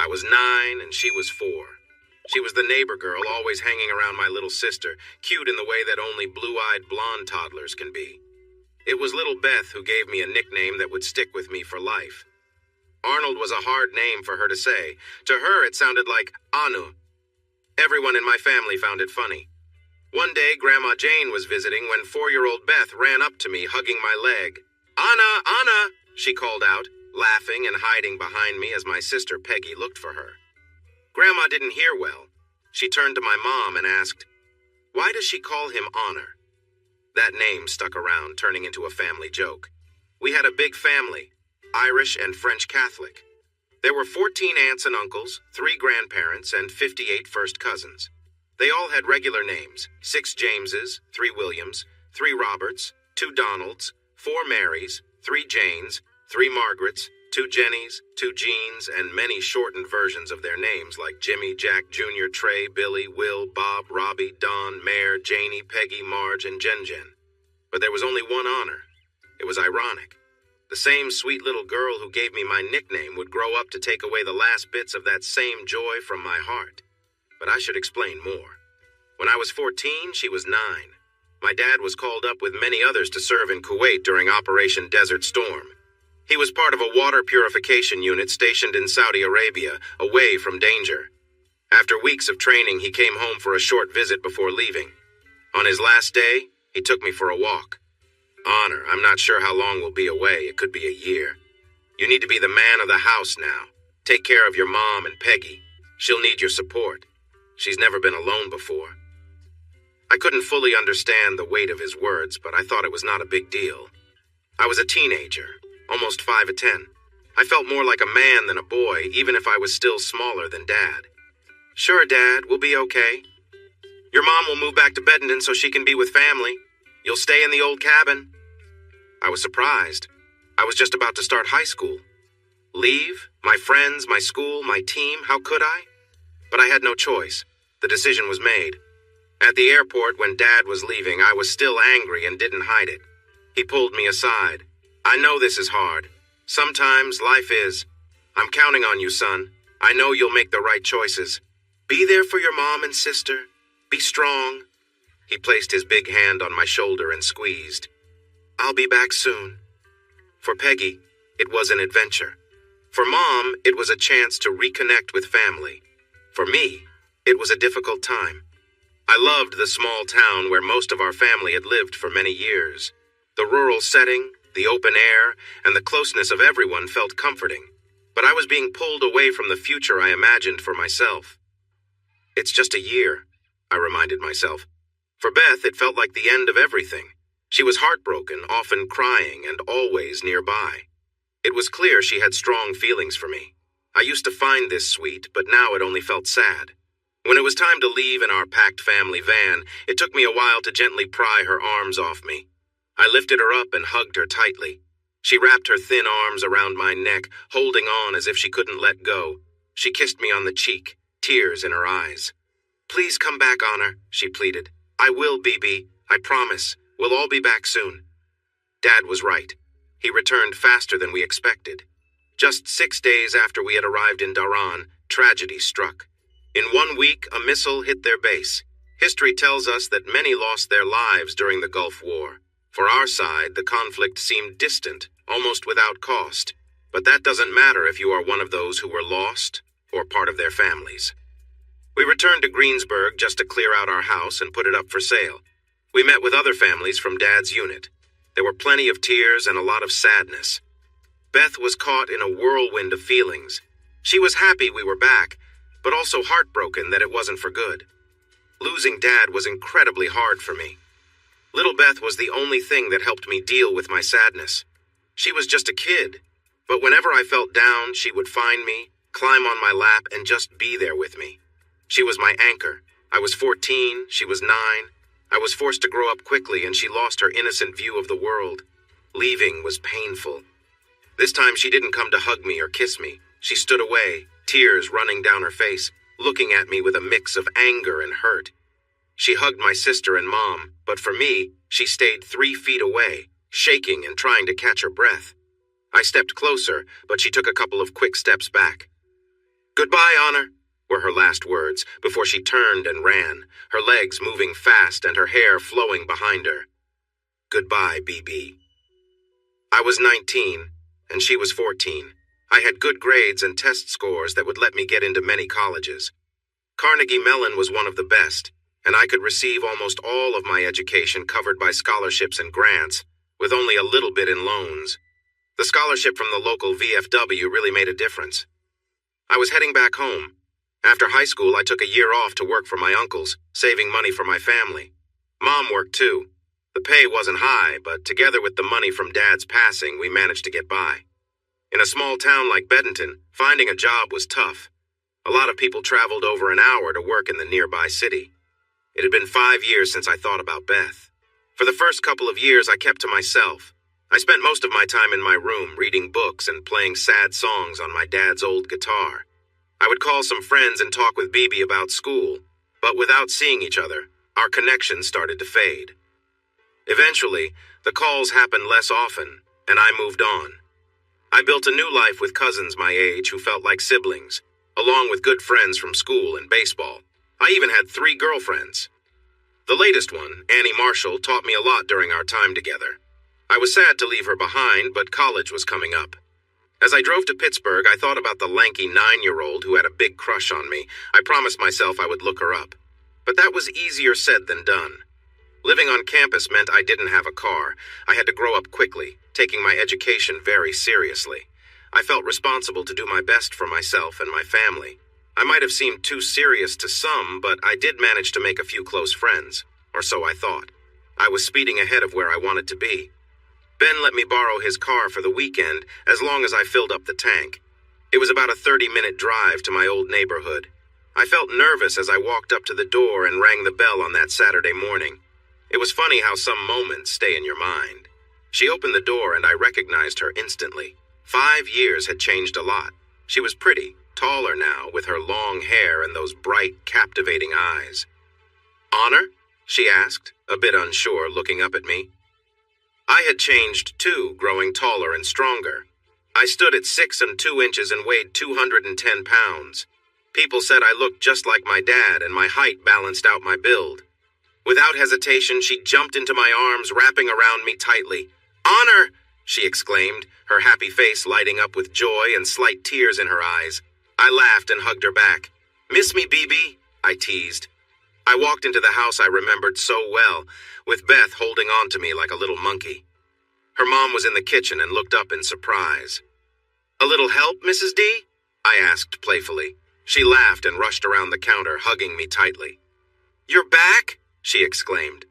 was 9 and she was 4. She was the neighbor girl, always hanging around my little sister, cute in the way that only blue-eyed blonde toddlers can be. It was little Beth who gave me a nickname that would stick with me for life. Arnold was a hard name for her to say. To her, it sounded like Anu. Everyone in my family found it funny. One day, Grandma Jane was visiting when 4-year-old Beth ran up to me, hugging my leg. "Anna, Anna," she called out, laughing and hiding behind me as my sister Peggy looked for her. Grandma didn't hear well. She turned to my mom and asked, "Why does she call him Honor?" That name stuck around, turning into a family joke. We had a big family, Irish and French Catholic. There were 14 aunts and uncles, 3 grandparents, and 58 first cousins. They all had regular names, 6 Jameses, 3 Williams, 3 Roberts, 2 Donalds, 4 Marys, 3 Janes, 3 Margarets, 2 Jennies, 2 Jeans, and many shortened versions of their names like Jimmy, Jack, Jr., Trey, Billy, Will, Bob, Robbie, Don, Mare, Janie, Peggy, Marge, and Jen. But there was only one Honor. It was ironic. The same sweet little girl who gave me my nickname would grow up to take away the last bits of that same joy from my heart. But I should explain more. When I was 14, she was 9. My dad was called up with many others to serve in Kuwait during Operation Desert Storm. He was part of a water purification unit stationed in Saudi Arabia, away from danger. After weeks of training, he came home for a short visit before leaving. On his last day, he took me for a walk. "Honor, I'm not sure how long we'll be away. It could be a year. You need to be the man of the house now. Take care of your mom and Peggy. She'll need your support. She's never been alone before." I couldn't fully understand the weight of his words, but I thought it was not a big deal. I was a teenager, almost 5'10". I felt more like a man than a boy, even if I was still smaller than Dad. "Sure, Dad, we'll be okay. Your mom will move back to Bettendon so she can be with family. You'll stay in the old cabin." I was surprised. I was just about to start high school. Leave? My friends, my school, my team, how could I? But I had no choice. The decision was made. At the airport, when Dad was leaving, I was still angry and didn't hide it. He pulled me aside. "I know this is hard. Sometimes life is. I'm counting on you, son. I know you'll make the right choices. Be there for your mom and sister. Be strong." He placed his big hand on my shoulder and squeezed. "I'll be back soon." For Peggy, it was an adventure. For Mom, it was a chance to reconnect with family. For me, it was a difficult time. I loved the small town where most of our family had lived for many years. The rural setting, the open air, and the closeness of everyone felt comforting. But I was being pulled away from the future I imagined for myself. "It's just a year," I reminded myself. For Beth, it felt like the end of everything. She was heartbroken, often crying, and always nearby. It was clear she had strong feelings for me. I used to find this sweet, but now it only felt sad. When it was time to leave in our packed family van, it took me a while to gently pry her arms off me. I lifted her up and hugged her tightly. She wrapped her thin arms around my neck, holding on as if she couldn't let go. She kissed me on the cheek, tears in her eyes. "Please come back, Honor," she pleaded. "I will, BB. I promise. We'll all be back soon." Dad was right. He returned faster than we expected. Just 6 days after we had arrived in Dhahran, tragedy struck. In 1 week, a missile hit their base. History tells us that many lost their lives during the Gulf War. For our side, the conflict seemed distant, almost without cost. But that doesn't matter if you are one of those who were lost or part of their families. We returned to Greensburg just to clear out our house and put it up for sale. We met with other families from Dad's unit. There were plenty of tears and a lot of sadness. Beth was caught in a whirlwind of feelings. She was happy we were back, but also heartbroken that it wasn't for good. Losing Dad was incredibly hard for me. Little Beth was the only thing that helped me deal with my sadness. She was just a kid, but whenever I felt down, she would find me, climb on my lap, and just be there with me. She was my anchor. I was 14, she was 9. I was forced to grow up quickly, and she lost her innocent view of the world. Leaving was painful. This time she didn't come to hug me or kiss me. She stood away, tears running down her face, looking at me with a mix of anger and hurt. She hugged my sister and Mom, but for me, she stayed 3 feet away, shaking and trying to catch her breath. I stepped closer, but she took a couple of quick steps back. "Goodbye, Honor," were her last words before she turned and ran, her legs moving fast and her hair flowing behind her. Goodbye, BB. I was 19, and she was 14. I had good grades and test scores that would let me get into many colleges. Carnegie Mellon was one of the best, and I could receive almost all of my education covered by scholarships and grants, with only a little bit in loans. The scholarship from the local VFW really made a difference. I was heading back home. After high school, I took a year off to work for my uncles, saving money for my family. Mom worked too. The pay wasn't high, but together with the money from Dad's passing, we managed to get by. In a small town like Bedenton, finding a job was tough. A lot of people traveled over an hour to work in the nearby city. It had been 5 years since I thought about Beth. For the first couple of years, I kept to myself. I spent most of my time in my room reading books and playing sad songs on my dad's old guitar. I would call some friends and talk with BB about school, but without seeing each other, our connection started to fade. Eventually, the calls happened less often, and I moved on. I built a new life with cousins my age who felt like siblings, along with good friends from school and baseball. I even had 3 girlfriends. The latest one, Annie Marshall, taught me a lot during our time together. I was sad to leave her behind, but college was coming up. As I drove to Pittsburgh, I thought about the lanky 9-year-old who had a big crush on me. I promised myself I would look her up. But that was easier said than done. Living on campus meant I didn't have a car. I had to grow up quickly, taking my education very seriously. I felt responsible to do my best for myself and my family. I might have seemed too serious to some, but I did manage to make a few close friends, or so I thought. I was speeding ahead of where I wanted to be. Ben let me borrow his car for the weekend, as long as I filled up the tank. It was about a 30-minute drive to my old neighborhood. I felt nervous as I walked up to the door and rang the bell on that Saturday morning. It was funny how some moments stay in your mind. She opened the door and I recognized her instantly. 5 years had changed a lot. She was pretty, taller now, with her long hair and those bright, captivating eyes. "Honor?" she asked, a bit unsure, looking up at me. I had changed too, growing taller and stronger. I stood at 6 2 inches and weighed 210 pounds. People said I looked just like my dad, and my height balanced out my build. Without hesitation, she jumped into my arms, wrapping around me tightly. "Honor!" she exclaimed, her happy face lighting up with joy and slight tears in her eyes. I laughed and hugged her back. "Miss me, BB?" I teased. I walked into the house I remembered so well, with Beth holding on to me like a little monkey. Her mom was in the kitchen and looked up in surprise. "A little help, Mrs. D?" I asked playfully. She laughed and rushed around the counter, hugging me tightly. "You're back?" she exclaimed.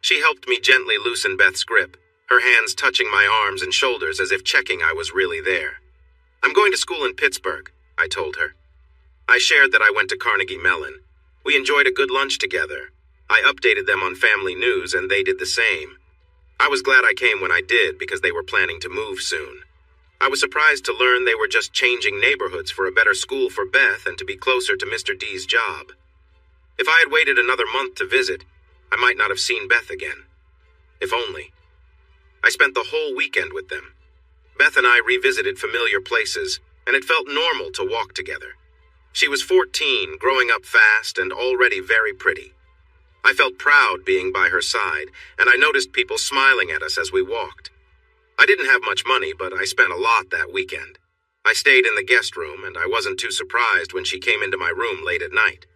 She helped me gently loosen Beth's grip, her hands touching my arms and shoulders as if checking I was really there. "I'm going to school in Pittsburgh," I told her. I shared that I went to Carnegie Mellon. We enjoyed a good lunch together. I updated them on family news and they did the same. I was glad I came when I did because they were planning to move soon. I was surprised to learn they were just changing neighborhoods for a better school for Beth and to be closer to Mr. D's job. If I had waited another month to visit, I might not have seen Beth again. If only. I spent the whole weekend with them. Beth and I revisited familiar places, and it felt normal to walk together. She was 14, growing up fast and already very pretty. I felt proud being by her side, and I noticed people smiling at us as we walked. I didn't have much money, but I spent a lot that weekend. I stayed in the guest room, and I wasn't too surprised when she came into my room late at night.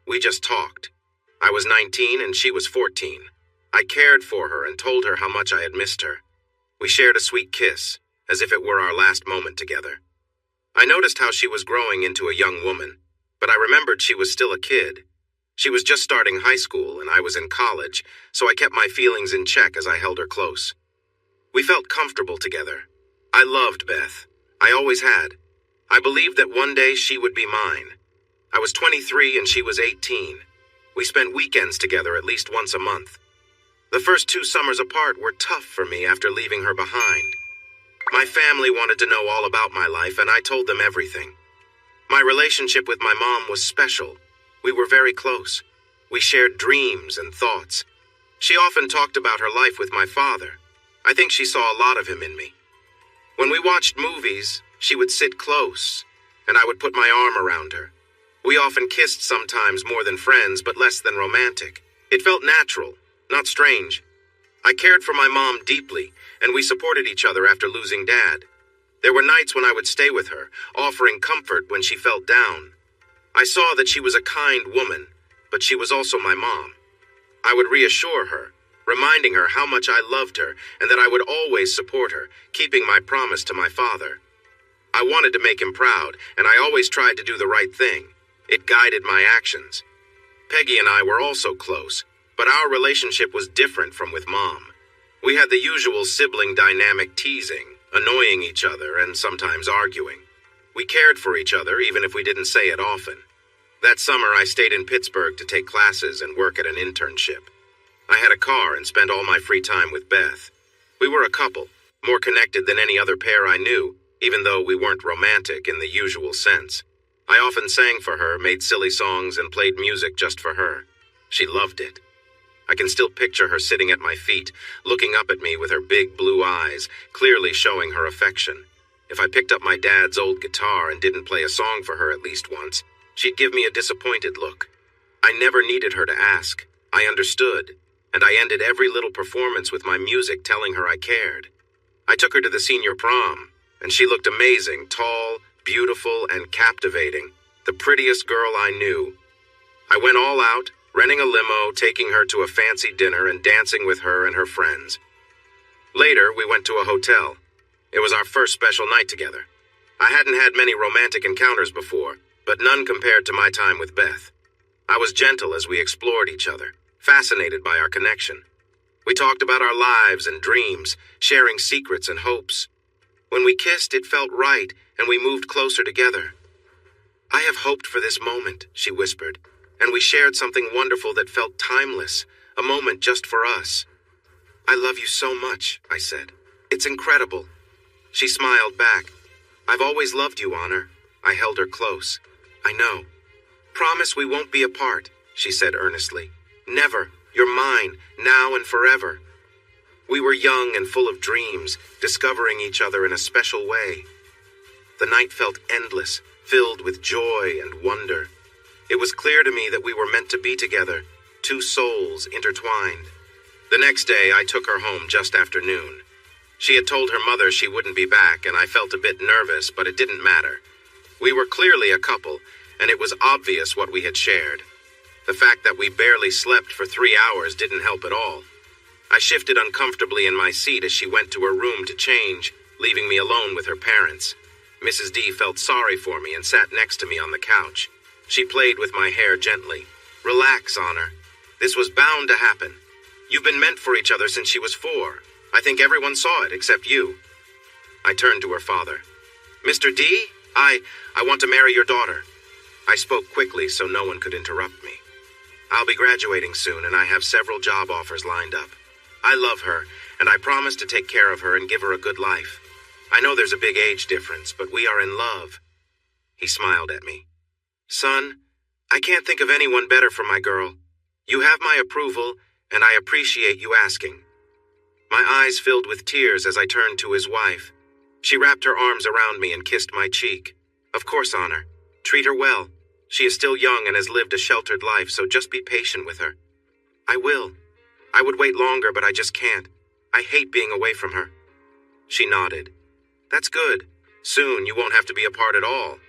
We just talked. I was 19 and she was 14. I cared for her and told her how much I had missed her. We shared a sweet kiss, as if it were our last moment together. I noticed how she was growing into a young woman, but I remembered she was still a kid. She was just starting high school and I was in college, so I kept my feelings in check as I held her close. We felt comfortable together. I loved Beth. I always had. I believed that one day she would be mine. I was 23 and she was 18. We spent weekends together at least once a month. The first 2 summers apart were tough for me after leaving her behind. My family wanted to know all about my life, and I told them everything. My relationship with my mom was special. We were very close. We shared dreams and thoughts. She often talked about her life with my father. I think she saw a lot of him in me. When we watched movies, she would sit close, and I would put my arm around her. We often kissed, sometimes more than friends, but less than romantic. It felt natural, not strange. I cared for my mom deeply, and we supported each other after losing Dad. There were nights when I would stay with her, offering comfort when she felt down. I saw that she was a kind woman, but she was also my mom. I would reassure her, reminding her how much I loved her and that I would always support her, keeping my promise to my father. I wanted to make him proud, and I always tried to do the right thing. It guided my actions. Peggy and I were also close, but our relationship was different from with Mom. We had the usual sibling dynamic, teasing, annoying each other, and sometimes arguing. We cared for each other even if we didn't say it often. That summer I stayed in Pittsburgh to take classes and work at an internship. I had a car and spent all my free time with Beth. We were a couple, more connected than any other pair I knew, even though we weren't romantic in the usual sense. I often sang for her, made silly songs, and played music just for her. She loved it. I can still picture her sitting at my feet, looking up at me with her big blue eyes, clearly showing her affection. If I picked up my dad's old guitar and didn't play a song for her at least once, she'd give me a disappointed look. I never needed her to ask. I understood, and I ended every little performance with my music telling her I cared. I took her to the senior prom, and she looked amazing, tall, beautiful, and captivating, the prettiest girl I knew. I went all out, renting a limo, taking her to a fancy dinner, and dancing with her and her friends. Later, we went to a hotel. It was our first special night together. I hadn't had many romantic encounters before, but none compared to my time with Beth. I was gentle as we explored each other, fascinated by our connection. We talked about our lives and dreams, sharing secrets and hopes. When we kissed, it felt right, and we moved closer together. "I have hoped for this moment," she whispered, and we shared something wonderful that felt timeless, a moment just for us. "I love you so much," I said. "It's incredible." She smiled back. "I've always loved you, Honor." I held her close. "I know." "Promise we won't be apart," she said earnestly. "Never. You're mine, now and forever." We were young and full of dreams, discovering each other in a special way. The night felt endless, filled with joy and wonder. It was clear to me that we were meant to be together, two souls intertwined. The next day, I took her home just after noon. She had told her mother she wouldn't be back, and I felt a bit nervous, but it didn't matter. We were clearly a couple, and it was obvious what we had shared. The fact that we barely slept for 3 hours didn't help at all. I shifted uncomfortably in my seat as she went to her room to change, leaving me alone with her parents. Mrs. D felt sorry for me and sat next to me on the couch. She played with my hair gently. "Relax, Honor. This was bound to happen. You've been meant for each other since she was 4. I think everyone saw it, except you." I turned to her father. "Mr. D, I want to marry your daughter." I spoke quickly so no one could interrupt me. "I'll be graduating soon, and I have several job offers lined up. I love her, and I promise to take care of her and give her a good life. I know there's a big age difference, but we are in love." He smiled at me. "Son, I can't think of anyone better for my girl. You have my approval, and I appreciate you asking." My eyes filled with tears as I turned to his wife. She wrapped her arms around me and kissed my cheek. "Of course, Honor. Treat her well. She is still young and has lived a sheltered life, so just be patient with her." "I will. I would wait longer, but I just can't. I hate being away from her." She nodded. "That's good. Soon you won't have to be apart at all."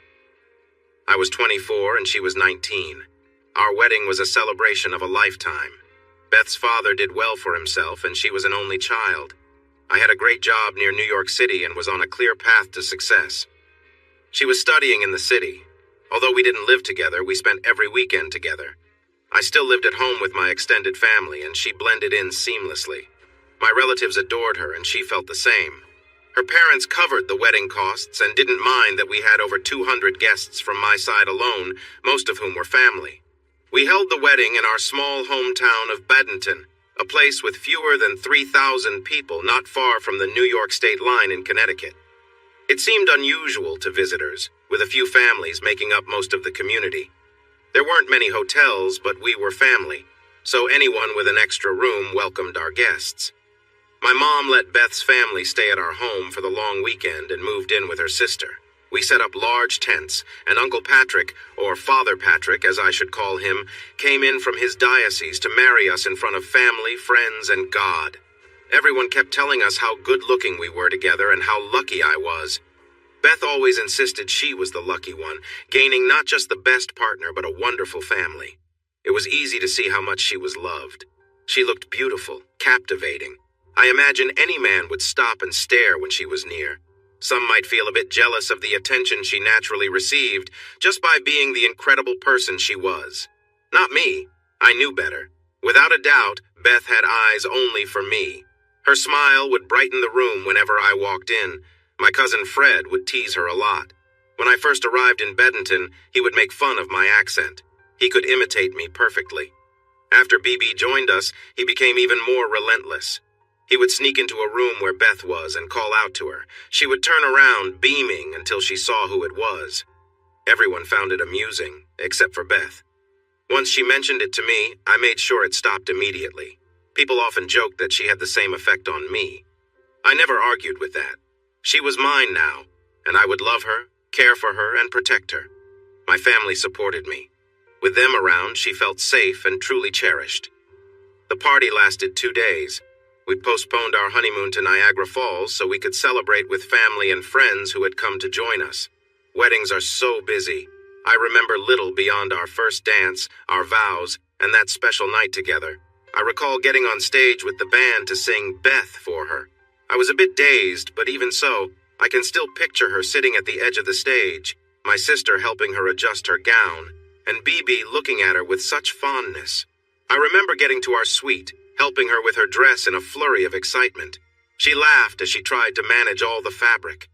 I was 24 and she was 19. Our wedding was a celebration of a lifetime. Beth's father did well for himself, and she was an only child. I had a great job near New York City and was on a clear path to success. She was studying in the city. Although we didn't live together, we spent every weekend together. I still lived at home with my extended family, and she blended in seamlessly. My relatives adored her, and she felt the same. Her parents covered the wedding costs and didn't mind that we had over 200 guests from my side alone, most of whom were family. We held the wedding in our small hometown of Badenton, a place with fewer than 3,000 people not far from the New York state line in Connecticut. It seemed unusual to visitors, with a few families making up most of the community. There weren't many hotels, but we were family, so anyone with an extra room welcomed our guests. My mom let Beth's family stay at our home for the long weekend and moved in with her sister. We set up large tents, and Uncle Patrick, or Father Patrick as I should call him, came in from his diocese to marry us in front of family, friends, and God. Everyone kept telling us how good-looking we were together and how lucky I was. Beth always insisted she was the lucky one, gaining not just the best partner but a wonderful family. It was easy to see how much she was loved. She looked beautiful, captivating. I imagine any man would stop and stare when she was near. Some might feel a bit jealous of the attention she naturally received just by being the incredible person she was. Not me. I knew better. Without a doubt, Beth had eyes only for me. Her smile would brighten the room whenever I walked in. My cousin Fred would tease her a lot. When I first arrived in Bedenton, he would make fun of my accent. He could imitate me perfectly. After BB joined us, he became even more relentless. He would sneak into a room where Beth was and call out to her. She would turn around, beaming, until she saw who it was. Everyone found it amusing, except for Beth. Once she mentioned it to me, I made sure it stopped immediately. People often joked that she had the same effect on me. I never argued with that. She was mine now, and I would love her, care for her, and protect her. My family supported me. With them around, she felt safe and truly cherished. The party lasted 2 days. We postponed our honeymoon to Niagara Falls so we could celebrate with family and friends who had come to join us. Weddings are so busy. I remember little beyond our first dance, our vows, and that special night together. I recall getting on stage with the band to sing Beth for her. I was a bit dazed, but even so, I can still picture her sitting at the edge of the stage, my sister helping her adjust her gown, and BB looking at her with such fondness. I remember getting to our suite, helping her with her dress in a flurry of excitement. She laughed as she tried to manage all the fabric.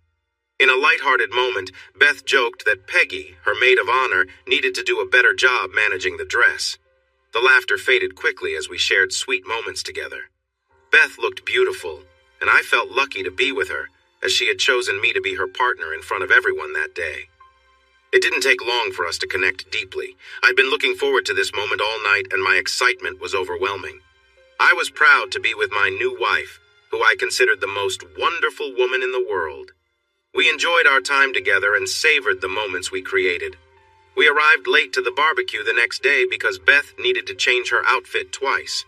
In a light-hearted moment, Beth joked that Peggy, her maid of honor, needed to do a better job managing the dress. The laughter faded quickly as we shared sweet moments together. Beth looked beautiful, and I felt lucky to be with her, as she had chosen me to be her partner in front of everyone that day. It didn't take long for us to connect deeply. I'd been looking forward to this moment all night, and my excitement was overwhelming. I was proud to be with my new wife, who I considered the most wonderful woman in the world. We enjoyed our time together and savored the moments we created. We arrived late to the barbecue the next day because Beth needed to change her outfit twice.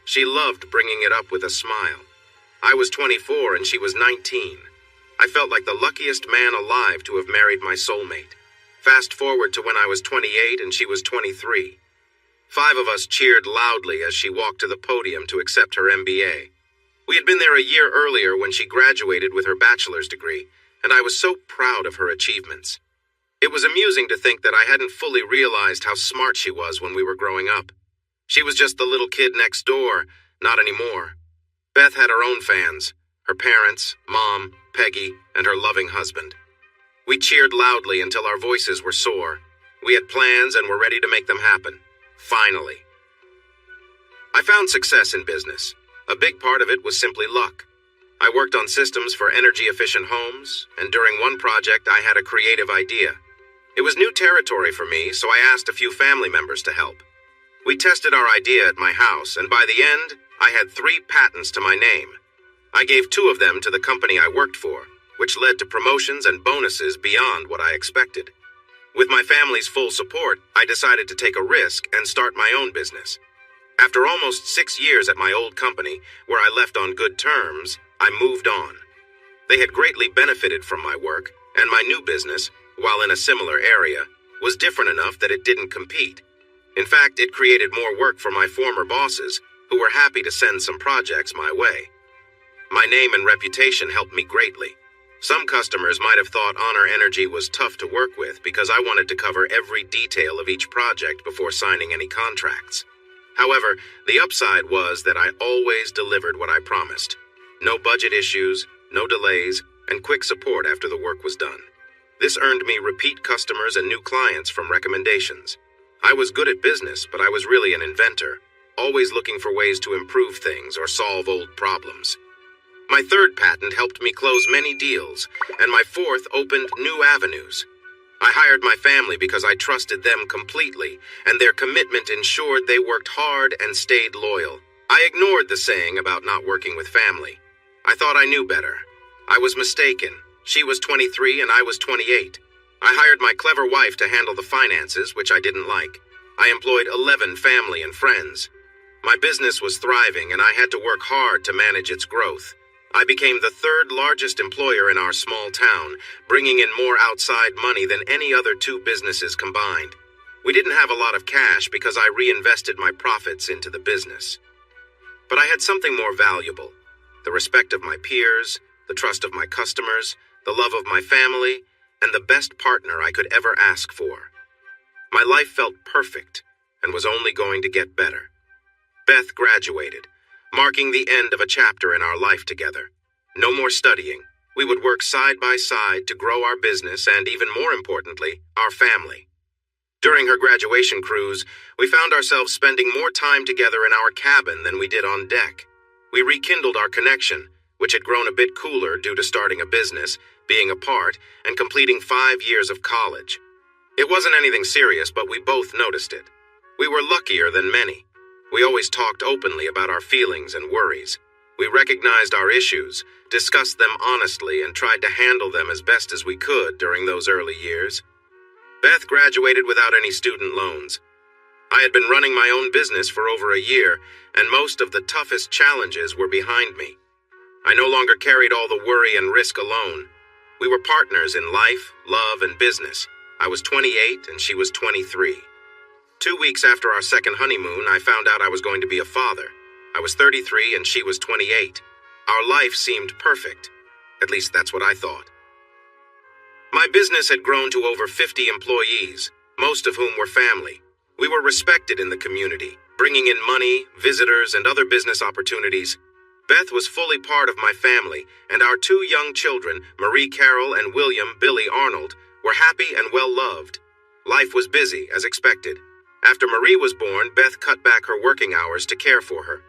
She loved bringing it up with a smile. I was 24 and she was 19. I felt like the luckiest man alive to have married my soulmate. Fast forward to when I was 28 and she was 23. 5 of us cheered loudly as she walked to the podium to accept her MBA. We had been there a year earlier when she graduated with her bachelor's degree, and I was so proud of her achievements. It was amusing to think that I hadn't fully realized how smart she was when we were growing up. She was just the little kid next door, not anymore. Beth had her own fans, her parents, Mom, Peggy, and her loving husband. We cheered loudly until our voices were sore. We had plans and were ready to make them happen. Finally. I found success in business. A big part of it was simply luck. I worked on systems for energy-efficient homes, and during one project I had a creative idea. It was new territory for me, so I asked a few family members to help. We tested our idea at my house, and by the end, I had 3 patents to my name. I gave 2 of them to the company I worked for, which led to promotions and bonuses beyond what I expected. With my family's full support, I decided to take a risk and start my own business. After almost 6 years at my old company, where I left on good terms, I moved on. They had greatly benefited from my work, and my new business, while in a similar area, was different enough that it didn't compete. In fact, it created more work for my former bosses, who were happy to send some projects my way. My name and reputation helped me greatly. Some customers might have thought Honor Energy was tough to work with because I wanted to cover every detail of each project before signing any contracts. However, the upside was that I always delivered what I promised. No budget issues, no delays, and quick support after the work was done. This earned me repeat customers and new clients from recommendations. I was good at business, but I was really an inventor, always looking for ways to improve things or solve old problems. My 3rd patent helped me close many deals, and my 4th opened new avenues. I hired my family because I trusted them completely, and their commitment ensured they worked hard and stayed loyal. I ignored the saying about not working with family. I thought I knew better. I was mistaken. She was 23 and I was 28. I hired my clever wife to handle the finances, which I didn't like. I employed 11 family and friends. My business was thriving and I had to work hard to manage its growth. I became the third largest employer in our small town, bringing in more outside money than any other two businesses combined. We didn't have a lot of cash because I reinvested my profits into the business. But I had something more valuable: the respect of my peers, the trust of my customers, the love of my family, and the best partner I could ever ask for. My life felt perfect and was only going to get better. Beth graduated, marking the end of a chapter in our life together. No more studying. We would work side by side to grow our business and, even more importantly, our family. During her graduation cruise, we found ourselves spending more time together in our cabin than we did on deck. We rekindled our connection, which had grown a bit cooler due to starting a business, being apart, and completing 5 years of college. It wasn't anything serious, but we both noticed it. We were luckier than many. We always talked openly about our feelings and worries. We recognized our issues, discussed them honestly, and tried to handle them as best as we could during those early years. Beth graduated without any student loans. I had been running my own business for over a year, and most of the toughest challenges were behind me. I no longer carried all the worry and risk alone. We were partners in life, love, and business. I was 28 and she was 23. 2 weeks after our second honeymoon, I found out I was going to be a father. I was 33 and she was 28. Our life seemed perfect. At least that's what I thought. My business had grown to over 50 employees, most of whom were family. We were respected in the community, bringing in money, visitors, and other business opportunities. Beth was fully part of my family, and our 2 young children, Marie Carol and William Billy Arnold, were happy and well-loved. Life was busy, as expected. After Marie was born, Beth cut back her working hours to care for her.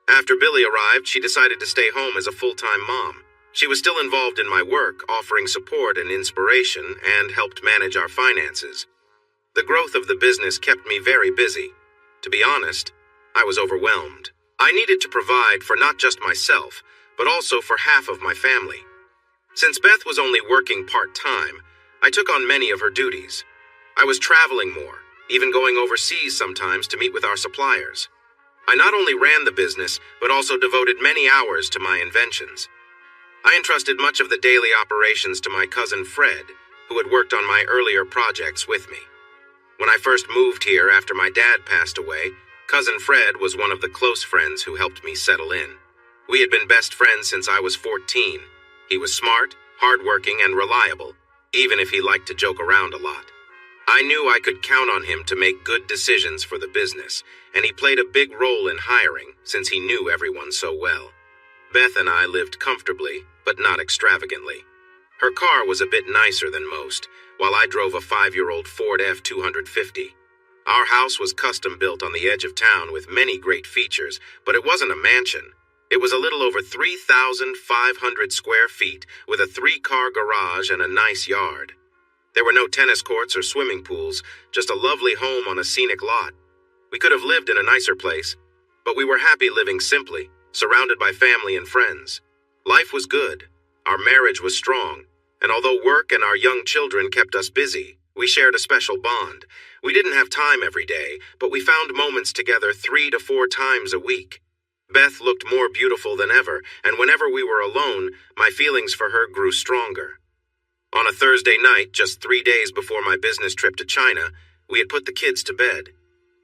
After Billy arrived, she decided to stay home as a full-time mom. She was still involved in my work, offering support and inspiration, and helped manage our finances. The growth of the business kept me very busy. To be honest, I was overwhelmed. I needed to provide for not just myself, but also for half of my family. Since Beth was only working part-time, I took on many of her duties. I was traveling more, even going overseas sometimes to meet with our suppliers. I not only ran the business, but also devoted many hours to my inventions. I entrusted much of the daily operations to my cousin Fred, who had worked on my earlier projects with me. When I first moved here after my dad passed away, Cousin Fred was one of the close friends who helped me settle in. We had been best friends since I was 14. He was smart, hardworking, and reliable, even if he liked to joke around a lot. I knew I could count on him to make good decisions for the business, and he played a big role in hiring since he knew everyone so well. Beth and I lived comfortably, but not extravagantly. Her car was a bit nicer than most, while I drove a 5-year-old Ford F-250. Our house was custom built on the edge of town with many great features, but it wasn't a mansion. It was a little over 3,500 square feet with a 3-car garage and a nice yard. There were no tennis courts or swimming pools, just a lovely home on a scenic lot. We could have lived in a nicer place, but we were happy living simply, surrounded by family and friends. Life was good. Our marriage was strong, and although work and our young children kept us busy, we shared a special bond. We didn't have time every day, but we found moments together 3 to 4 times a week. Beth looked more beautiful than ever, and whenever we were alone, my feelings for her grew stronger. On a Thursday night, just 3 days before my business trip to China, we had put the kids to bed.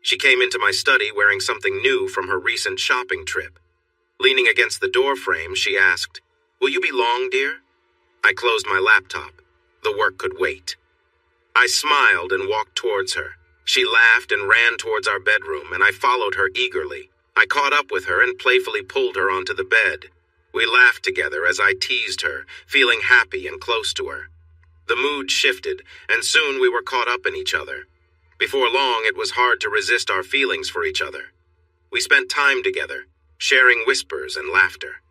She came into my study wearing something new from her recent shopping trip. Leaning against the door frame, she asked, "Will you be long, dear?" I closed my laptop. The work could wait. I smiled and walked towards her. She laughed and ran towards our bedroom, and I followed her eagerly. I caught up with her and playfully pulled her onto the bed. We laughed together as I teased her, feeling happy and close to her. The mood shifted, and soon we were caught up in each other. Before long, it was hard to resist our feelings for each other. We spent time together, sharing whispers and laughter.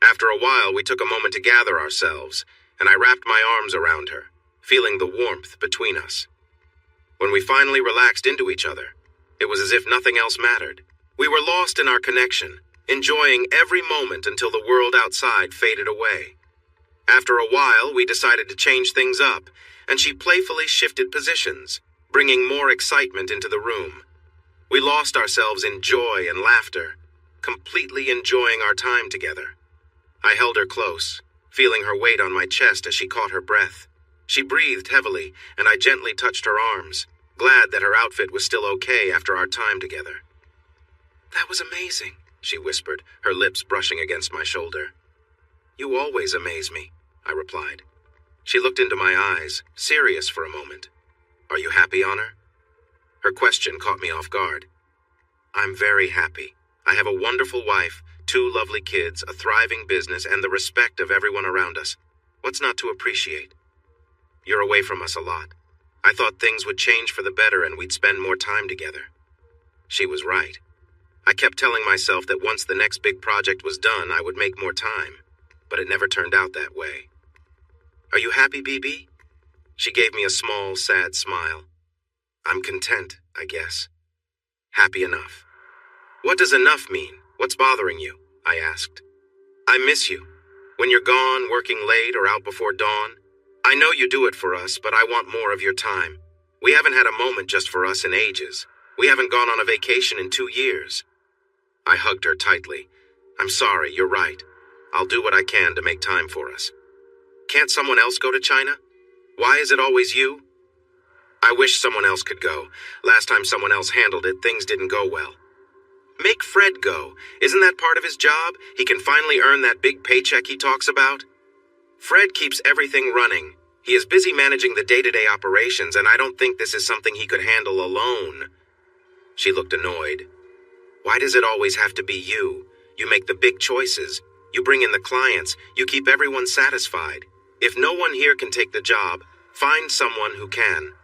After a while, we took a moment to gather ourselves, and I wrapped my arms around her, feeling the warmth between us. When we finally relaxed into each other, it was as if nothing else mattered. We were lost in our connection, enjoying every moment until the world outside faded away. After a while, we decided to change things up, and she playfully shifted positions, bringing more excitement into the room. We lost ourselves in joy and laughter, completely enjoying our time together. I held her close, feeling her weight on my chest as she caught her breath. She breathed heavily, and I gently touched her arms, glad that her outfit was still okay after our time together. "That was amazing," she whispered, her lips brushing against my shoulder. "You always amaze me," I replied. She looked into my eyes, serious for a moment. "Are you happy, Honor?" Her question caught me off guard. "I'm very happy. I have a wonderful wife, 2 lovely kids, a thriving business, and the respect of everyone around us. What's not to appreciate? You're away from us a lot. I thought things would change for the better and we'd spend more time together." She was right. I kept telling myself that once the next big project was done, I would make more time, but it never turned out that way. "Are you happy, BB?" She gave me a small, sad smile. "I'm content, I guess. Happy enough." "What does enough mean? What's bothering you?" I asked. "I miss you. When you're gone, working late or out before dawn. I know you do it for us, but I want more of your time. We haven't had a moment just for us in ages. We haven't gone on a vacation in 2 years. I hugged her tightly. "I'm sorry, you're right. I'll do what I can to make time for us." "Can't someone else go to China? Why is it always you?" "I wish someone else could go. Last time someone else handled it, things didn't go well." "Make Fred go. Isn't that part of his job? He can finally earn that big paycheck he talks about." "Fred keeps everything running. He is busy managing the day-to-day operations, and I don't think this is something he could handle alone." She looked annoyed. "Why does it always have to be you? You make the big choices. You bring in the clients. You keep everyone satisfied. If no one here can take the job, find someone who can."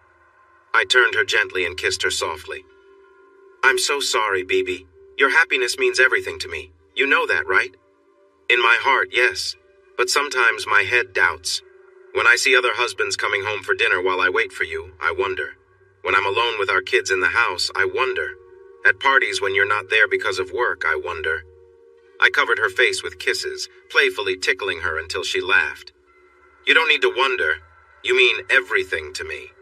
I turned her gently and kissed her softly. "I'm so sorry, BB. Your happiness means everything to me. You know that, right?" "In my heart, yes. But sometimes my head doubts. When I see other husbands coming home for dinner while I wait for you, I wonder. When I'm alone with our kids in the house, I wonder. At parties when you're not there because of work, I wonder." I covered her face with kisses, playfully tickling her until she laughed. "You don't need to wonder. You mean everything to me."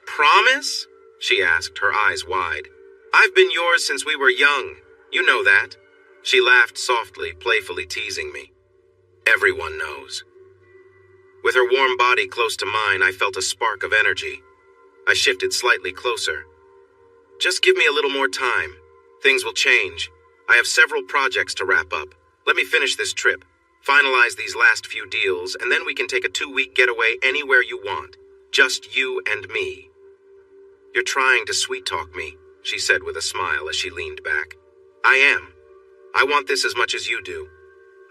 "Promise?" she asked, her eyes wide. "I've been yours since we were young. You know that." She laughed softly, playfully teasing me. "Everyone knows." With her warm body close to mine, I felt a spark of energy. I shifted slightly closer. "Just give me a little more time. Things will change. I have several projects to wrap up. Let me finish this trip, finalize these last few deals, and then we can take a 2-week getaway anywhere you want. Just you and me." "You're trying to sweet-talk me," she said with a smile as she leaned back. "I am. I want this as much as you do.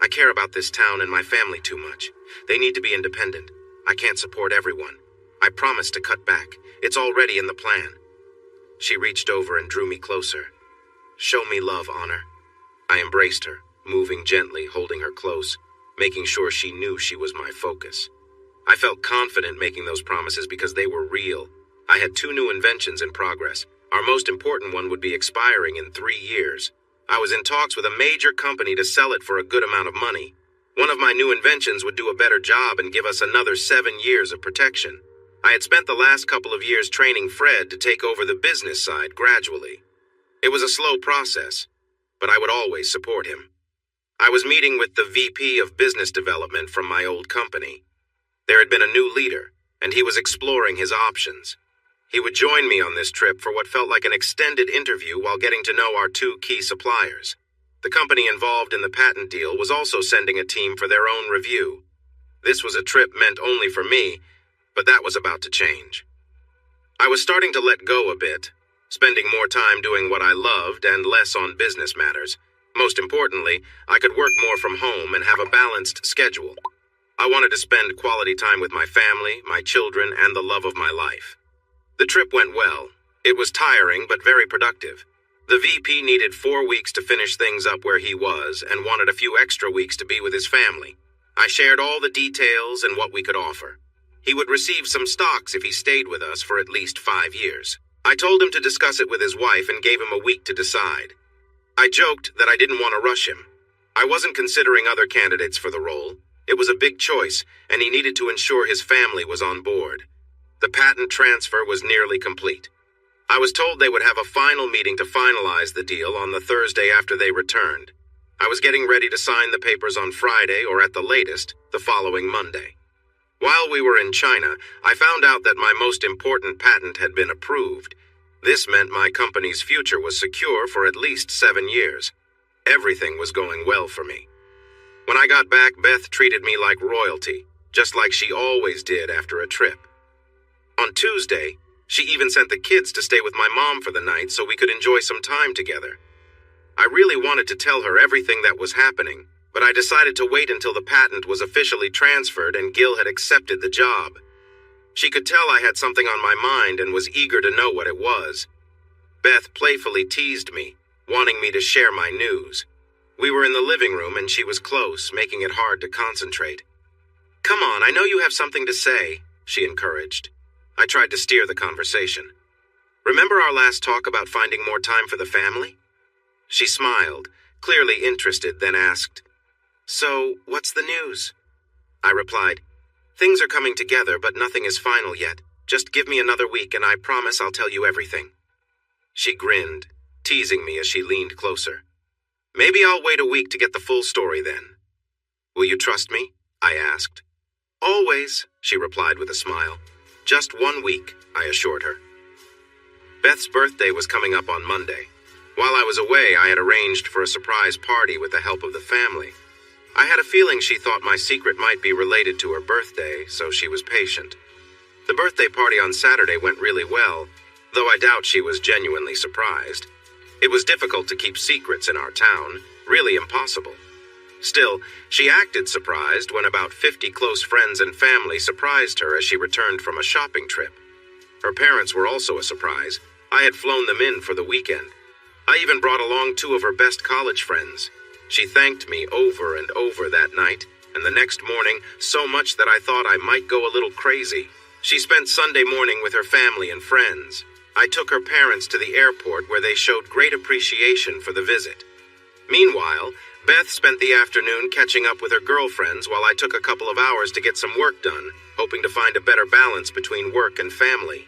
I care about this town and my family too much. They need to be independent. I can't support everyone. I promise to cut back. It's already in the plan." She reached over and drew me closer. "Show me love, Honor." I embraced her, moving gently, holding her close, making sure she knew she was my focus. I felt confident making those promises because they were real. I had 2 new inventions in progress. Our most important one would be expiring in 3 years. I was in talks with a major company to sell it for a good amount of money. One of my new inventions would do a better job and give us another 7 years of protection. I had spent the last couple of years training Fred to take over the business side gradually. It was a slow process, but I would always support him. I was meeting with the VP of Business Development from my old company. There had been a new leader, and he was exploring his options. He would join me on this trip for what felt like an extended interview while getting to know our 2 key suppliers. The company involved in the patent deal was also sending a team for their own review. This was a trip meant only for me, but that was about to change. I was starting to let go a bit, spending more time doing what I loved and less on business matters. Most importantly, I could work more from home and have a balanced schedule. I wanted to spend quality time with my family, my children, and the love of my life. The trip went well. It was tiring, but very productive. The VP needed 4 weeks to finish things up where he was and wanted a few extra weeks to be with his family. I shared all the details and what we could offer. He would receive some stocks if he stayed with us for at least 5 years. I told him to discuss it with his wife and gave him a week to decide. I joked that I didn't want to rush him. I wasn't considering other candidates for the role. It was a big choice, and he needed to ensure his family was on board. The patent transfer was nearly complete. I was told they would have a final meeting to finalize the deal on the Thursday after they returned. I was getting ready to sign the papers on Friday, or at the latest, the following Monday. While we were in China, I found out that my most important patent had been approved. This meant my company's future was secure for at least 7 years. Everything was going well for me. When I got back, Beth treated me like royalty, just like she always did after a trip. On Tuesday, she even sent the kids to stay with my mom for the night so we could enjoy some time together. I really wanted to tell her everything that was happening, but I decided to wait until the patent was officially transferred and Gil had accepted the job. She could tell I had something on my mind and was eager to know what it was. Beth playfully teased me, wanting me to share my news. We were in the living room and she was close, making it hard to concentrate. "Come on, I know you have something to say," she encouraged. I tried to steer the conversation. "Remember our last talk about finding more time for the family?" She smiled, clearly interested, then asked, "So, what's the news?" I replied, "Things are coming together, but nothing is final yet. Just give me another week and I promise I'll tell you everything." She grinned, teasing me as she leaned closer. "Maybe I'll wait a week to get the full story then." "Will you trust me?" I asked. "Always," she replied with a smile. "Just 1 week," I assured her. Beth's birthday was coming up on Monday. While I was away, I had arranged for a surprise party with the help of the family. I had a feeling she thought my secret might be related to her birthday, so she was patient. The birthday party on Saturday went really well, though I doubt she was genuinely surprised. It was difficult to keep secrets in our town, really impossible. Still, she acted surprised when about 50 close friends and family surprised her as she returned from a shopping trip. Her parents were also a surprise. I had flown them in for the weekend. I even brought along 2 of her best college friends. She thanked me over and over that night, and the next morning, so much that I thought I might go a little crazy. She spent Sunday morning with her family and friends. I took her parents to the airport where they showed great appreciation for the visit. Meanwhile, Beth spent the afternoon catching up with her girlfriends while I took a couple of hours to get some work done, hoping to find a better balance between work and family.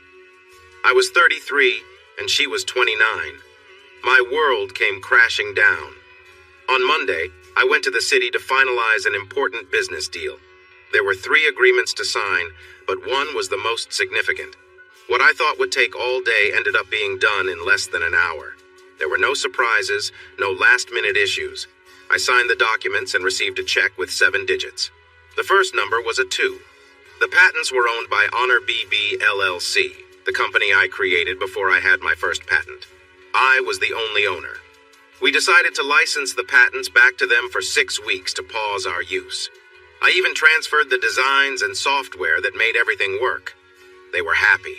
I was 33, and she was 29. My world came crashing down. On Monday, I went to the city to finalize an important business deal. There were 3 agreements to sign, but one was the most significant. What I thought would take all day ended up being done in less than an hour. There were no surprises, no last-minute issues. I signed the documents and received a check with 7 digits. The first number was a 2. The patents were owned by Honor BB LLC, the company I created before I had my first patent. I was the only owner. We decided to license the patents back to them for 6 weeks to pause our use. I even transferred the designs and software that made everything work. They were happy.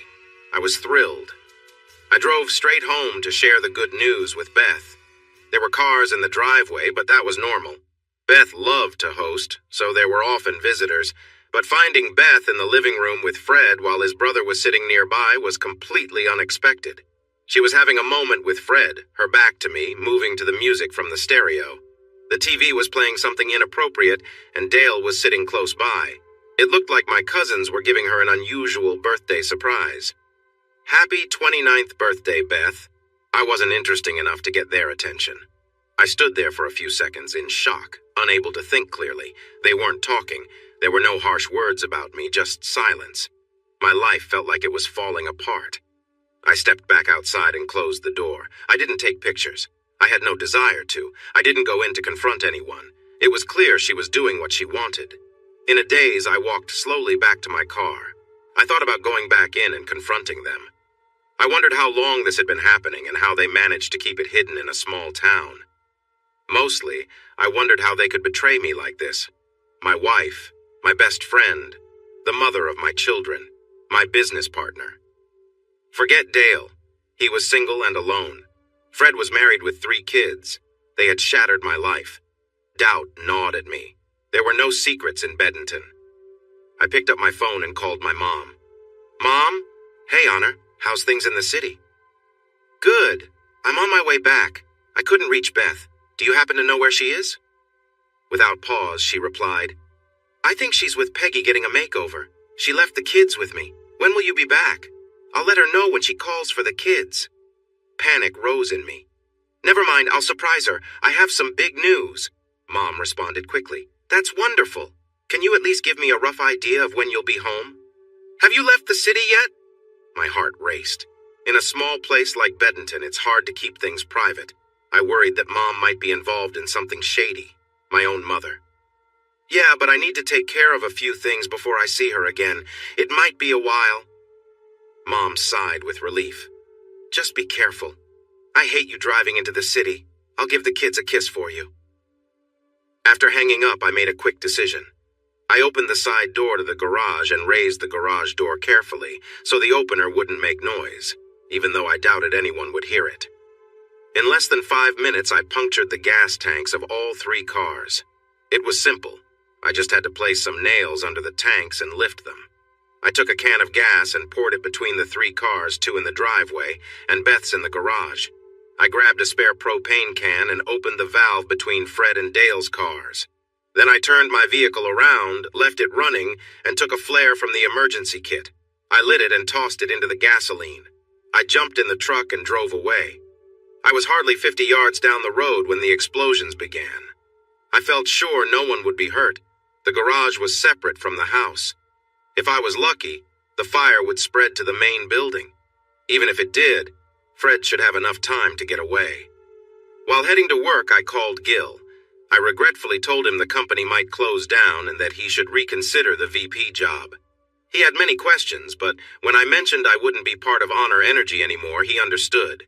I was thrilled. I drove straight home to share the good news with Beth. There were cars in the driveway, but that was normal. Beth loved to host, so there were often visitors, but finding Beth in the living room with Fred while his brother was sitting nearby was completely unexpected. She was having a moment with Fred, her back to me, moving to the music from the stereo. The TV was playing something inappropriate, and Dale was sitting close by. It looked like my cousins were giving her an unusual birthday surprise. "Happy 29th birthday, Beth." I wasn't interesting enough to get their attention. I stood there for a few seconds in shock, unable to think clearly. They weren't talking. There were no harsh words about me, just silence. My life felt like it was falling apart. I stepped back outside and closed the door. I didn't take pictures. I had no desire to. I didn't go in to confront anyone. It was clear she was doing what she wanted. In a daze, I walked slowly back to my car. I thought about going back in and confronting them. I wondered how long this had been happening and how they managed to keep it hidden in a small town. Mostly, I wondered how they could betray me like this. My wife, my best friend, the mother of my children, my business partner. Forget Dale. He was single and alone. Fred was married with 3 kids. They had shattered my life. Doubt gnawed at me. There were no secrets in Beddenton. I picked up my phone and called my mom. "Mom? Hey, Honor. How's things in the city?" "Good. I'm on my way back. I couldn't reach Beth. Do you happen to know where she is?" Without pause, she replied, I think she's with Peggy getting a makeover. She left the kids with me. When will you be back? I'll let her know when she calls for the kids. Panic rose in me. Never mind, I'll surprise her. I have some big news. Mom responded quickly. That's wonderful. Can you at least give me a rough idea of when you'll be home? Have you left the city yet? My heart raced. In a small place like Beddenton, it's hard to keep things private. I worried that Mom might be involved in something shady. My own mother. Yeah, but I need to take care of a few things before I see her again. It might be a while. Mom sighed with relief. Just be careful. I hate you driving into the city. I'll give the kids a kiss for you. After hanging up, I made a quick decision. I opened the side door to the garage and raised the garage door carefully so the opener wouldn't make noise, even though I doubted anyone would hear it. In less than 5 minutes, I punctured the gas tanks of all 3 cars. It was simple. I just had to place some nails under the tanks and lift them. I took a can of gas and poured it between the 3 cars, 2 in the driveway, and Beth's in the garage. I grabbed a spare propane can and opened the valve between Fred and Dale's cars. Then I turned my vehicle around, left it running, and took a flare from the emergency kit. I lit it and tossed it into the gasoline. I jumped in the truck and drove away. I was hardly 50 yards down the road when the explosions began. I felt sure no one would be hurt. The garage was separate from the house. If I was lucky, the fire would spread to the main building. Even if it did, Fred should have enough time to get away. While heading to work, I called Gil. I regretfully told him the company might close down and that he should reconsider the VP job. He had many questions, but when I mentioned I wouldn't be part of Honor Energy anymore, he understood.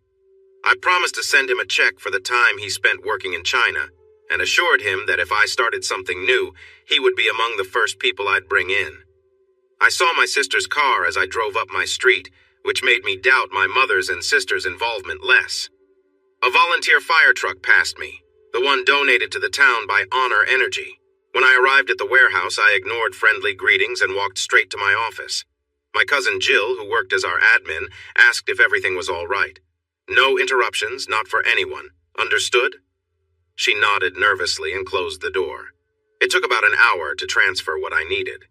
I promised to send him a check for the time he spent working in China, and assured him that if I started something new, he would be among the first people I'd bring in. I saw my sister's car as I drove up my street, which made me doubt my mother's and sister's involvement less. A volunteer fire truck passed me, the one donated to the town by Honor Energy. When I arrived at the warehouse, I ignored friendly greetings and walked straight to my office. My cousin Jill, who worked as our admin, asked if everything was all right. No interruptions, not for anyone. Understood? She nodded nervously and closed the door. It took about an hour to transfer what I needed.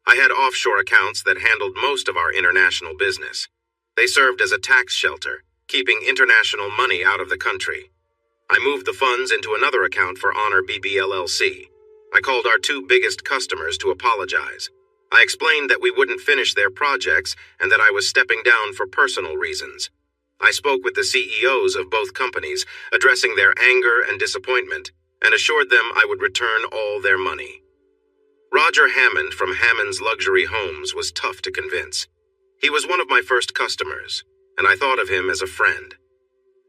I had offshore accounts that handled most of our international business. They served as a tax shelter, keeping international money out of the country. I moved the funds into another account for Honor BBLLC. I called our 2 biggest customers to apologize. I explained that we wouldn't finish their projects and that I was stepping down for personal reasons. I spoke with the CEOs of both companies, addressing their anger and disappointment, and assured them I would return all their money. Roger Hammond from Hammond's Luxury Homes was tough to convince. He was one of my first customers, and I thought of him as a friend.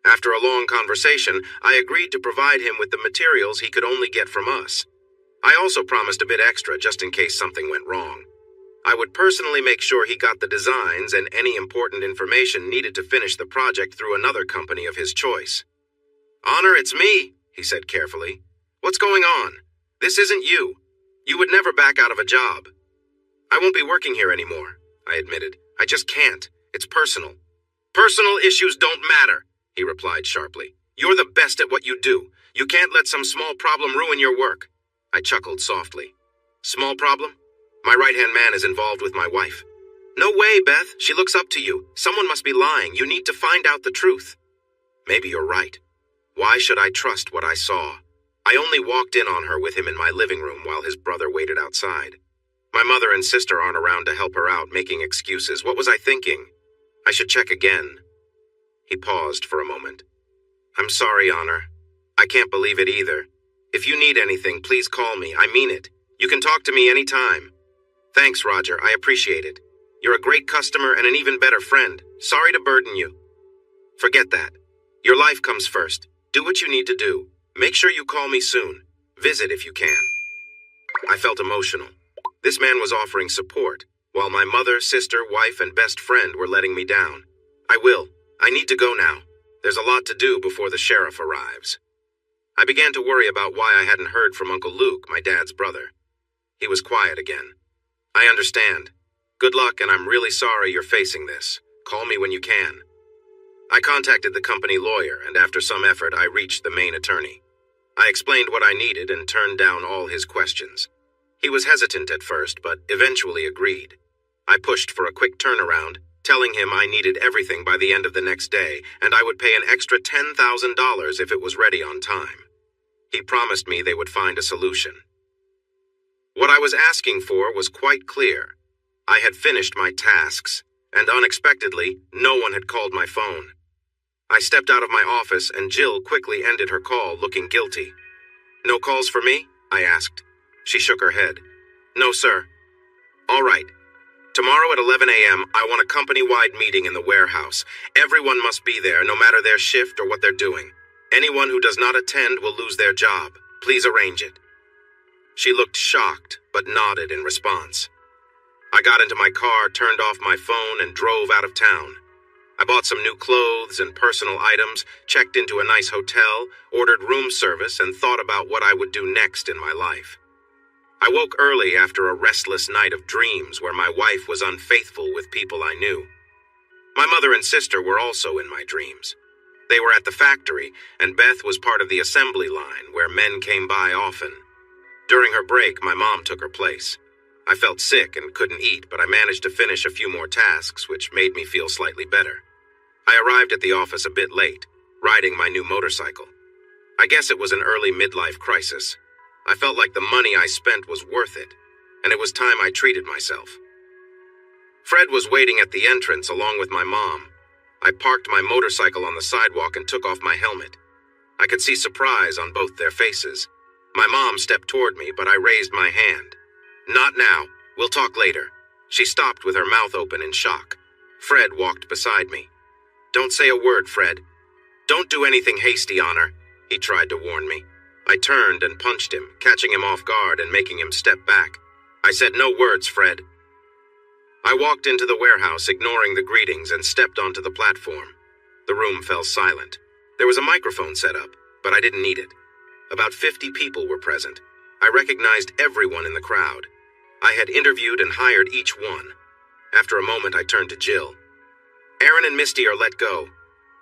After a long conversation, I agreed to provide him with the materials he could only get from us. I also promised a bit extra just in case something went wrong. I would personally make sure he got the designs and any important information needed to finish the project through another company of his choice. "Honor, it's me," he said carefully. "What's going on? This isn't you. You would never back out of a job." "I won't be working here anymore," I admitted. "I just can't. It's personal." "Personal issues don't matter," he replied sharply. "You're the best at what you do. You can't let some small problem ruin your work." I chuckled softly. "Small problem? My right-hand man is involved with my wife." "No way, Beth. She looks up to you. Someone must be lying. You need to find out the truth." "Maybe you're right. Why should I trust what I saw? I only walked in on her with him in my living room while his brother waited outside. My mother and sister aren't around to help her out, making excuses. What was I thinking? I should check again." He paused for a moment. "I'm sorry, Honor. I can't believe it either. If you need anything, please call me. I mean it. You can talk to me anytime." "Thanks, Roger. I appreciate it. You're a great customer and an even better friend. Sorry to burden you." "Forget that. Your life comes first. Do what you need to do. Make sure you call me soon. Visit if you can." I felt emotional. This man was offering support, while my mother, sister, wife, and best friend were letting me down. "I will. I need to go now. There's a lot to do before the sheriff arrives." I began to worry about why I hadn't heard from Uncle Luke, my dad's brother. He was quiet again. "I understand. Good luck, and I'm really sorry you're facing this. Call me when you can." I contacted the company lawyer, and after some effort, I reached the main attorney. I explained what I needed and turned down all his questions. He was hesitant at first, but eventually agreed. I pushed for a quick turnaround, telling him I needed everything by the end of the next day, and I would pay an extra $10,000 if it was ready on time. He promised me they would find a solution. What I was asking for was quite clear. I had finished my tasks, and unexpectedly, no one had called my phone. I stepped out of my office, and Jill quickly ended her call, looking guilty. "No calls for me?" I asked. She shook her head. "No, sir." "All right. Tomorrow at 11 a.m., I want a company-wide meeting in the warehouse. Everyone must be there, no matter their shift or what they're doing. Anyone who does not attend will lose their job. Please arrange it." She looked shocked, but nodded in response. I got into my car, turned off my phone, and drove out of town. I bought some new clothes and personal items, checked into a nice hotel, ordered room service, and thought about what I would do next in my life. I woke early after a restless night of dreams where my wife was unfaithful with people I knew. My mother and sister were also in my dreams. They were at the factory, and Beth was part of the assembly line where men came by often. During her break, my mom took her place. I felt sick and couldn't eat, but I managed to finish a few more tasks, which made me feel slightly better. I arrived at the office a bit late, riding my new motorcycle. I guess it was an early midlife crisis. I felt like the money I spent was worth it, and it was time I treated myself. Fred was waiting at the entrance along with my mom. I parked my motorcycle on the sidewalk and took off my helmet. I could see surprise on both their faces. My mom stepped toward me, but I raised my hand. "Not now. We'll talk later." She stopped with her mouth open in shock. Fred walked beside me. "Don't say a word, Fred. Don't do anything hasty on her," he tried to warn me. I turned and punched him, catching him off guard and making him step back. I said, "No words, Fred." I walked into the warehouse, ignoring the greetings, and stepped onto the platform. The room fell silent. There was a microphone set up, but I didn't need it. About 50 people were present. I recognized everyone in the crowd. I had interviewed and hired each one. After a moment, I turned to Jill. "Aaron and Misty are let go.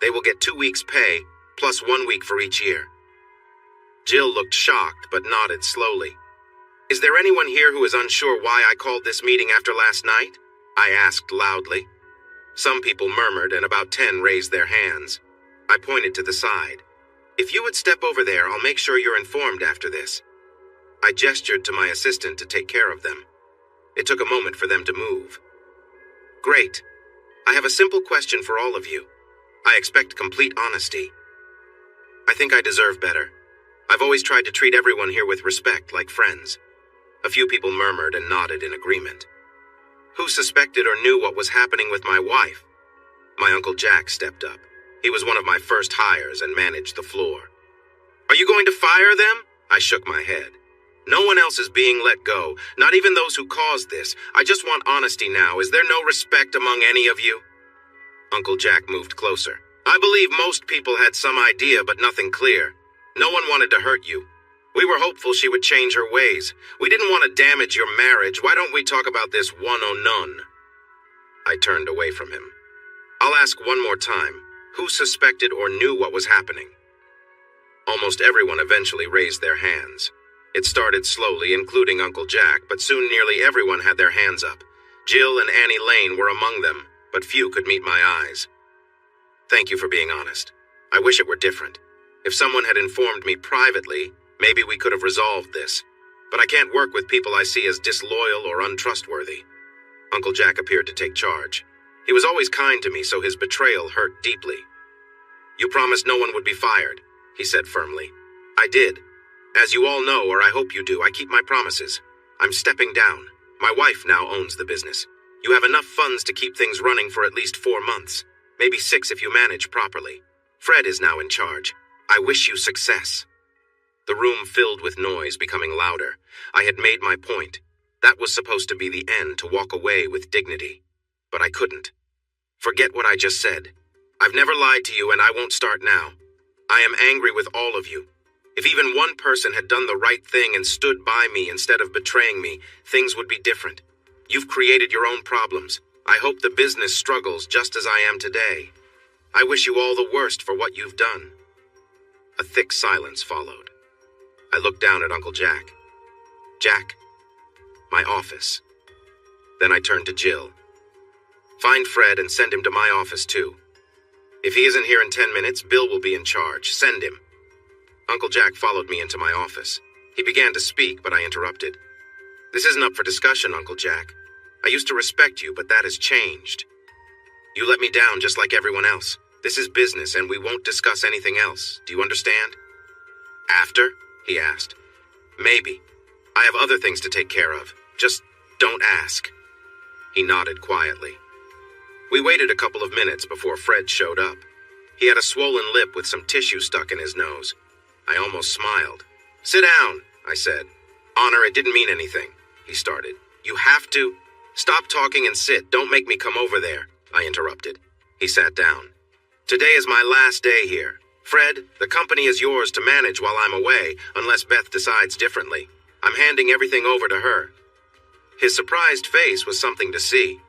They will get 2 weeks' pay, plus 1 week for each year." Jill looked shocked, but nodded slowly. "Is there anyone here who is unsure why I called this meeting after last night?" I asked loudly. Some people murmured, and about 10 raised their hands. I pointed to the side. "If you would step over there, I'll make sure you're informed after this." I gestured to my assistant to take care of them. It took a moment for them to move. "Great. I have a simple question for all of you. I expect complete honesty. I think I deserve better. I've always tried to treat everyone here with respect, like friends." A few people murmured and nodded in agreement. "Who suspected or knew what was happening with my wife?" My Uncle Jack stepped up. He was one of my first hires and managed the floor. "Are you going to fire them?" I shook my head. "No one else is being let go, not even those who caused this. I just want honesty now. Is there no respect among any of you?" Uncle Jack moved closer. "I believe most people had some idea, but nothing clear. No one wanted to hurt you. We were hopeful she would change her ways. We didn't want to damage your marriage. Why don't we talk about this one-on-none?" I turned away from him. "I'll ask one more time. Who suspected or knew what was happening?" Almost everyone eventually raised their hands. It started slowly, including Uncle Jack, but soon nearly everyone had their hands up. Jill and Annie Lane were among them, but few could meet my eyes. "Thank you for being honest. I wish it were different. If someone had informed me privately, maybe we could have resolved this. But I can't work with people I see as disloyal or untrustworthy." Uncle Jack appeared to take charge. He was always kind to me, so his betrayal hurt deeply. "You promised no one would be fired," he said firmly. "I did. As you all know, or I hope you do, I keep my promises. I'm stepping down. My wife now owns the business. You have enough funds to keep things running for at least 4 months, maybe 6 if you manage properly. Fred is now in charge. I wish you success." The room filled with noise, becoming louder. I had made my point. That was supposed to be the end, to walk away with dignity. But I couldn't. Forget what I just said. I've never lied to you, and I won't start now. I am angry with all of you. If even one person had done the right thing and stood by me instead of betraying me, things would be different. You've created your own problems. I hope the business struggles just as I am today. I wish you all the worst for what you've done." A thick silence followed. I looked down at Uncle Jack. "Jack, My office. Then I turned to Jill. Find Fred and send him to my office too. If he isn't here in 10 minutes, Bill will be in charge. Send him. Uncle Jack followed me into my office. He began to speak, but I interrupted. This isn't up for discussion, Uncle Jack. I used to respect you, but that has changed. You let me down just like everyone else. This is business, and we won't discuss anything else. Do you understand? After? He asked. Maybe. I have other things to take care of. Just don't ask. He nodded quietly. We waited a couple of minutes before Fred showed up. He had a swollen lip with some tissue stuck in his nose. I almost smiled. Sit down, I said. Honor, it didn't mean anything, he started. You have to. Stop talking and sit. Don't make me come over there, I interrupted. He sat down. Today is my last day here. Fred, the company is yours to manage while I'm away, unless Beth decides differently. I'm handing everything over to her. His surprised face was something to see.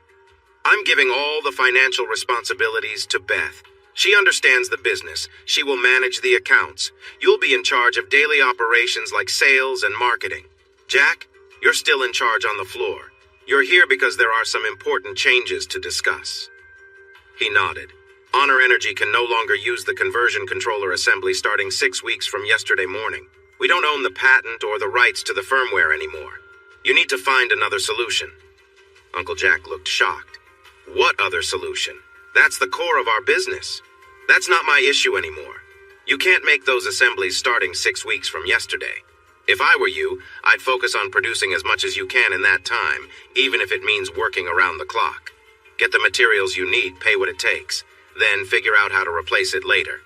I'm giving all the financial responsibilities to Beth. She understands the business. She will manage the accounts. You'll be in charge of daily operations like sales and marketing. Jack, you're still in charge on the floor. You're here because there are some important changes to discuss. He nodded. Honor Energy can no longer use the conversion controller assembly starting 6 weeks from yesterday morning. We don't own the patent or the rights to the firmware anymore. You need to find another solution. Uncle Jack looked shocked. What other solution? That's the core of our business. That's not my issue anymore. You can't make those assemblies starting 6 weeks from yesterday. If I were you, I'd focus on producing as much as you can in that time, even if it means working around the clock. Get the materials you need, pay what it takes, then figure out how to replace it later.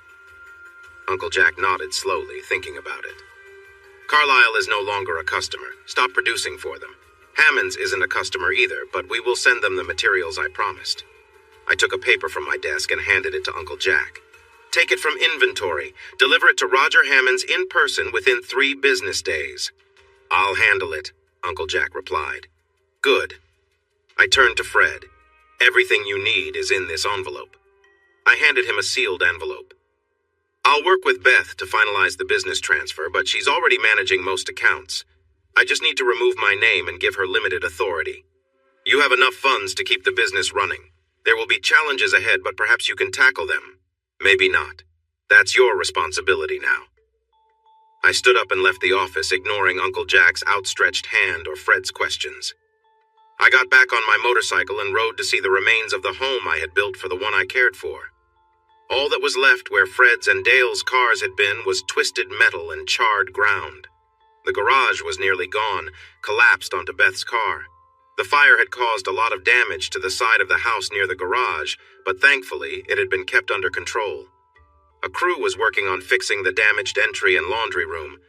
Uncle Jack nodded slowly, thinking about it. Carlisle is no longer a customer. Stop producing for them. Hammond's isn't a customer either, but we will send them the materials I promised. I took a paper from my desk and handed it to Uncle Jack. Take it from inventory. Deliver it to Roger Hammond's in person within 3 business days. I'll handle it, Uncle Jack replied. Good. I turned to Fred. Everything you need is in this envelope. I handed him a sealed envelope. I'll work with Beth to finalize the business transfer, but she's already managing most accounts. I just need to remove my name and give her limited authority. You have enough funds to keep the business running. There will be challenges ahead, but perhaps you can tackle them. Maybe not. That's your responsibility now. I stood up and left the office, ignoring Uncle Jack's outstretched hand or Fred's questions. I got back on my motorcycle and rode to see the remains of the home I had built for the one I cared for. All that was left where Fred's and Dale's cars had been was twisted metal and charred ground. The garage was nearly gone, collapsed onto Beth's car. The fire had caused a lot of damage to the side of the house near the garage, but thankfully it had been kept under control. A crew was working on fixing the damaged entry and laundry room,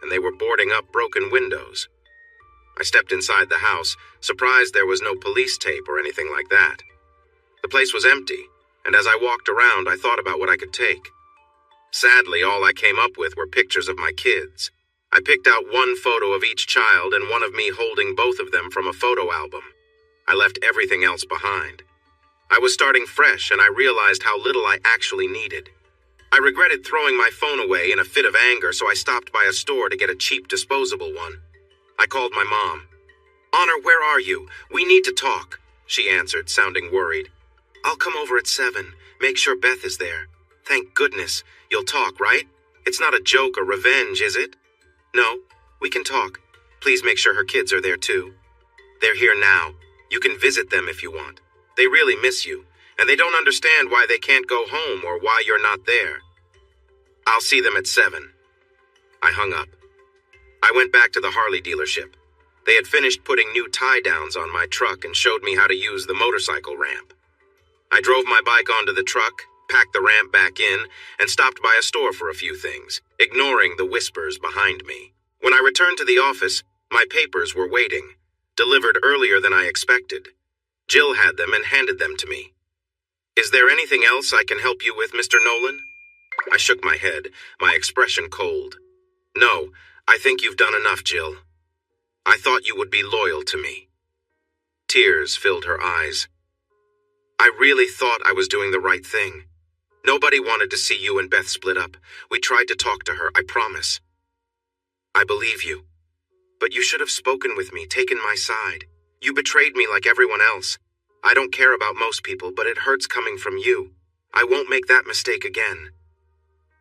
and they were boarding up broken windows. I stepped inside the house, surprised there was no police tape or anything like that. The place was empty, and as I walked around, I thought about what I could take. Sadly, all I came up with were pictures of my kids. I picked out one photo of each child and one of me holding both of them from a photo album. I left everything else behind. I was starting fresh, and I realized how little I actually needed. I regretted throwing my phone away in a fit of anger, so I stopped by a store to get a cheap disposable one. I called my mom. Honor, where are you? We need to talk, she answered, sounding worried. I'll come over at 7. Make sure Beth is there. Thank goodness. You'll talk, right? It's not a joke or revenge, is it? No, we can talk. Please make sure her kids are there too. They're here now. You can visit them if you want. They really miss you, and they don't understand why they can't go home or why you're not there. I'll see them at 7. I hung up. I went back to the Harley dealership. They had finished putting new tie-downs on my truck and showed me how to use the motorcycle ramp. I drove my bike onto the truck, packed the ramp back in, and stopped by a store for a few things, ignoring the whispers behind me. When I returned to the office, my papers were waiting, delivered earlier than I expected. Jill had them and handed them to me. Is there anything else I can help you with, Mr. Nolan? I shook my head, my expression cold. No, I think you've done enough, Jill. I thought you would be loyal to me. Tears filled her eyes. I really thought I was doing the right thing. Nobody wanted to see you and Beth split up. We tried to talk to her, I promise. I believe you. But you should have spoken with me, taken my side. You betrayed me like everyone else. I don't care about most people, but it hurts coming from you. I won't make that mistake again."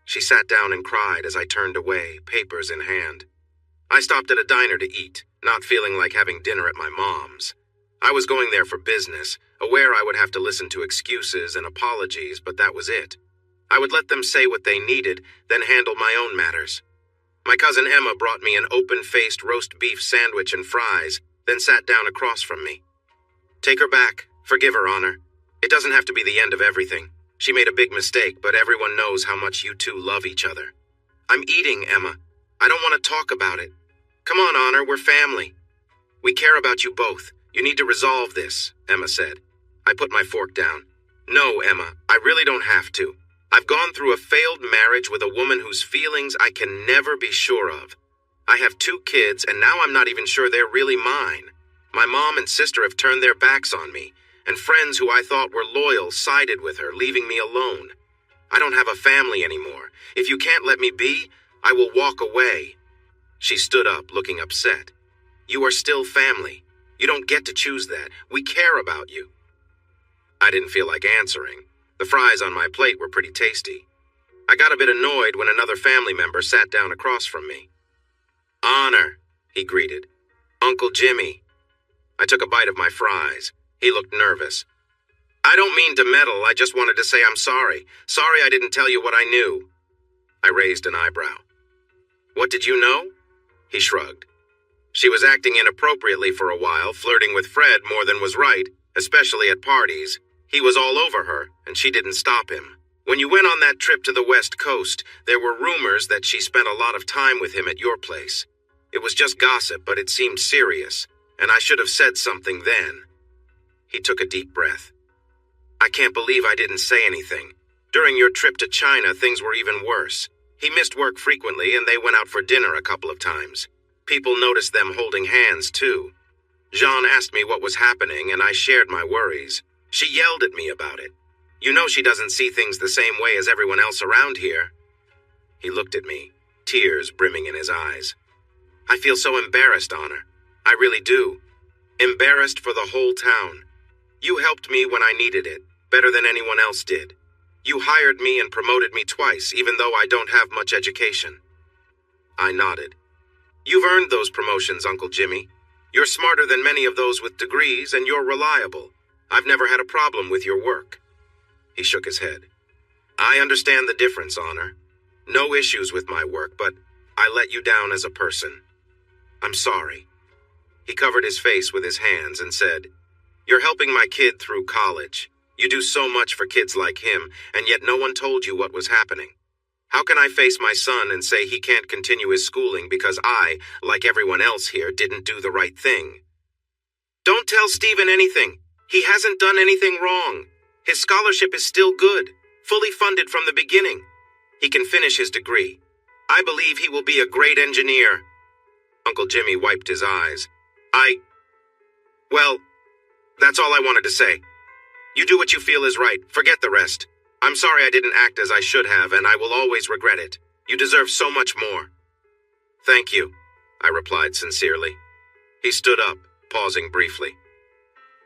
She sat down and cried as I turned away, papers in hand. I stopped at a diner to eat, not feeling like having dinner at my mom's. I was going there for business, aware I would have to listen to excuses and apologies, but that was it. I would let them say what they needed, then handle my own matters. My cousin Emma brought me an open-faced roast beef sandwich and fries, then sat down across from me. "Take her back. Forgive her, Honor. It doesn't have to be the end of everything. She made a big mistake, but everyone knows how much you two love each other." "I'm eating, Emma. I don't want to talk about it." "Come on, Honor, we're family." "We care about you both. You need to resolve this," Emma said. I put my fork down. "No, Emma, I really don't have to. I've gone through a failed marriage with a woman whose feelings I can never be sure of. I have 2 kids, and now I'm not even sure they're really mine. My mom and sister have turned their backs on me, and friends who I thought were loyal sided with her, leaving me alone. I don't have a family anymore. If you can't let me be, I will walk away." She stood up, looking upset. "You are still family. You don't get to choose that. We care about you." I didn't feel like answering. The fries on my plate were pretty tasty. I got a bit annoyed when another family member sat down across from me. "Honor," he greeted. "Uncle Jimmy." I took a bite of my fries. He looked nervous. "I don't mean to meddle. I just wanted to say I'm sorry. Sorry I didn't tell you what I knew." I raised an eyebrow. "What did you know?" He shrugged. "She was acting inappropriately for a while, flirting with Fred more than was right, especially at parties. He was all over her, and she didn't stop him. When you went on that trip to the West Coast, there were rumors that she spent a lot of time with him at your place. It was just gossip, but it seemed serious, and I should have said something then." He took a deep breath. "I can't believe I didn't say anything. During your trip to China, things were even worse. He missed work frequently, and they went out for dinner a couple of times. People noticed them holding hands, too. Jean asked me what was happening, and I shared my worries. She yelled at me about it. You know she doesn't see things the same way as everyone else around here." He looked at me, tears brimming in his eyes. "I feel so embarrassed, Honor. I really do. Embarrassed for the whole town. You helped me when I needed it, better than anyone else did. You hired me and promoted me twice, even though I don't have much education." I nodded. "You've earned those promotions, Uncle Jimmy. You're smarter than many of those with degrees, and you're reliable. I've never had a problem with your work." He shook his head. "I understand the difference, Honor. No issues with my work, but I let you down as a person. I'm sorry." He covered his face with his hands and said, "You're helping my kid through college. You do so much for kids like him, and yet no one told you what was happening. How can I face my son and say he can't continue his schooling because I, like everyone else here, didn't do the right thing?" "Don't tell Stephen anything. He hasn't done anything wrong. His scholarship is still good, fully funded from the beginning. He can finish his degree. I believe he will be a great engineer." Uncle Jimmy wiped his eyes. Well, that's all I wanted to say. You do what you feel is right. Forget the rest. I'm sorry I didn't act as I should have, and I will always regret it. You deserve so much more." "Thank you," I replied sincerely. He stood up, pausing briefly.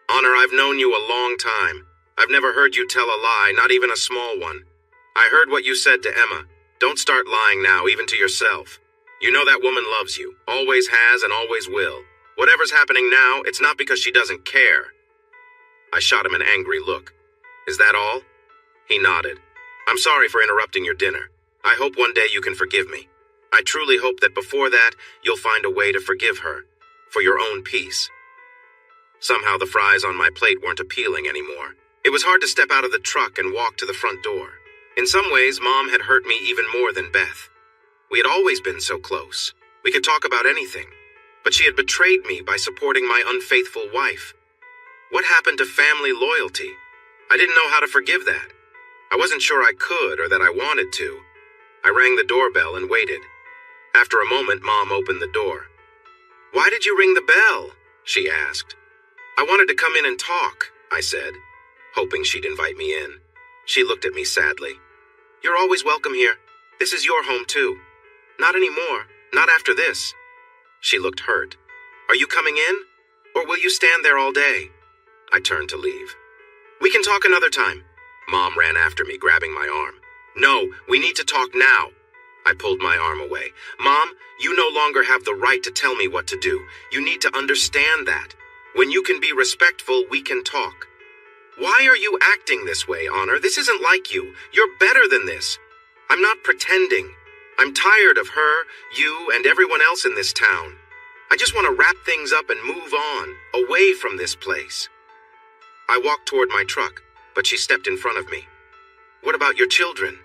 "Honor, I've known you a long time. I've never heard you tell a lie, not even a small one. I heard what you said to Emma. Don't start lying now, even to yourself. You know that woman loves you, always has and always will. Whatever's happening now, it's not because she doesn't care." I shot him an angry look. "Is that all?" He nodded. "I'm sorry for interrupting your dinner. I hope one day you can forgive me. I truly hope that before that, you'll find a way to forgive her, for your own peace." Somehow the fries on my plate weren't appealing anymore. It was hard to step out of the truck and walk to the front door. In some ways, Mom had hurt me even more than Beth. We had always been so close. We could talk about anything. But she had betrayed me by supporting my unfaithful wife. What happened to family loyalty? I didn't know how to forgive that. I wasn't sure I could or that I wanted to. I rang the doorbell and waited. After a moment, Mom opened the door. "Why did you ring the bell?" she asked. "I wanted to come in and talk," I said, hoping she'd invite me in. She looked at me sadly. "You're always welcome here. This is your home too." "Not anymore. Not after this." She looked hurt. Are you coming in? Or will you stand there all day? I turned to leave. We can talk another time. Mom ran after me, grabbing my arm. No, we need to talk now. I pulled my arm away. Mom, you no longer have the right to tell me what to do. You need to understand that. When you can be respectful, we can talk. Why are you acting this way, Honor? This isn't like you. You're better than this. I'm not pretending. I'm tired of her, you, and everyone else in this town. I just want to wrap things up and move on, away from this place. I walked toward my truck, but she stepped in front of me. What about your children?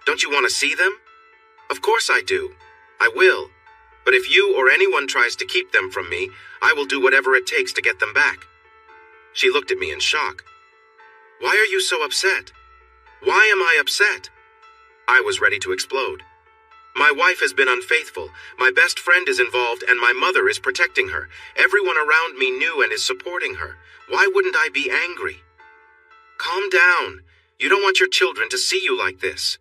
Don't you want to see them? Of course I do. I will. But if you or anyone tries to keep them from me, I will do whatever it takes to get them back. She looked at me in shock. Why are you so upset? Why am I upset? I was ready to explode. My wife has been unfaithful, my best friend is involved, and my mother is protecting her. Everyone around me knew and is supporting her. Why wouldn't I be angry? Calm down. You don't want your children to see you like this.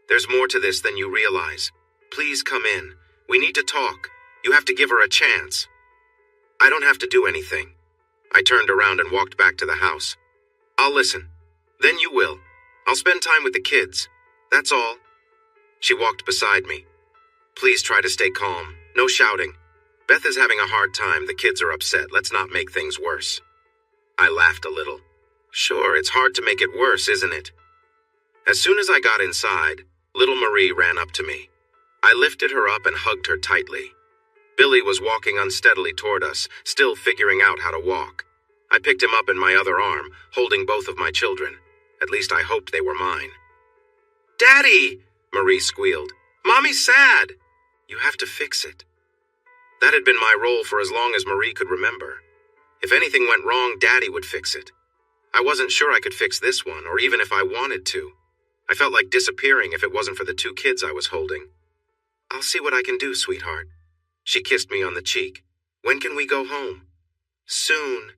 There's more to this than you realize. Please come in. We need to talk. You have to give her a chance. I don't have to do anything. I turned around and walked back to the house. I'll listen. Then you will. I'll spend time with the kids. That's all. She walked beside me. Please try to stay calm. No shouting. Beth is having a hard time. The kids are upset. Let's not make things worse. I laughed a little. Sure, it's hard to make it worse, isn't it? As soon as I got inside, little Marie ran up to me. I lifted her up and hugged her tightly. Billy was walking unsteadily toward us, still figuring out how to walk. I picked him up in my other arm, holding both of my children. At least I hoped they were mine. Daddy! Marie squealed. Mommy's sad! You have to fix it. That had been my role for as long as Marie could remember. If anything went wrong, Daddy would fix it. I wasn't sure I could fix this one, or even if I wanted to. I felt like disappearing if it wasn't for the two kids I was holding. I'll see what I can do, sweetheart. She kissed me on the cheek. When can we go home? Soon.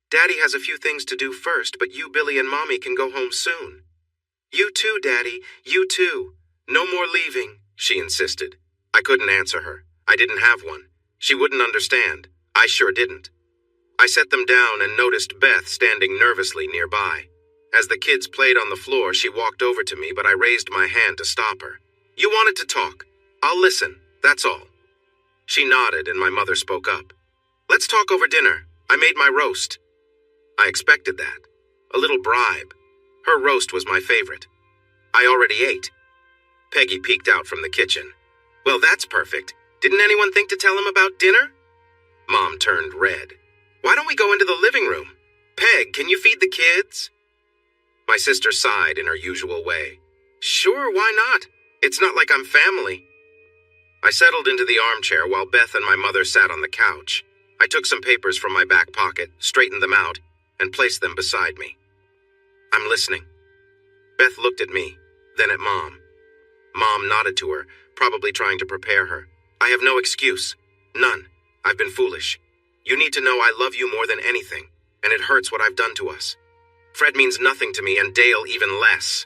Daddy has a few things to do first, but you, Billy, and Mommy can go home soon. You too, Daddy. You too. No more leaving, she insisted. I couldn't answer her. I didn't have one. She wouldn't understand. I sure didn't. I set them down and noticed Beth standing nervously nearby. As the kids played on the floor, she walked over to me, but I raised my hand to stop her. You wanted to talk. I'll listen. That's all. She nodded, and my mother spoke up. Let's talk over dinner. I made my roast. I expected that. A little bribe. Her roast was my favorite. I already ate. Peggy peeked out from the kitchen. Well, that's perfect. Didn't anyone think to tell him about dinner? Mom turned red. Why don't we go into the living room? Peg, can you feed the kids? My sister sighed in her usual way. Sure, why not? It's not like I'm family. I settled into the armchair while Beth and my mother sat on the couch. I took some papers from my back pocket, straightened them out, and placed them beside me. I'm listening. Beth looked at me, then at Mom. Mom nodded to her, probably trying to prepare her. I have no excuse. None. I've been foolish. You need to know I love you more than anything, and it hurts what I've done to us. Fred means nothing to me, and Dale even less.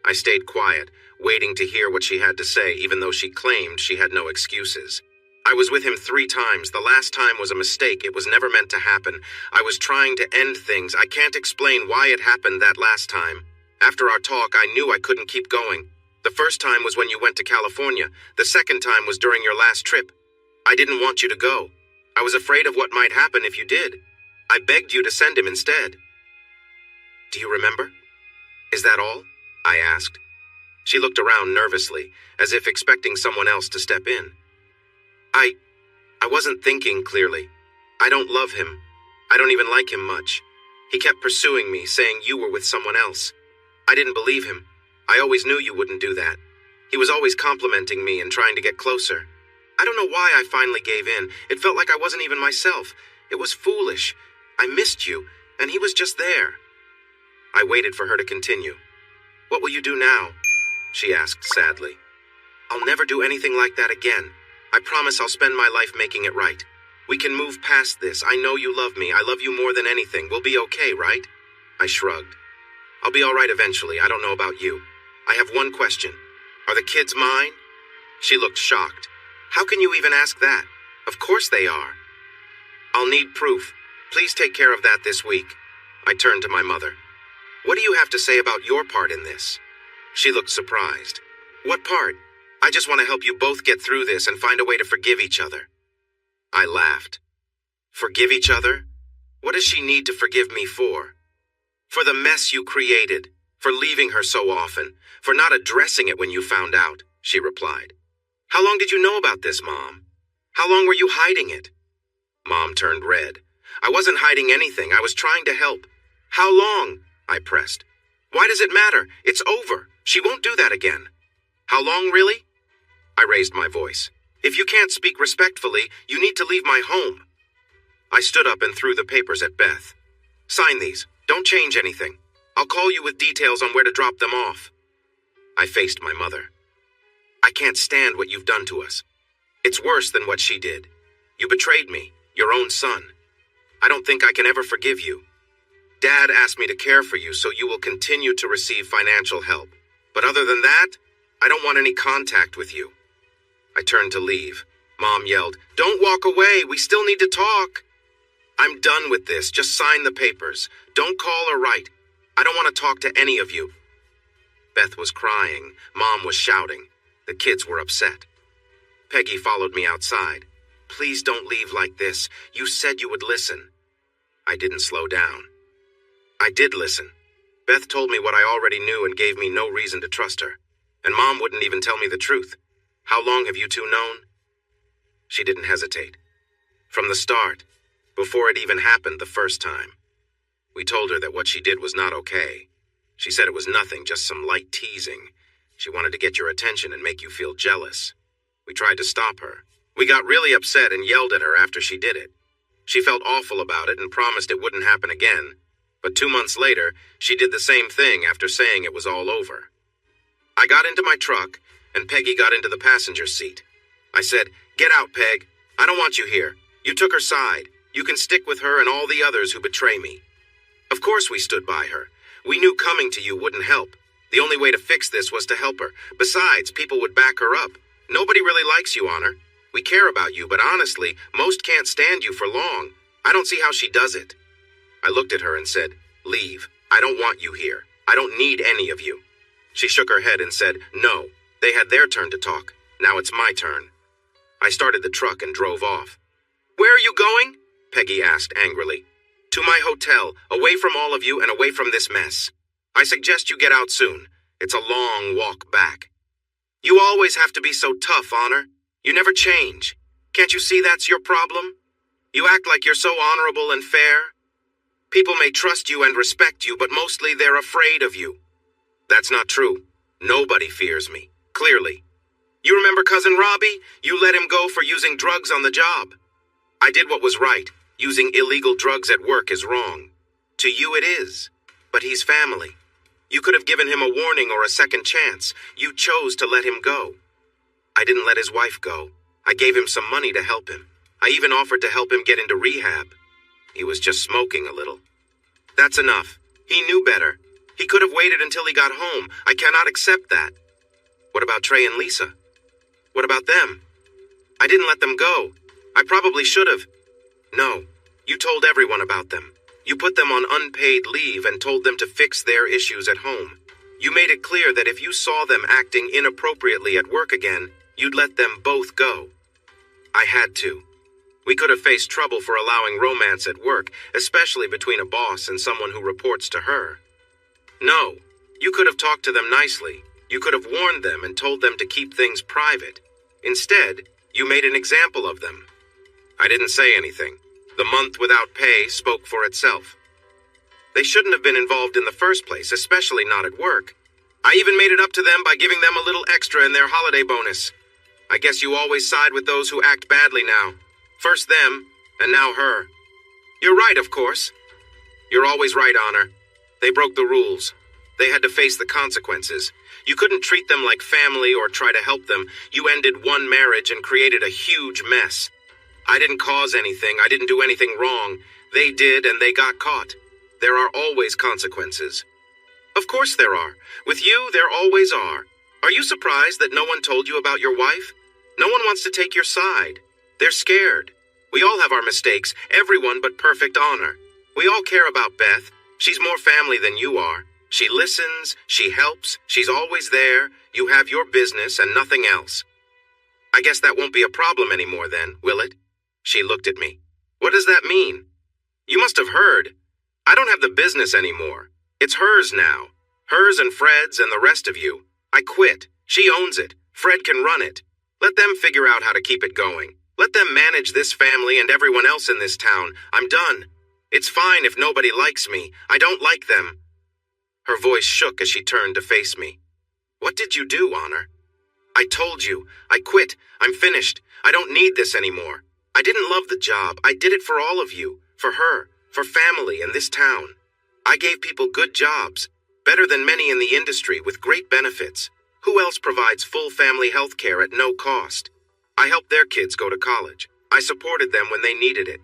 I stayed quiet, waiting to hear what she had to say, even though she claimed she had no excuses. I was with him 3 times. The last time was a mistake. It was never meant to happen. I was trying to end things. I can't explain why it happened that last time. After our talk, I knew I couldn't keep going. The first time was when you went to California. The second time was during your last trip. I didn't want you to go. I was afraid of what might happen if you did. I begged you to send him instead. Do you remember? Is that all? I asked. She looked around nervously, as if expecting someone else to step in. I wasn't thinking clearly. I don't love him. I don't even like him much. He kept pursuing me, saying you were with someone else. I didn't believe him. I always knew you wouldn't do that. He was always complimenting me and trying to get closer. I don't know why I finally gave in. It felt like I wasn't even myself. It was foolish. I missed you, and he was just there. I waited for her to continue. What will you do now? She asked sadly. I'll never do anything like that again. I promise I'll spend my life making it right. We can move past this. I know you love me. I love you more than anything. We'll be okay, right? I shrugged. I'll be all right eventually. I don't know about you. I have one question. Are the kids mine? She looked shocked. How can you even ask that? Of course they are. I'll need proof. Please take care of that this week. I turned to my mother. What do you have to say about your part in this? She looked surprised. What part? I just want to help you both get through this and find a way to forgive each other. I laughed. Forgive each other? What does she need to forgive me for? For the mess you created, for leaving her so often, for not addressing it when you found out, she replied. How long did you know about this, Mom? How long were you hiding it? Mom turned red. I wasn't hiding anything. I was trying to help. How long? I pressed. Why does it matter? It's over. She won't do that again. How long, really? I raised my voice. If you can't speak respectfully, you need to leave my home. I stood up and threw the papers at Beth. Sign these. Don't change anything. I'll call you with details on where to drop them off. I faced my mother. I can't stand what you've done to us. It's worse than what she did. You betrayed me, your own son. I don't think I can ever forgive you. Dad asked me to care for you so you will continue to receive financial help. But other than that, I don't want any contact with you. I turned to leave. Mom yelled, Don't walk away. We still need to talk. I'm done with this. Just sign the papers. Don't call or write. I don't want to talk to any of you. Beth was crying. Mom was shouting. The kids were upset. Peggy followed me outside. Please don't leave like this. You said you would listen. I didn't slow down. I did listen. Beth told me what I already knew and gave me no reason to trust her. And Mom wouldn't even tell me the truth. How long have you two known? She didn't hesitate. From the start, before it even happened the first time. We told her that what she did was not okay. She said it was nothing, just some light teasing. She wanted to get your attention and make you feel jealous. We tried to stop her. We got really upset and yelled at her after she did it. She felt awful about it and promised it wouldn't happen again. But 2 months later, she did the same thing after saying it was all over. I got into my truck, and Peggy got into the passenger seat. I said, Get out, Peg. I don't want you here. You took her side. You can stick with her and all the others who betray me. Of course we stood by her. We knew coming to you wouldn't help. The only way to fix this was to help her. Besides, people would back her up. Nobody really likes you, Honor. We care about you, but honestly, most can't stand you for long. I don't see how she does it. I looked at her and said, Leave. I don't want you here. I don't need any of you. She shook her head and said, No. They had their turn to talk. Now it's my turn. I started the truck and drove off. Where are you going? Peggy asked angrily. To my hotel, away from all of you and away from this mess. I suggest you get out soon. It's a long walk back. You always have to be so tough, Honor. You never change. Can't you see that's your problem? You act like you're so honorable and fair. People may trust you and respect you, but mostly they're afraid of you. That's not true. Nobody fears me, clearly. You remember Cousin Robbie? You let him go for using drugs on the job. I did what was right. Using illegal drugs at work is wrong. To you it is. But he's family. You could have given him a warning or a second chance. You chose to let him go. I didn't let his wife go. I gave him some money to help him. I even offered to help him get into rehab. He was just smoking a little. That's enough. He knew better. He could have waited until he got home. I cannot accept that. What about Trey and Lisa? What about them? I didn't let them go. I probably should have. No, you told everyone about them. You put them on unpaid leave and told them to fix their issues at home. You made it clear that if you saw them acting inappropriately at work again, you'd let them both go. I had to. We could have faced trouble for allowing romance at work, especially between a boss and someone who reports to her. No, you could have talked to them nicely. You could have warned them and told them to keep things private. Instead, you made an example of them. I didn't say anything. The month without pay spoke for itself. They shouldn't have been involved in the first place, especially not at work. I even made it up to them by giving them a little extra in their holiday bonus. I guess you always side with those who act badly now. First them, and now her. You're right, of course. You're always right, Honor. They broke the rules. They had to face the consequences. You couldn't treat them like family or try to help them. You ended one marriage and created a huge mess. I didn't cause anything. I didn't do anything wrong. They did, and they got caught. There are always consequences. Of course there are. With you, there always are. Are you surprised that no one told you about your wife? No one wants to take your side. They're scared. We all have our mistakes, everyone but perfect Honor. We all care about Beth. She's more family than you are. She listens, she helps, she's always there. You have your business and nothing else. I guess that won't be a problem anymore then, will it? She looked at me. What does that mean? You must have heard. I don't have the business anymore. It's hers now. Hers and Fred's and the rest of you. I quit. She owns it. Fred can run it. Let them figure out how to keep it going. Let them manage this family and everyone else in this town. I'm done. It's fine if nobody likes me. I don't like them. Her voice shook as she turned to face me. What did you do, Honor? I told you. I quit. I'm finished. I don't need this anymore. I didn't love the job. I did it for all of you. For her. For family and this town. I gave people good jobs. Better than many in the industry with great benefits. Who else provides full family health care at no cost? I helped their kids go to college. I supported them when they needed it.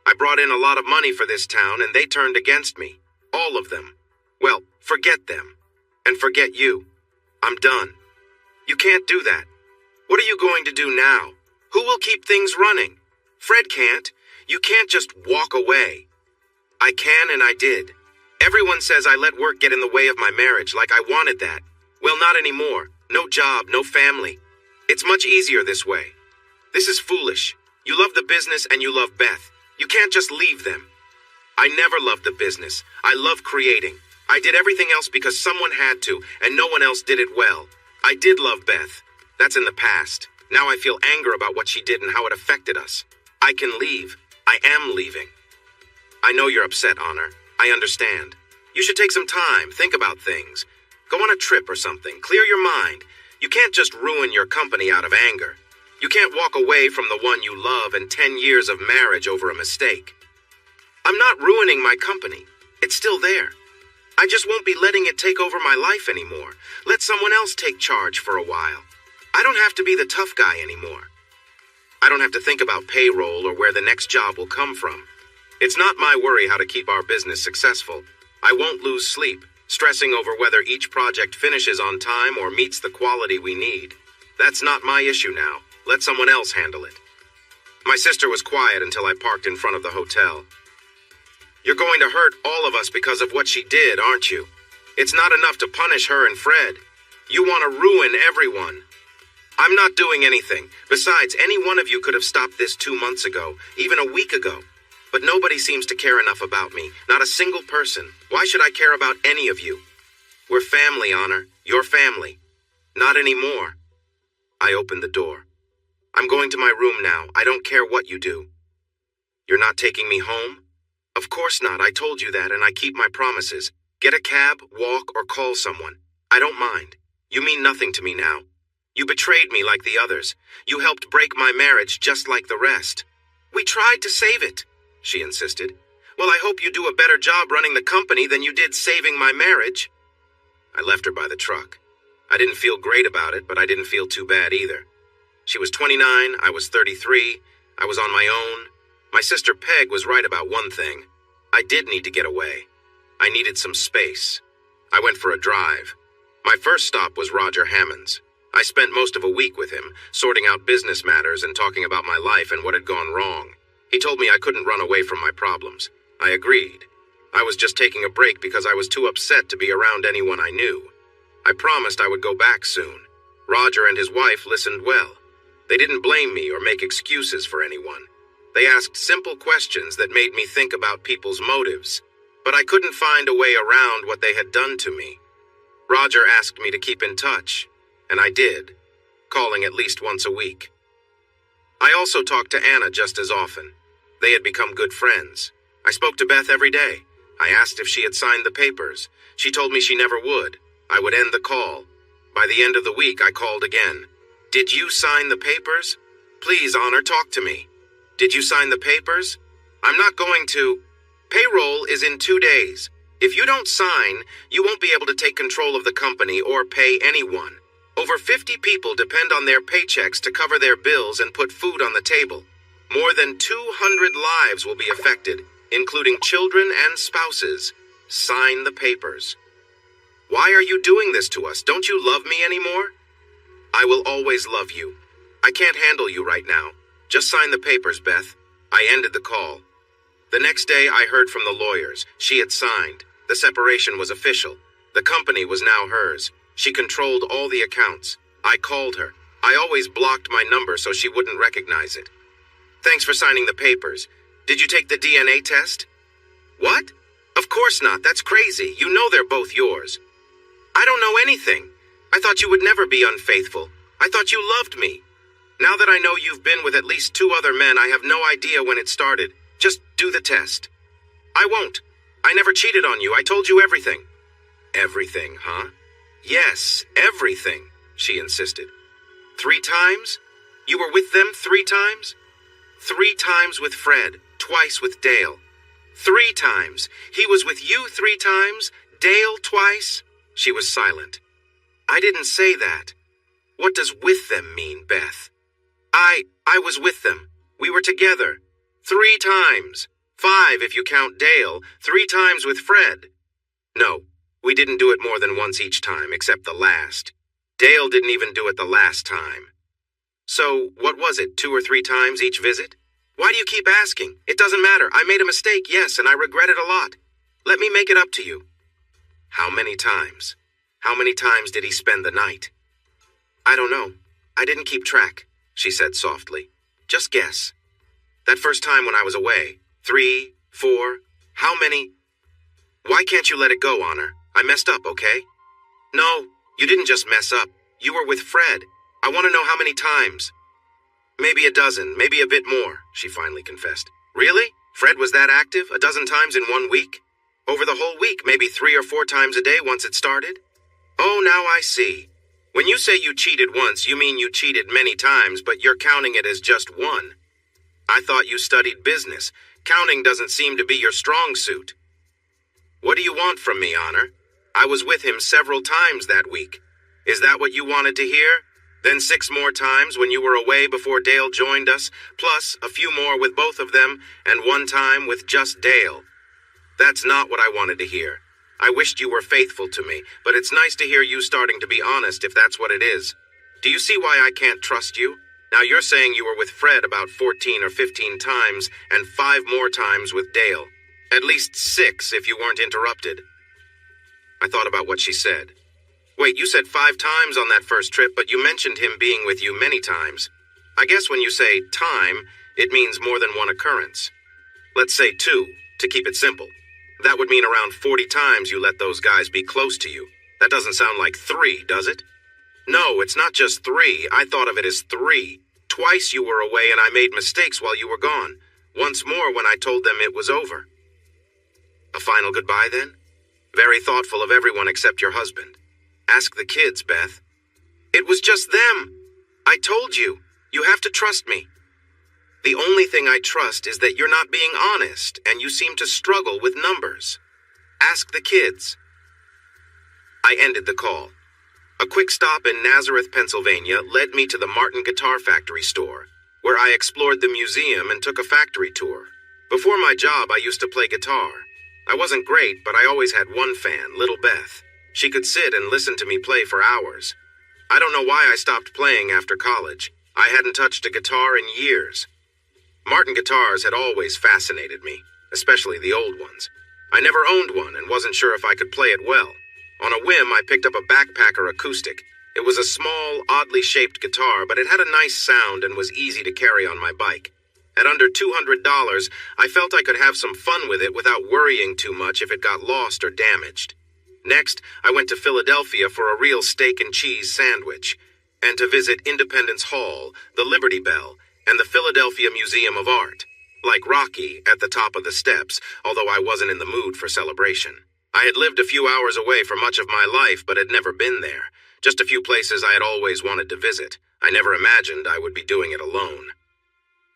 I brought in a lot of money for this town and they turned against me. All of them. Well, forget them. And forget you. I'm done. You can't do that. What are you going to do now? Who will keep things running? Fred can't. You can't just walk away. I can and I did. Everyone says I let work get in the way of my marriage like I wanted that. Well, not anymore. No job, no family. It's much easier this way. This is foolish. You love the business and you love Beth. You can't just leave them. I never loved the business. I love creating. I did everything else because someone had to, and no one else did it well. I did love Beth. That's in the past. Now I feel anger about what she did and how it affected us. I can leave. I am leaving. I know you're upset, Honor. I understand. You should take some time, think about things. Go on a trip or something. Clear your mind. You can't just ruin your company out of anger. You can't walk away from the one you love and 10 years of marriage over a mistake. I'm not ruining my company. It's still there. I just won't be letting it take over my life anymore. Let someone else take charge for a while. I don't have to be the tough guy anymore. I don't have to think about payroll or where the next job will come from. It's not my worry how to keep our business successful. I won't lose sleep, stressing over whether each project finishes on time or meets the quality we need. That's not my issue now. Let someone else handle it. My sister was quiet until I parked in front of the hotel. You're going to hurt all of us because of what she did, aren't you? It's not enough to punish her and Fred. You want to ruin everyone. I'm not doing anything. Besides, any one of you could have stopped this 2 months ago, even a week ago. But nobody seems to care enough about me. Not a single person. Why should I care about any of you? We're family, Honor. Your family. Not anymore. I opened the door. I'm going to my room now. I don't care what you do. You're not taking me home? Of course not. I told you that, and I keep my promises. Get a cab, walk, or call someone. I don't mind. You mean nothing to me now. You betrayed me like the others. You helped break my marriage just like the rest. We tried to save it, she insisted. Well, I hope you do a better job running the company than you did saving my marriage. I left her by the truck. I didn't feel great about it, but I didn't feel too bad either. She was 29, I was 33, I was on my own. My sister Peg was right about one thing. I did need to get away. I needed some space. I went for a drive. My first stop was Roger Hammond's. I spent most of a week with him, sorting out business matters and talking about my life and what had gone wrong. He told me I couldn't run away from my problems. I agreed. I was just taking a break because I was too upset to be around anyone I knew. I promised I would go back soon. Roger and his wife listened well. They didn't blame me or make excuses for anyone. They asked simple questions that made me think about people's motives, but I couldn't find a way around what they had done to me. Roger asked me to keep in touch, and I did, calling at least once a week. I also talked to Anna just as often. They had become good friends. I spoke to Beth every day. I asked if she had signed the papers. She told me she never would. I would end the call. By the end of the week, I called again. Did you sign the papers? Please, Honor, talk to me. Did you sign the papers? I'm not going to. Payroll is in 2 days. If you don't sign, you won't be able to take control of the company or pay anyone. Over 50 people depend on their paychecks to cover their bills and put food on the table. More than 200 lives will be affected, including children and spouses. Sign the papers. Why are you doing this to us? Don't you love me anymore? I will always love you. I can't handle you right now. Just sign the papers, Beth. I ended the call. The next day, I heard from the lawyers. She had signed. The separation was official. The company was now hers. She controlled all the accounts. I called her. I always blocked my number so she wouldn't recognize it. Thanks for signing the papers. Did you take the DNA test? What? Of course not. That's crazy. You know they're both yours. I don't know anything. I thought you would never be unfaithful. I thought you loved me. Now that I know you've been with at least 2 other men, I have no idea when it started. Just do the test. I won't. I never cheated on you. I told you everything. Everything, huh? Yes, everything, she insisted. 3 times? You were with them 3 times? 3 times with Fred, twice with Dale. 3 times. He was with you 3 times? Dale twice? She was silent. I didn't say that. What does with them mean, Beth? I was with them. We were together. 3 times. 5 if you count Dale. 3 times with Fred. No, we didn't do it more than once each time, except the last. Dale didn't even do it the last time. So, what was it, 2 or 3 times each visit? Why do you keep asking? It doesn't matter. I made a mistake, yes, and I regret it a lot. Let me make it up to you. How many times? How many times did he spend the night? I don't know. I didn't keep track, she said softly. Just guess. That first time when I was away. 3, 4, how many? Why can't you let it go, Honor? I messed up, okay? No, you didn't just mess up. You were with Fred. I want to know how many times. Maybe a dozen, maybe a bit more, she finally confessed. Really? Fred was that active? A dozen times in 1 week? Over the whole week, maybe 3 or 4 times a day once it started? Oh, now I see. When you say you cheated once, you mean you cheated many times, but you're counting it as just 1. I thought you studied business. Counting doesn't seem to be your strong suit. What do you want from me, Honor? I was with him several times that week. Is that what you wanted to hear? Then 6 more times when you were away before Dale joined us, plus a few more with both of them, and 1 time with just Dale. That's not what I wanted to hear. I wished you were faithful to me, but it's nice to hear you starting to be honest if that's what it is. Do you see why I can't trust you? Now you're saying you were with Fred about 14 or 15 times, and 5 more times with Dale. At least 6 if you weren't interrupted. I thought about what she said. Wait, you said 5 times on that first trip, but you mentioned him being with you many times. I guess when you say time, it means more than 1 occurrence. Let's say 2, to keep it simple. That would mean around 40 times you let those guys be close to you. That doesn't sound like 3, does it? No, it's not just 3. I thought of it as 3. Twice you were away and I made mistakes while you were gone. Once more when I told them it was over. A final goodbye then? Very thoughtful of everyone except your husband. Ask the kids, Beth. It was just them. I told you. You have to trust me. The only thing I trust is that you're not being honest, and you seem to struggle with numbers. Ask the kids. I ended the call. A quick stop in Nazareth, Pennsylvania led me to the Martin Guitar Factory store, where I explored the museum and took a factory tour. Before my job, I used to play guitar. I wasn't great, but I always had one fan, Little Beth. She could sit and listen to me play for hours. I don't know why I stopped playing after college. I hadn't touched a guitar in years. Martin guitars had always fascinated me, especially the old ones. I never owned one and wasn't sure if I could play it well. On a whim, I picked up a backpacker acoustic. It was a small, oddly shaped guitar, but it had a nice sound and was easy to carry on my bike. At under $200, I felt I could have some fun with it without worrying too much if it got lost or damaged. Next, I went to Philadelphia for a real steak and cheese sandwich, and to visit Independence Hall, the Liberty Bell, and the Philadelphia Museum of Art. Like Rocky, at the top of the steps, although I wasn't in the mood for celebration. I had lived a few hours away for much of my life, but had never been there. Just a few places I had always wanted to visit. I never imagined I would be doing it alone.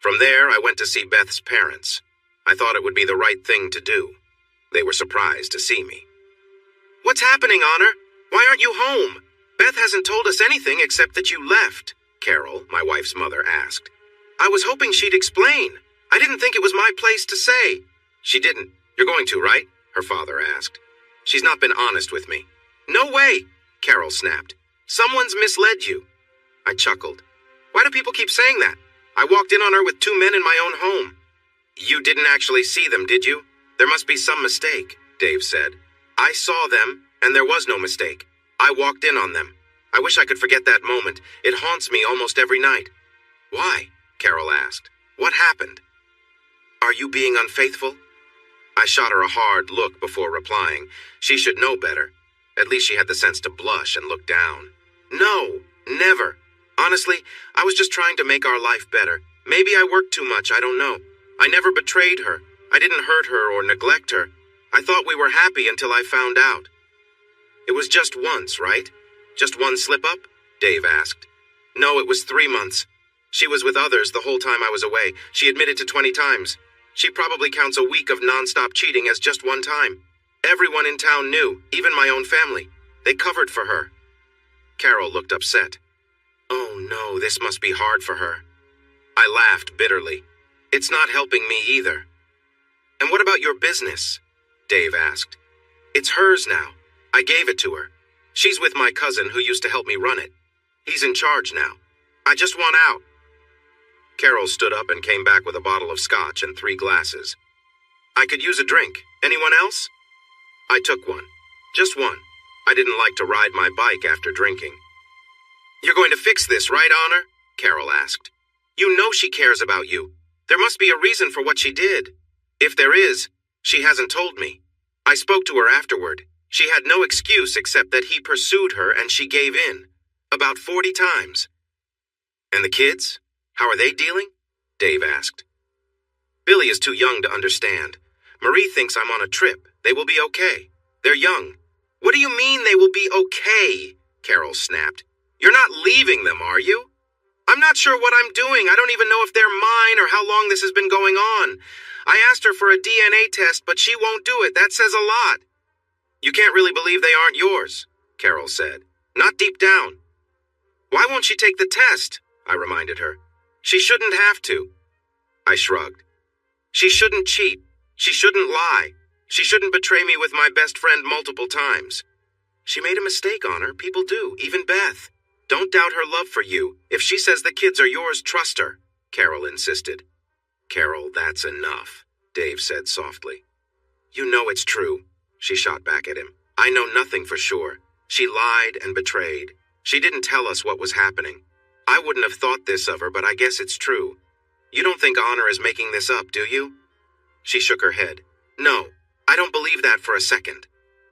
From there, I went to see Beth's parents. I thought it would be the right thing to do. They were surprised to see me. What's happening, Honor? Why aren't you home? Beth hasn't told us anything except that you left, Carol, my wife's mother, asked. I was hoping she'd explain. I didn't think it was my place to say. She didn't. You're going to, right? Her father asked. She's not been honest with me. No way, Carol snapped. Someone's misled you. I chuckled. Why do people keep saying that? I walked in on her with two men in my own home. You didn't actually see them, did you? There must be some mistake, Dave said. I saw them, and there was no mistake. I walked in on them. I wish I could forget that moment. It haunts me almost every night. Why? Carol asked. What happened? Are you being unfaithful? I shot her a hard look before replying. She should know better. At least she had the sense to blush and look down. No, never. Honestly, I was just trying to make our life better. Maybe I worked too much, I don't know. I never betrayed her. I didn't hurt her or neglect her. I thought we were happy until I found out. It was just once, right? Just one slip-up? Dave asked. No, it was 3 months. She was with others the whole time I was away. She admitted to 20 times. She probably counts a week of non-stop cheating as just one time. Everyone in town knew, even my own family. They covered for her. Carol looked upset. Oh no, this must be hard for her. I laughed bitterly. It's not helping me either. And what about your business? Dave asked. It's hers now. I gave it to her. She's with my cousin who used to help me run it. He's in charge now. I just want out. Carol stood up and came back with a bottle of scotch and 3 glasses. I could use a drink. Anyone else? I took one. Just one. I didn't like to ride my bike after drinking. You're going to fix this, right, Honor? Carol asked. You know she cares about you. There must be a reason for what she did. If there is, she hasn't told me. I spoke to her afterward. She had no excuse except that he pursued her and she gave in. About 40 times. And the kids? How are they dealing? Dave asked. Billy is too young to understand. Marie thinks I'm on a trip. They will be okay. They're young. What do you mean they will be okay? Carol snapped. You're not leaving them, are you? I'm not sure what I'm doing. I don't even know if they're mine or how long this has been going on. I asked her for a DNA test, but she won't do it. That says a lot. You can't really believe they aren't yours, Carol said. Not deep down. Why won't she take the test? I reminded her. She shouldn't have to. I shrugged. She shouldn't cheat. She shouldn't lie. She shouldn't betray me with my best friend multiple times. She made a mistake on her. People do, even Beth. Don't doubt her love for you. If she says the kids are yours, trust her, Carol insisted. Carol, that's enough, Dave said softly. You know it's true, she shot back at him. I know nothing for sure. She lied and betrayed. She didn't tell us what was happening. I wouldn't have thought this of her, but I guess it's true. You don't think Honor is making this up, do you? She shook her head. No, I don't believe that for a second.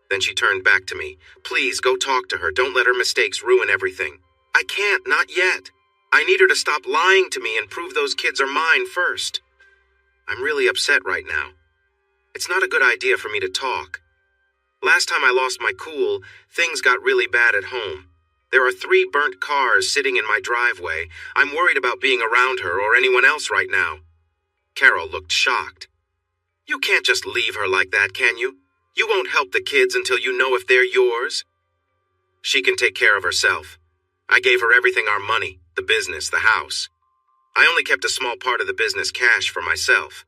Then she turned back to me. Please, go talk to her. Don't let her mistakes ruin everything. I can't, not yet. I need her to stop lying to me and prove those kids are mine first. I'm really upset right now. It's not a good idea for me to talk. Last time I lost my cool, things got really bad at home. There are 3 burnt cars sitting in my driveway. I'm worried about being around her or anyone else right now. Carol looked shocked. You can't just leave her like that, can you? You won't help the kids until you know if they're yours. She can take care of herself. I gave her everything, our money, the business, the house. I only kept a small part of the business cash for myself.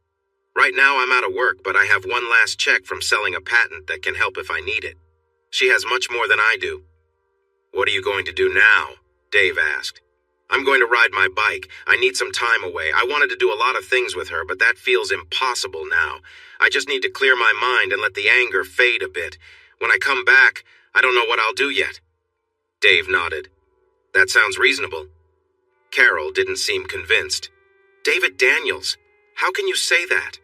Right now I'm out of work, but I have one last check from selling a patent that can help if I need it. She has much more than I do. What are you going to do now? Dave asked. I'm going to ride my bike. I need some time away. I wanted to do a lot of things with her, but that feels impossible now. I just need to clear my mind and let the anger fade a bit. When I come back, I don't know what I'll do yet. Dave nodded. That sounds reasonable. Carol didn't seem convinced. David Daniels, how can you say that?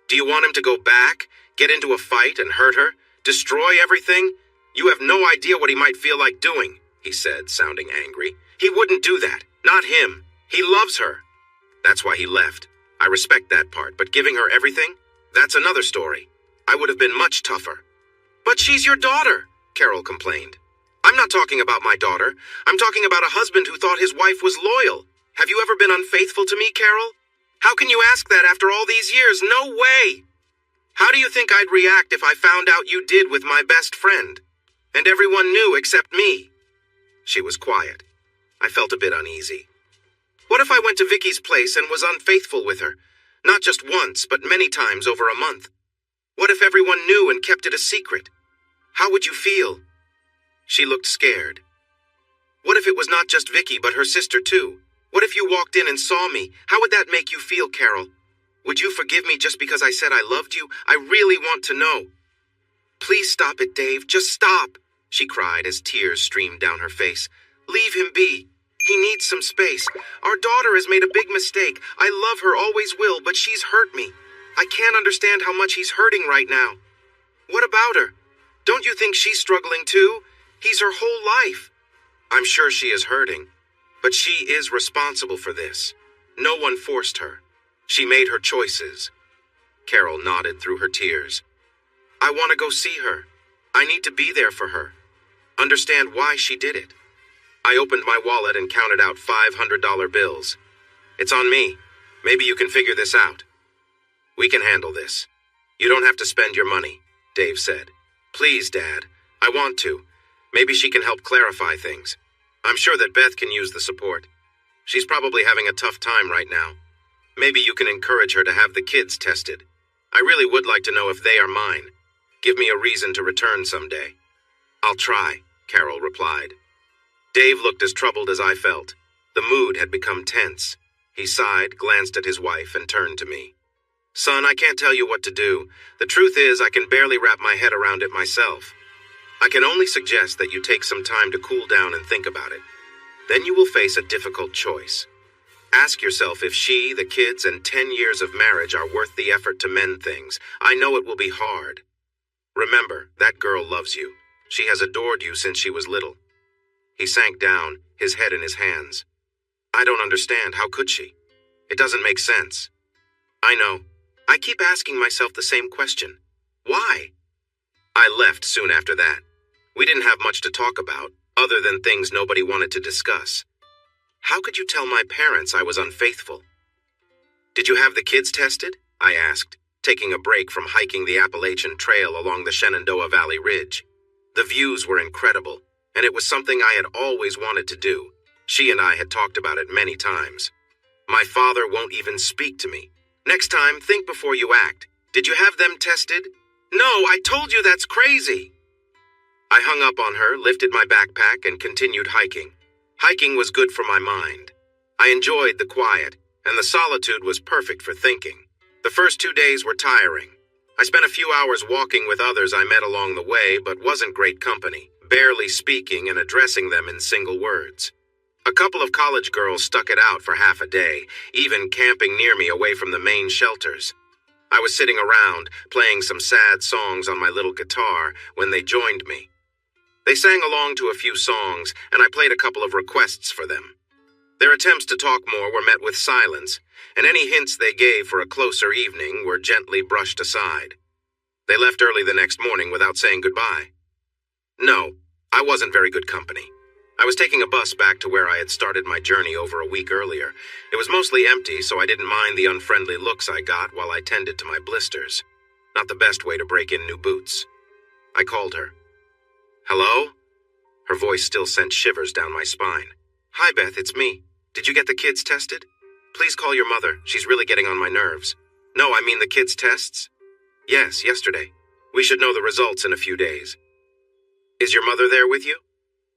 Do you want him to go back, get into a fight and hurt her, destroy everything? You have no idea what he might feel like doing, he said, sounding angry. He wouldn't do that. Not him. He loves her. That's why he left. I respect that part, but giving her everything? That's another story. I would have been much tougher. But she's your daughter, Carol complained. I'm not talking about my daughter. I'm talking about a husband who thought his wife was loyal. Have you ever been unfaithful to me, Carol? How can you ask that after all these years? No way! How do you think I'd react if I found out you did with my best friend? And everyone knew except me. She was quiet. I felt a bit uneasy. What if I went to Vicky's place and was unfaithful with her? Not just once, but many times over a month. What if everyone knew and kept it a secret? How would you feel? She looked scared. What if it was not just Vicky, but her sister too? What if you walked in and saw me? How would that make you feel, Carol? Would you forgive me just because I said I loved you? I really want to know. Please stop it, Dave. Just stop, she cried as tears streamed down her face. Leave him be. He needs some space. Our daughter has made a big mistake. I love her, always will, but she's hurt me. I can't understand how much he's hurting right now. What about her? Don't you think she's struggling too? He's her whole life. I'm sure she is hurting, but she is responsible for this. No one forced her. She made her choices. Carol nodded through her tears. I want to go see her. I need to be there for her. Understand why she did it. I opened my wallet and counted out $500 bills. It's on me. Maybe you can figure this out. We can handle this. You don't have to spend your money, Dave said. Please, Dad. I want to. Maybe she can help clarify things. I'm sure that Beth can use the support. She's probably having a tough time right now. Maybe you can encourage her to have the kids tested. I really would like to know if they are mine. Give me a reason to return someday. I'll try, Carol replied. Dave looked as troubled as I felt. The mood had become tense. He sighed, glanced at his wife, and turned to me. Son, I can't tell you what to do. The truth is, I can barely wrap my head around it myself. I can only suggest that you take some time to cool down and think about it. Then you will face a difficult choice. Ask yourself if she, the kids, and 10 years of marriage are worth the effort to mend things. I know it will be hard. Remember, that girl loves you. She has adored you since she was little. He sank down, his head in his hands. I don't understand. How could she? It doesn't make sense. I know. I keep asking myself the same question. Why? I left soon after that. We didn't have much to talk about, other than things nobody wanted to discuss. How could you tell my parents I was unfaithful? Did you have the kids tested? I asked, taking a break from hiking the Appalachian Trail along the Shenandoah Valley Ridge. The views were incredible, and it was something I had always wanted to do. She and I had talked about it many times. My father won't even speak to me. Next time, think before you act. Did you have them tested? No, I told you that's crazy. I hung up on her, lifted my backpack, and continued hiking. Hiking was good for my mind. I enjoyed the quiet, and the solitude was perfect for thinking. The first 2 days were tiring. I spent a few hours walking with others I met along the way, but wasn't great company, barely speaking and addressing them in single words. A couple of college girls stuck it out for half a day, even camping near me away from the main shelters. I was sitting around, playing some sad songs on my little guitar, when they joined me. They sang along to a few songs, and I played a couple of requests for them. Their attempts to talk more were met with silence, and any hints they gave for a closer evening were gently brushed aside. They left early the next morning without saying goodbye. No, I wasn't very good company. I was taking a bus back to where I had started my journey over a week earlier. It was mostly empty, so I didn't mind the unfriendly looks I got while I tended to my blisters. Not the best way to break in new boots. I called her. Hello? Her voice still sent shivers down my spine. Hi, Beth, it's me. Did you get the kids tested? Please call your mother. She's really getting on my nerves. No, I mean the kids' tests? Yes, yesterday. We should know the results in a few days. Is your mother there with you?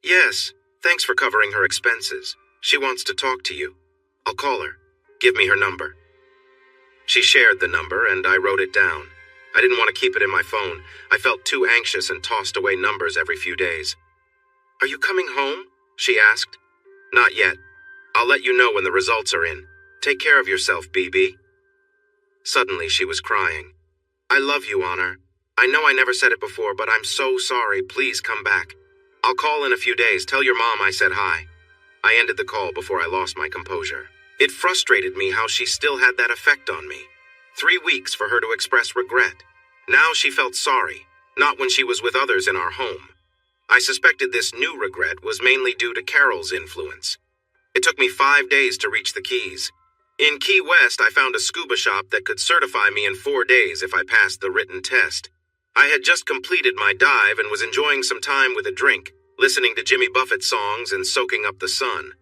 Yes. Thanks for covering her expenses. She wants to talk to you. I'll call her. Give me her number. She shared the number, and I wrote it down. I didn't want to keep it in my phone. I felt too anxious and tossed away numbers every few days. Are you coming home? She asked. Not yet. I'll let you know when the results are in. Take care of yourself, BB. Suddenly she was crying. I love you, Honor. I know I never said it before, but I'm so sorry. Please come back. I'll call in a few days. Tell your mom I said hi. I ended the call before I lost my composure. It frustrated me how she still had that effect on me. 3 weeks for her to express regret. Now she felt sorry, not when she was with others in our home. I suspected this new regret was mainly due to Carol's influence. It took me 5 days to reach the Keys. In Key West, I found a scuba shop that could certify me in 4 days if I passed the written test. I had just completed my dive and was enjoying some time with a drink, listening to Jimmy Buffett songs and soaking up the sun.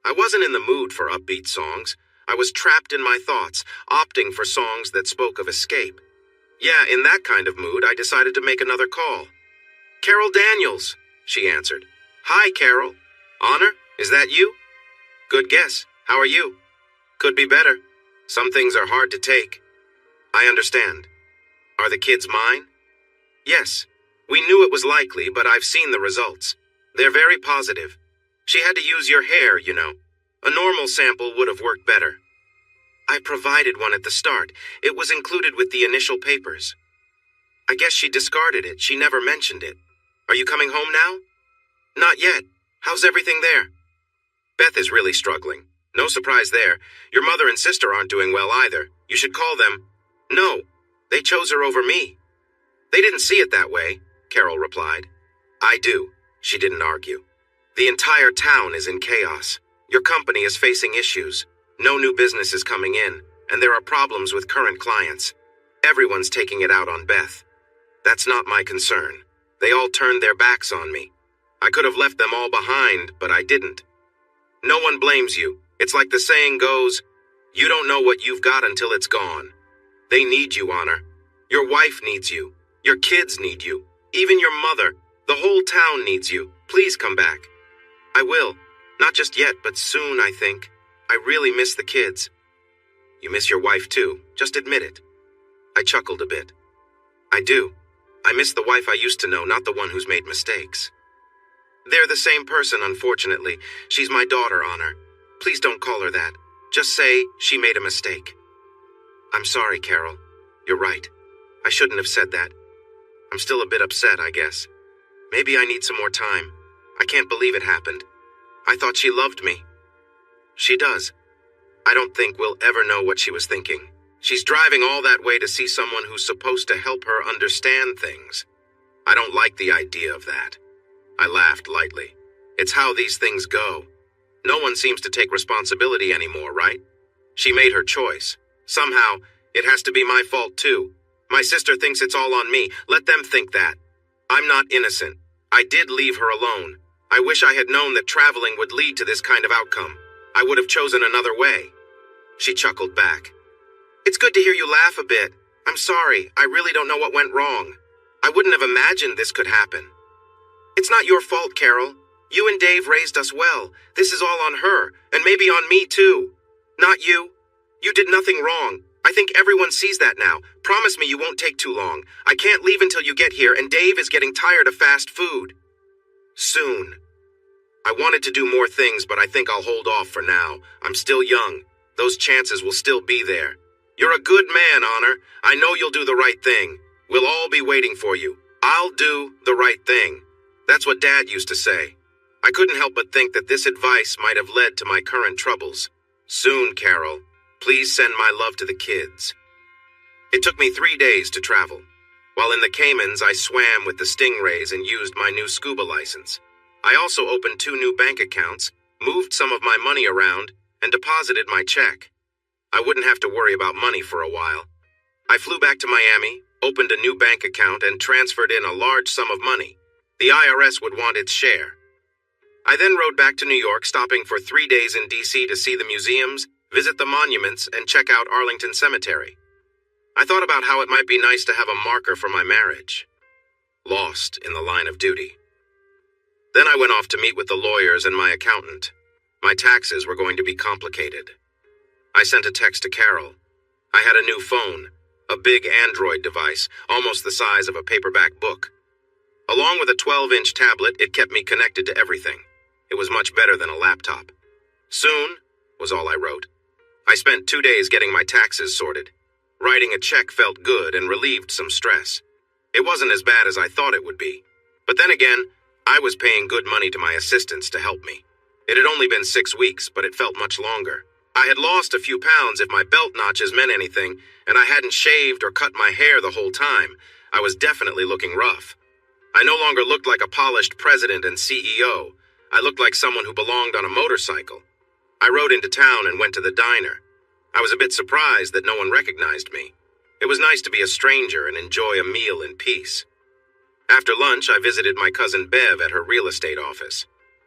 I wasn't in the mood for upbeat songs. I was trapped in my thoughts, opting for songs that spoke of escape. Yeah, in that kind of mood, I decided to make another call. Carol Daniels, she answered. Hi, Carol. Honor, is that you? Good guess. How are you? Could be better. Some things are hard to take. I understand. Are the kids mine? Yes. We knew it was likely, but I've seen the results. They're very positive. She had to use your hair, you know. A normal sample would have worked better. I provided one at the start. It was included with the initial papers. I guess she discarded it. She never mentioned it. Are you coming home now? Not yet. How's everything there? Beth is really struggling. No surprise there. Your mother and sister aren't doing well either. You should call them. No, they chose her over me. They didn't see it that way, Carol replied. I do. She didn't argue. The entire town is in chaos. Your company is facing issues. No new business is coming in, and there are problems with current clients. Everyone's taking it out on Beth. That's not my concern. They all turned their backs on me. I could have left them all behind, but I didn't. No one blames you. It's like the saying goes, you don't know what you've got until it's gone. They need you, Honor. Your wife needs you. Your kids need you. Even your mother. The whole town needs you. Please come back. I will. Not just yet, but soon, I think. I really miss the kids. You miss your wife, too. Just admit it. I chuckled a bit. I do. I miss the wife I used to know, not the one who's made mistakes. They're the same person, unfortunately. She's my daughter, Honor. Please don't call her that. Just say she made a mistake. I'm sorry, Carol. You're right. I shouldn't have said that. I'm still a bit upset, I guess. Maybe I need some more time. I can't believe it happened. I thought she loved me. She does. I don't think we'll ever know what she was thinking. She's driving all that way to see someone who's supposed to help her understand things. I don't like the idea of that. I laughed lightly. It's how these things go. No one seems to take responsibility anymore, right? She made her choice. Somehow, it has to be my fault too. My sister thinks it's all on me. Let them think that. I'm not innocent. I did leave her alone. I wish I had known that traveling would lead to this kind of outcome. I would have chosen another way. She chuckled back. It's good to hear you laugh a bit. I'm sorry. I really don't know what went wrong. I wouldn't have imagined this could happen. It's not your fault, Carol. You and Dave raised us well. This is all on her, and maybe on me too. Not you. You did nothing wrong. I think everyone sees that now. Promise me you won't take too long. I can't leave until you get here, and Dave is getting tired of fast food. Soon. I wanted to do more things, but I think I'll hold off for now. I'm still young. Those chances will still be there. You're a good man, Honor. I know you'll do the right thing. We'll all be waiting for you. I'll do the right thing. That's what Dad used to say. I couldn't help but think that this advice might have led to my current troubles. Soon, Carol. Please send my love to the kids. It took me 3 days to travel. While in the Caymans, I swam with the stingrays and used my new scuba license. I also opened 2 new bank accounts, moved some of my money around, and deposited my check. I wouldn't have to worry about money for a while. I flew back to Miami, opened a new bank account, and transferred in a large sum of money. The IRS would want its share. I then rode back to New York, stopping for 3 days in D.C. to see the museums, visit the monuments, and check out Arlington Cemetery. I thought about how it might be nice to have a marker for my marriage. Lost in the line of duty. Then I went off to meet with the lawyers and my accountant. My taxes were going to be complicated. I sent a text to Carol. I had a new phone, a big Android device, almost the size of a paperback book. Along with a 12-inch tablet, it kept me connected to everything. It was much better than a laptop. Soon, was all I wrote. I spent 2 days getting my taxes sorted. Writing a check felt good and relieved some stress. It wasn't as bad as I thought it would be. But then again, I was paying good money to my assistants to help me. It had only been 6 weeks, but it felt much longer. I had lost a few pounds if my belt notches meant anything, and I hadn't shaved or cut my hair the whole time. I was definitely looking rough. I no longer looked like a polished president and CEO. I looked like someone who belonged on a motorcycle. I rode into town and went to the diner. I was a bit surprised that no one recognized me. It was nice to be a stranger and enjoy a meal in peace. After lunch, I visited my cousin Bev at her real estate office.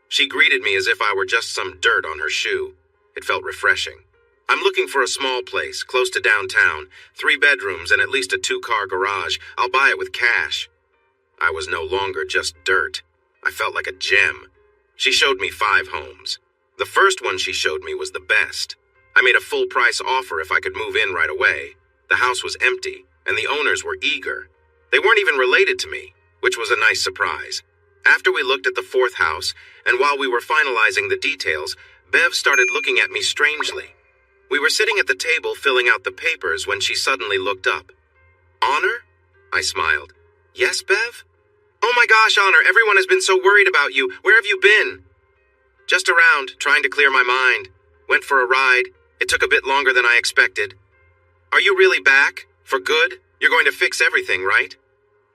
She greeted me as if I were just some dirt on her shoe. It felt refreshing. I'm looking for a small place, close to downtown, 3 bedrooms and at least a 2-car garage. I'll buy it with cash. I was no longer just dirt. I felt like a gem. She showed me 5 homes. The first one she showed me was the best. I made a full-price offer if I could move in right away. The house was empty, and the owners were eager. They weren't even related to me, which was a nice surprise. After we looked at the fourth house, and while we were finalizing the details, Bev started looking at me strangely. We were sitting at the table filling out the papers when she suddenly looked up. "Honor?" I smiled. "Yes, Bev?" "Oh my gosh, Honor, everyone has been so worried about you. Where have you been?" "Just around, trying to clear my mind. Went for a ride. It took a bit longer than I expected." "Are you really back? For good? You're going to fix everything, right?"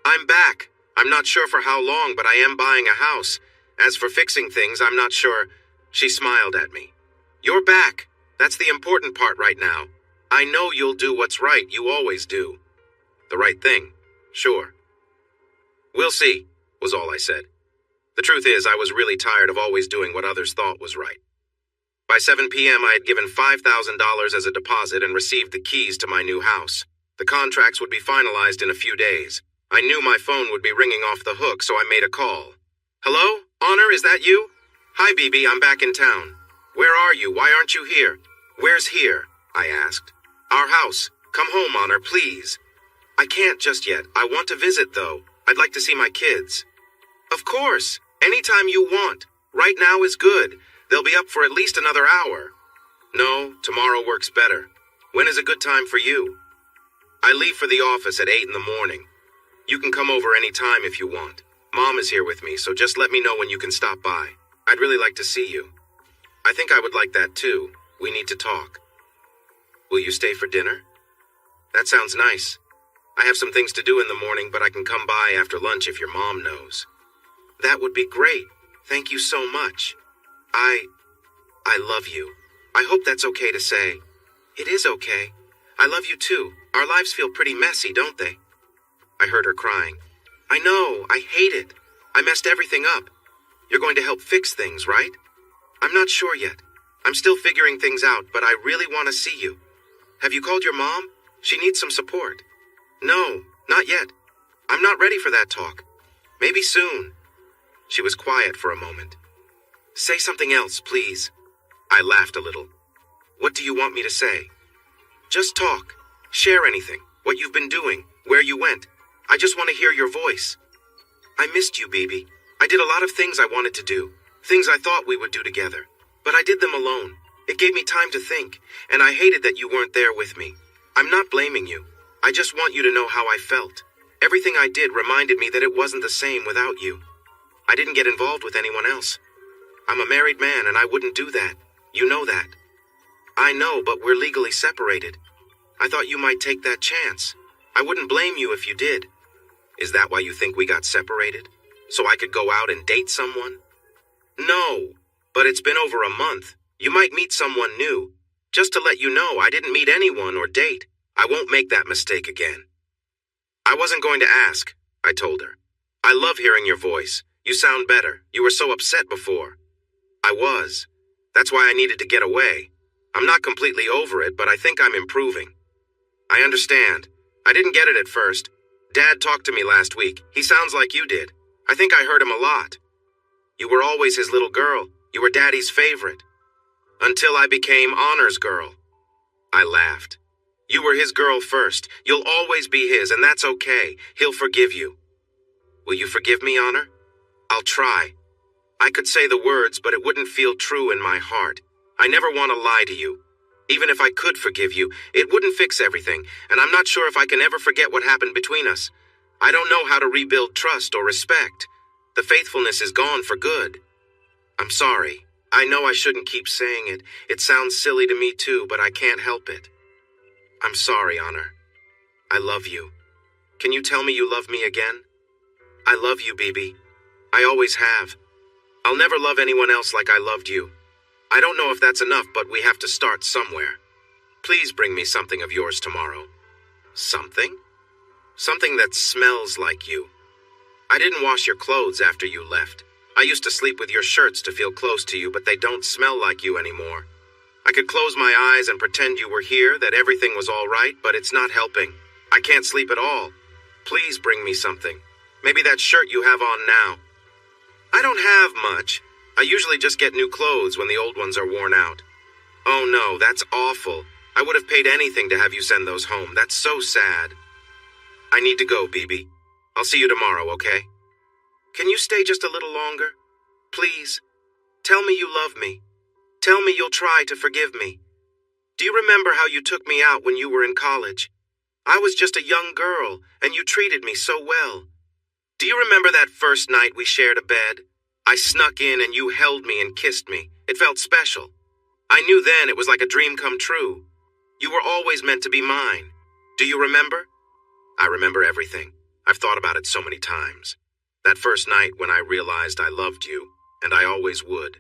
"I'm back. I'm not sure for how long, but I am buying a house. As for fixing things, I'm not sure." She smiled at me. "You're back. That's the important part right now. I know you'll do what's right. You always do." "The right thing? Sure." "We'll see," was all I said. The truth is, I was really tired of always doing what others thought was right. By 7 p.m., I had given $5,000 as a deposit and received the keys to my new house. The contracts would be finalized in a few days. I knew my phone would be ringing off the hook, so I made a call. "Hello? Honor, is that you?" "Hi, BB, I'm back in town." "Where are you? Why aren't you here?" "Where's here?" I asked. "Our house. Come home, Honor, please." "I can't just yet. I want to visit, though. I'd like to see my kids." "Of course. Anytime you want. Right now is good. They'll be up for at least another hour." "No, tomorrow works better. When is a good time for you?" "I leave for the office at 8 in the morning. You can come over any time if you want. Mom is here with me, so just let me know when you can stop by. I'd really like to see you." "I think I would like that too. We need to talk." "Will you stay for dinner?" "That sounds nice. I have some things to do in the morning, but I can come by after lunch if your mom knows." "That would be great. Thank you so much. I love you. I hope that's okay to say." "It is okay. I love you too. Our lives feel pretty messy, don't they?" I heard her crying. "I know. I hate it. I messed everything up. You're going to help fix things, right?" "I'm not sure yet. I'm still figuring things out, but I really want to see you." "Have you called your mom? She needs some support." "No, not yet. I'm not ready for that talk. Maybe soon." She was quiet for a moment. "Say something else, please." I laughed a little. "What do you want me to say?" "Just talk. Share anything. What you've been doing. Where you went. I just want to hear your voice." "I missed you, BB. I did a lot of things I wanted to do. Things I thought we would do together. But I did them alone. It gave me time to think, and I hated that you weren't there with me. I'm not blaming you. I just want you to know how I felt. Everything I did reminded me that it wasn't the same without you. I didn't get involved with anyone else. I'm a married man, and I wouldn't do that. You know that." "I know, but we're legally separated. I thought you might take that chance. I wouldn't blame you if you did." "Is that why you think we got separated? So I could go out and date someone?" "No, but it's been over a month. You might meet someone new. Just to let you know, I didn't meet anyone or date. I won't make that mistake again." "I wasn't going to ask," I told her. "I love hearing your voice. You sound better. You were so upset before." "I was. That's why I needed to get away. I'm not completely over it, but I think I'm improving." "I understand. I didn't get it at first. Dad talked to me last week. He sounds like you did. I think I heard him a lot. You were always his little girl. You were Daddy's favorite. Until I became Honor's girl." I laughed. "You were his girl first. You'll always be his, and that's okay. He'll forgive you." "Will you forgive me, Honor?" "I'll try. I could say the words, but it wouldn't feel true in my heart. I never want to lie to you. Even if I could forgive you, it wouldn't fix everything, and I'm not sure if I can ever forget what happened between us. I don't know how to rebuild trust or respect. The faithfulness is gone for good. I'm sorry. I know I shouldn't keep saying it. It sounds silly to me too, but I can't help it. I'm sorry, Honor. I love you. Can you tell me you love me again? I love you, BB. I always have. I'll never love anyone else like I loved you. I don't know if that's enough, but we have to start somewhere. Please bring me something of yours tomorrow." "Something?" "Something that smells like you. I didn't wash your clothes after you left. I used to sleep with your shirts to feel close to you, but they don't smell like you anymore. I could close my eyes and pretend you were here, that everything was all right, but it's not helping. I can't sleep at all. Please bring me something. Maybe that shirt you have on now." "I don't have much. I usually just get new clothes when the old ones are worn out. Oh no, that's awful. I would have paid anything to have you send those home. That's so sad. I need to go, BB. I'll see you tomorrow, okay? Can you stay just a little longer? Please. Tell me you love me. Tell me you'll try to forgive me. Do you remember how you took me out when you were in college? I was just a young girl, and you treated me so well. Do you remember that first night we shared a bed? I snuck in and you held me and kissed me. It felt special. I knew then it was like a dream come true. You were always meant to be mine. Do you remember? I remember everything. I've thought about it so many times. That first night when I realized I loved you, and I always would.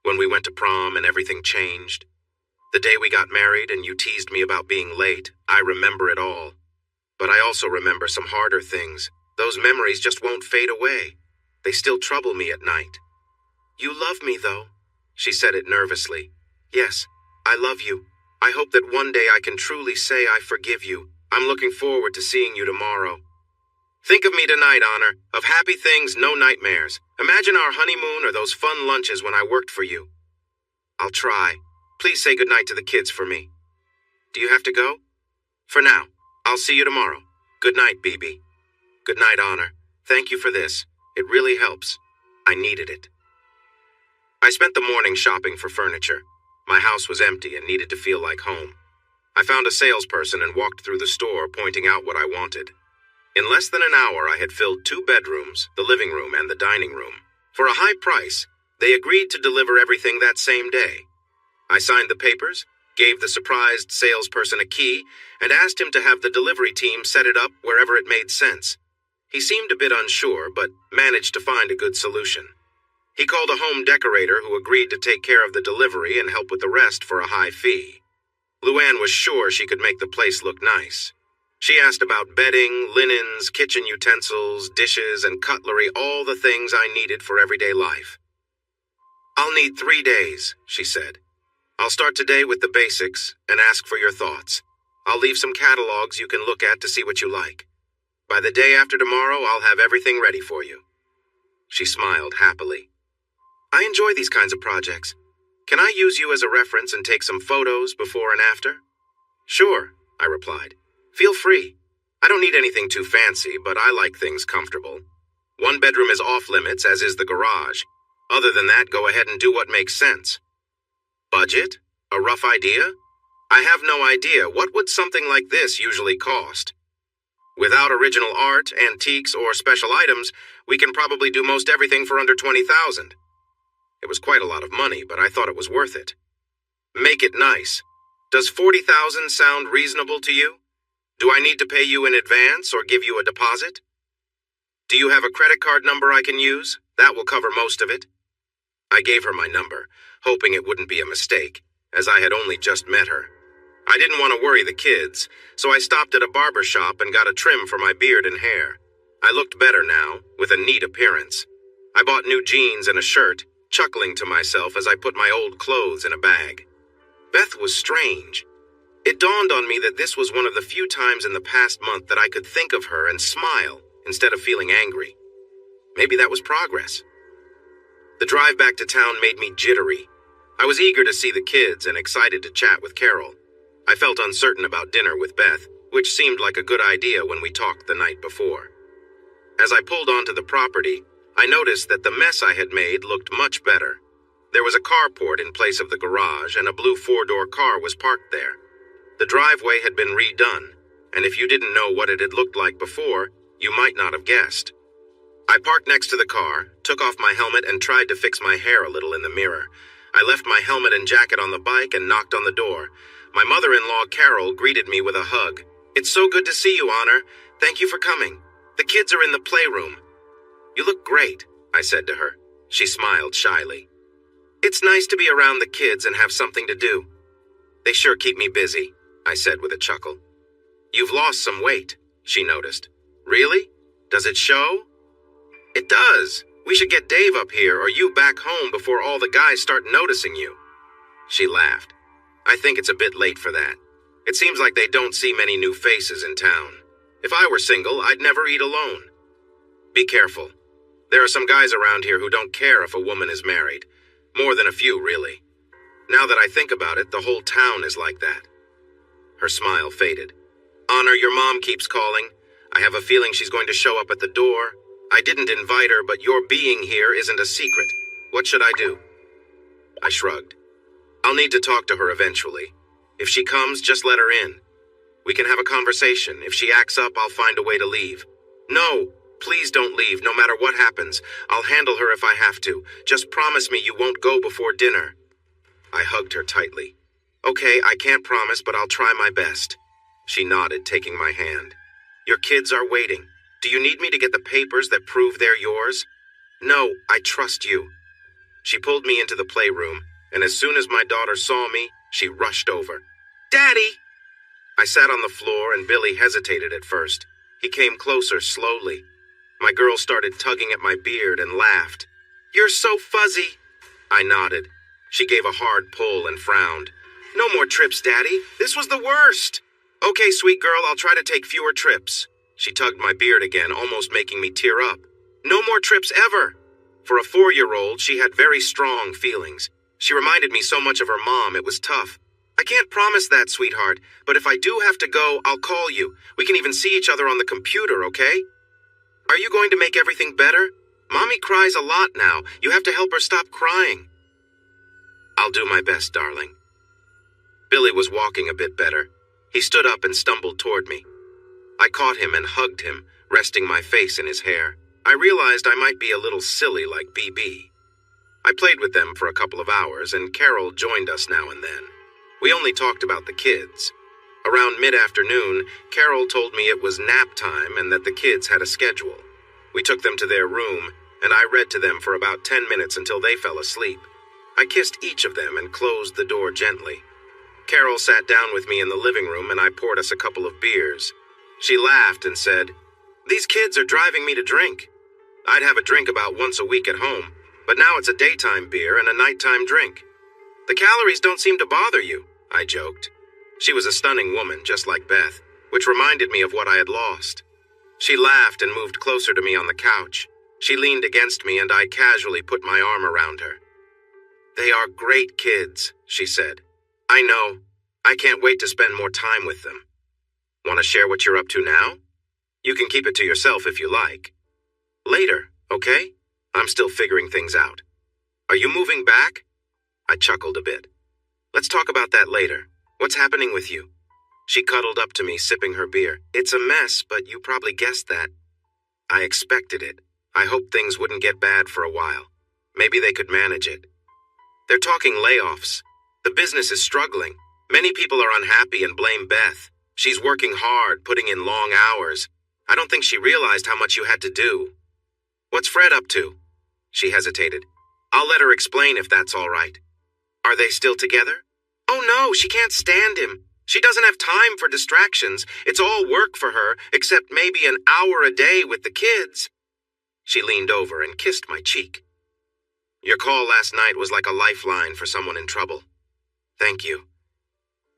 When we went to prom and everything changed. The day we got married and you teased me about being late, I remember it all. But I also remember some harder things. Those memories just won't fade away. They still trouble me at night. You love me, though. She said it nervously. Yes, I love you. I hope that one day I can truly say I forgive you. I'm looking forward to seeing you tomorrow. Think of me tonight, Honor. Of happy things, no nightmares. Imagine our honeymoon or those fun lunches when I worked for you. I'll try. Please say goodnight to the kids for me. Do you have to go? For now. I'll see you tomorrow. Good night, BB. Good night, Honor. Thank you for this. It really helps. I needed it. I spent the morning shopping for furniture. My house was empty and needed to feel like home. I found a salesperson and walked through the store pointing out what I wanted. In less than an hour, I had filled 2 bedrooms, the living room and the dining room. For a high price, they agreed to deliver everything that same day. I signed the papers, gave the surprised salesperson a key, and asked him to have the delivery team set it up wherever it made sense. He seemed a bit unsure, but managed to find a good solution. He called a home decorator who agreed to take care of the delivery and help with the rest for a high fee. Luann was sure she could make the place look nice. She asked about bedding, linens, kitchen utensils, dishes, and cutlery, all the things I needed for everyday life. I'll need 3 days, she said. I'll start today with the basics and ask for your thoughts. I'll leave some catalogs you can look at to see what you like. By the day after tomorrow, I'll have everything ready for you. She smiled happily. I enjoy these kinds of projects. Can I use you as a reference and take some photos before and after? Sure, I replied. Feel free. I don't need anything too fancy, but I like things comfortable. 1 bedroom is off limits, as is the garage. Other than that, go ahead and do what makes sense. Budget? A rough idea? I have no idea. What would something like this usually cost? Without original art, antiques, or special items, we can probably do most everything for under $20,000. It was quite a lot of money, but I thought it was worth it. Make it nice. Does $40,000 sound reasonable to you? Do I need to pay you in advance or give you a deposit? Do you have a credit card number I can use? That will cover most of it. I gave her my number, hoping it wouldn't be a mistake, as I had only just met her. I didn't want to worry the kids, so I stopped at a barber shop and got a trim for my beard and hair. I looked better now, with a neat appearance. I bought new jeans and a shirt, chuckling to myself as I put my old clothes in a bag. Beth was strange. It dawned on me that this was one of the few times in the past month that I could think of her and smile instead of feeling angry. Maybe that was progress. The drive back to town made me jittery. I was eager to see the kids and excited to chat with Carol. I felt uncertain about dinner with Beth, which seemed like a good idea when we talked the night before. As I pulled onto the property, I noticed that the mess I had made looked much better. There was a carport in place of the garage, and a blue 4-door car was parked there. The driveway had been redone, and if you didn't know what it had looked like before, you might not have guessed. I parked next to the car, took off my helmet, and tried to fix my hair a little in the mirror. I left my helmet and jacket on the bike and knocked on the door. My mother-in-law, Carol, greeted me with a hug. It's so good to see you, Honor. Thank you for coming. The kids are in the playroom. You look great, I said to her. She smiled shyly. It's nice to be around the kids and have something to do. They sure keep me busy, I said with a chuckle. You've lost some weight, she noticed. Really? Does it show? It does. We should get Dave up here or you back home before all the guys start noticing you. She laughed. I think it's a bit late for that. It seems like they don't see many new faces in town. If I were single, I'd never eat alone. Be careful. There are some guys around here who don't care if a woman is married. More than a few, really. Now that I think about it, the whole town is like that. Her smile faded. Honor, your mom keeps calling. I have a feeling she's going to show up at the door. I didn't invite her, but your being here isn't a secret. What should I do? I shrugged. I'll need to talk to her eventually. If she comes, just let her in. We can have a conversation. If she acts up, I'll find a way to leave. No, please don't leave, no matter what happens. I'll handle her if I have to. Just promise me you won't go before dinner. I hugged her tightly. Okay, I can't promise, but I'll try my best. She nodded, taking my hand. Your kids are waiting. Do you need me to get the papers that prove they're yours? No, I trust you. She pulled me into the playroom, and as soon as my daughter saw me, she rushed over. Daddy! I sat on the floor, and Billy hesitated at first. He came closer slowly. My girl started tugging at my beard and laughed. You're so fuzzy. I nodded. She gave a hard pull and frowned. No more trips, Daddy. This was the worst. Okay, sweet girl, I'll try to take fewer trips. She tugged my beard again, almost making me tear up. No more trips ever. For a 4-year-old, she had very strong feelings. She reminded me so much of her mom, it was tough. I can't promise that, sweetheart, but if I do have to go, I'll call you. We can even see each other on the computer, okay? Are you going to make everything better? Mommy cries a lot now. You have to help her stop crying. I'll do my best, darling. Billy was walking a bit better. He stood up and stumbled toward me. I caught him and hugged him, resting my face in his hair. I realized I might be a little silly like BB. I played with them for a couple of hours, and Carol joined us now and then. We only talked about the kids. Around mid-afternoon, Carol told me it was nap time and that the kids had a schedule. We took them to their room, and I read to them for about 10 minutes until they fell asleep. I kissed each of them and closed the door gently. Carol sat down with me in the living room, and I poured us a couple of beers. She laughed and said, These kids are driving me to drink. I'd have a drink about once a week at home, but now it's a daytime beer and a nighttime drink. The calories don't seem to bother you, I joked. She was a stunning woman, just like Beth, which reminded me of what I had lost. She laughed and moved closer to me on the couch. She leaned against me, and I casually put my arm around her. They are great kids, she said. I know. I can't wait to spend more time with them. Want to share what you're up to now? You can keep it to yourself if you like. Later, okay? I'm still figuring things out. Are you moving back? I chuckled a bit. Let's talk about that later. What's happening with you? She cuddled up to me, sipping her beer. It's a mess, but you probably guessed that. I expected it. I hoped things wouldn't get bad for a while. Maybe they could manage it. They're talking layoffs. The business is struggling. Many people are unhappy and blame Beth. She's working hard, putting in long hours. I don't think she realized how much you had to do. What's Fred up to? She hesitated. I'll let her explain if that's all right. Are they still together? Oh no, she can't stand him. She doesn't have time for distractions. It's all work for her, except maybe an hour a day with the kids. She leaned over and kissed my cheek. Your call last night was like a lifeline for someone in trouble. Thank you.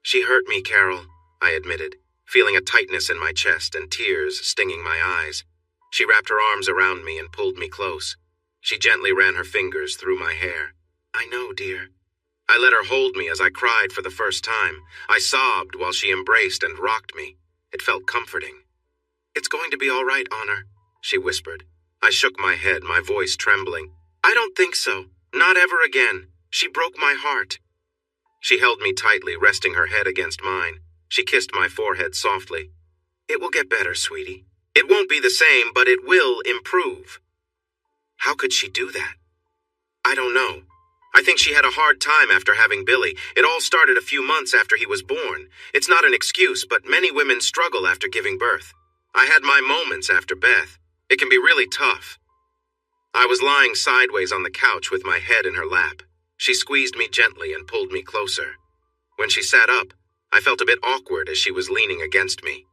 She hurt me, Carol, I admitted, feeling a tightness in my chest and tears stinging my eyes. She wrapped her arms around me and pulled me close. She gently ran her fingers through my hair. I know, dear. I let her hold me as I cried for the first time. I sobbed while she embraced and rocked me. It felt comforting. It's going to be all right, Honor, she whispered. I shook my head, my voice trembling. I don't think so. Not ever again. She broke my heart. She held me tightly, resting her head against mine. She kissed my forehead softly. It will get better, sweetie. It won't be the same, but it will improve. How could she do that? I don't know. I think she had a hard time after having Billy. It all started a few months after he was born. It's not an excuse, but many women struggle after giving birth. I had my moments after Beth. It can be really tough. I was lying sideways on the couch with my head in her lap. She squeezed me gently and pulled me closer. When she sat up, I felt a bit awkward as she was leaning against me.